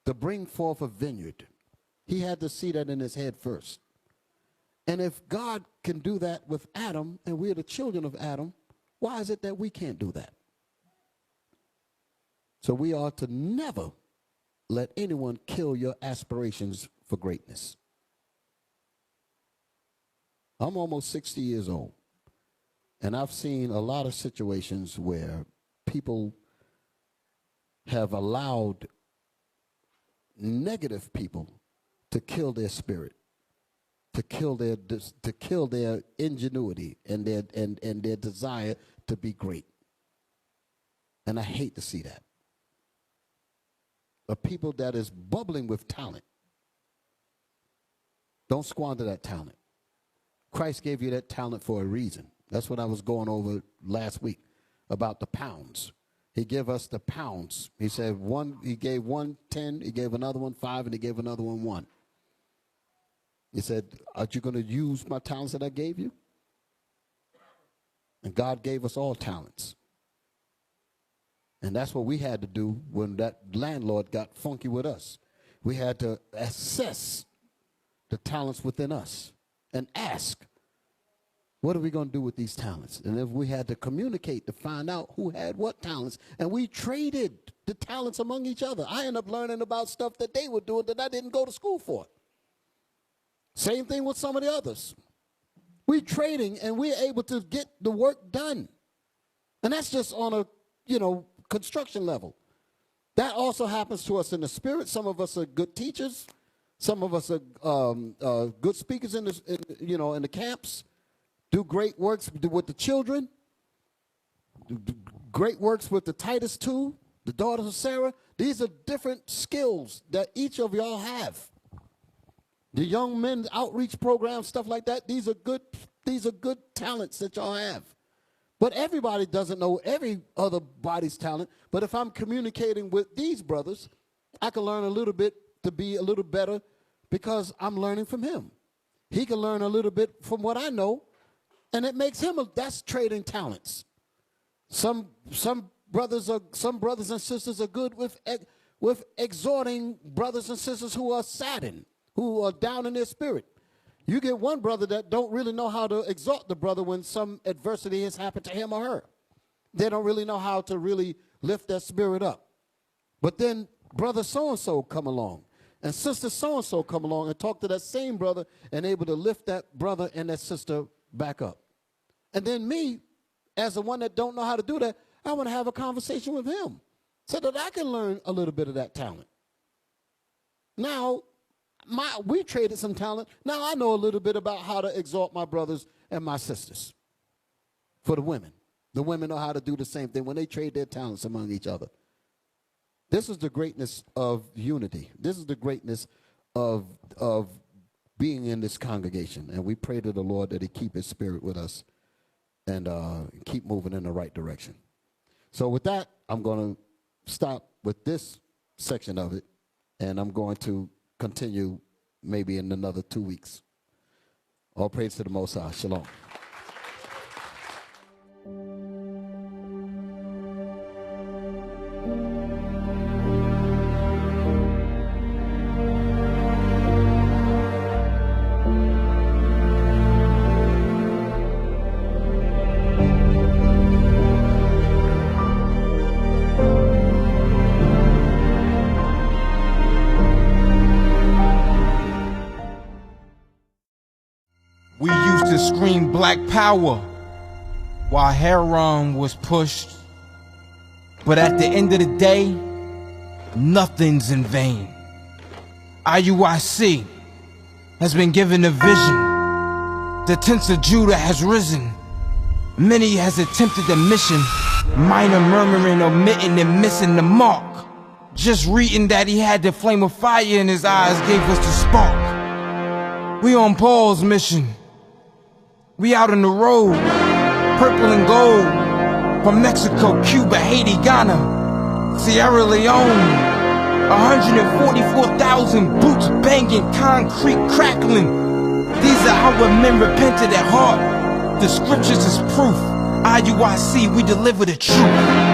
to bring forth a vineyard. He had to see that in his head first. And if God can do that with Adam, and we're the children of Adam, why is it that we can't do that? So we are to never let anyone kill your aspirations for greatness. I'm almost 60 years old, and I've seen a lot of situations where people have allowed negative people to kill their spirit, to kill their ingenuity and their desire to be great. And I hate to see that. A people that is bubbling with talent, don't squander that talent. Christ gave you that talent for a reason. That's what I was going over last week about the pounds. He gave us the pounds. He said he gave one 10, he gave another one 5, and he gave another one 1. He said, aren't you going to use my talents that I gave you? And God gave us all talents. And that's what we had to do when that landlord got funky with us. We had to assess the talents within us and ask, what are we going to do with these talents? And if we had to communicate to find out who had what talents, and we traded the talents among each other. I ended up learning about stuff that they were doing that I didn't go to school for. Same thing with some of the others. We're trading, and we're able to get the work done. And that's just on a, construction level. That also happens to us in the spirit. Some of us are good teachers. Some of us are good speakers in the camps. Do great works with the children. Do great works with the Titus 2, the daughters of Sarah. These are different skills that each of y'all have. The young men outreach programs, stuff like that. These are good talents that y'all have. But everybody doesn't know every other body's talent. But if I'm communicating with these brothers, I can learn a little bit to be a little better because I'm learning from him. He can learn a little bit from what I know, and it makes him that's trading talents. Some brothers and sisters are good with exhorting brothers and sisters who are saddened, who are down in their spirit. You get one brother that don't really know how to exhort the brother when some adversity has happened to him or her. They don't really know how to really lift that spirit up. But then brother so-and-so come along, and sister so-and-so come along and talk to that same brother and able to lift that brother and that sister back up. And then me, as the one that don't know how to do that, I want to have a conversation with him so that I can learn a little bit of that talent. Now, we traded some talent. Now I know a little bit about how to exhort my brothers and my sisters. For the women. The women know how to do the same thing when they trade their talents among each other. This is the greatness of unity. This is the greatness of being in this congregation. And we pray to the Lord that he keep his spirit with us and keep moving in the right direction. So with that, I'm going to stop with this section of it, and I'm going to continue maybe in another 2 weeks. All praise to the Most High. Shalom. We used to scream black power while heroin was pushed. But at the end of the day, nothing's in vain. IUIC has been given a vision. The tents of Judah has risen. Many has attempted the mission. Minor murmuring, omitting, and missing the mark. Just reading that he had the flame of fire in his eyes gave us the spark. We on Paul's mission. We out on the road, purple and gold, from Mexico, Cuba, Haiti, Ghana, Sierra Leone, 144,000 boots banging, concrete crackling. These are our men repented at heart. The scriptures is proof. IUIC, we deliver the truth.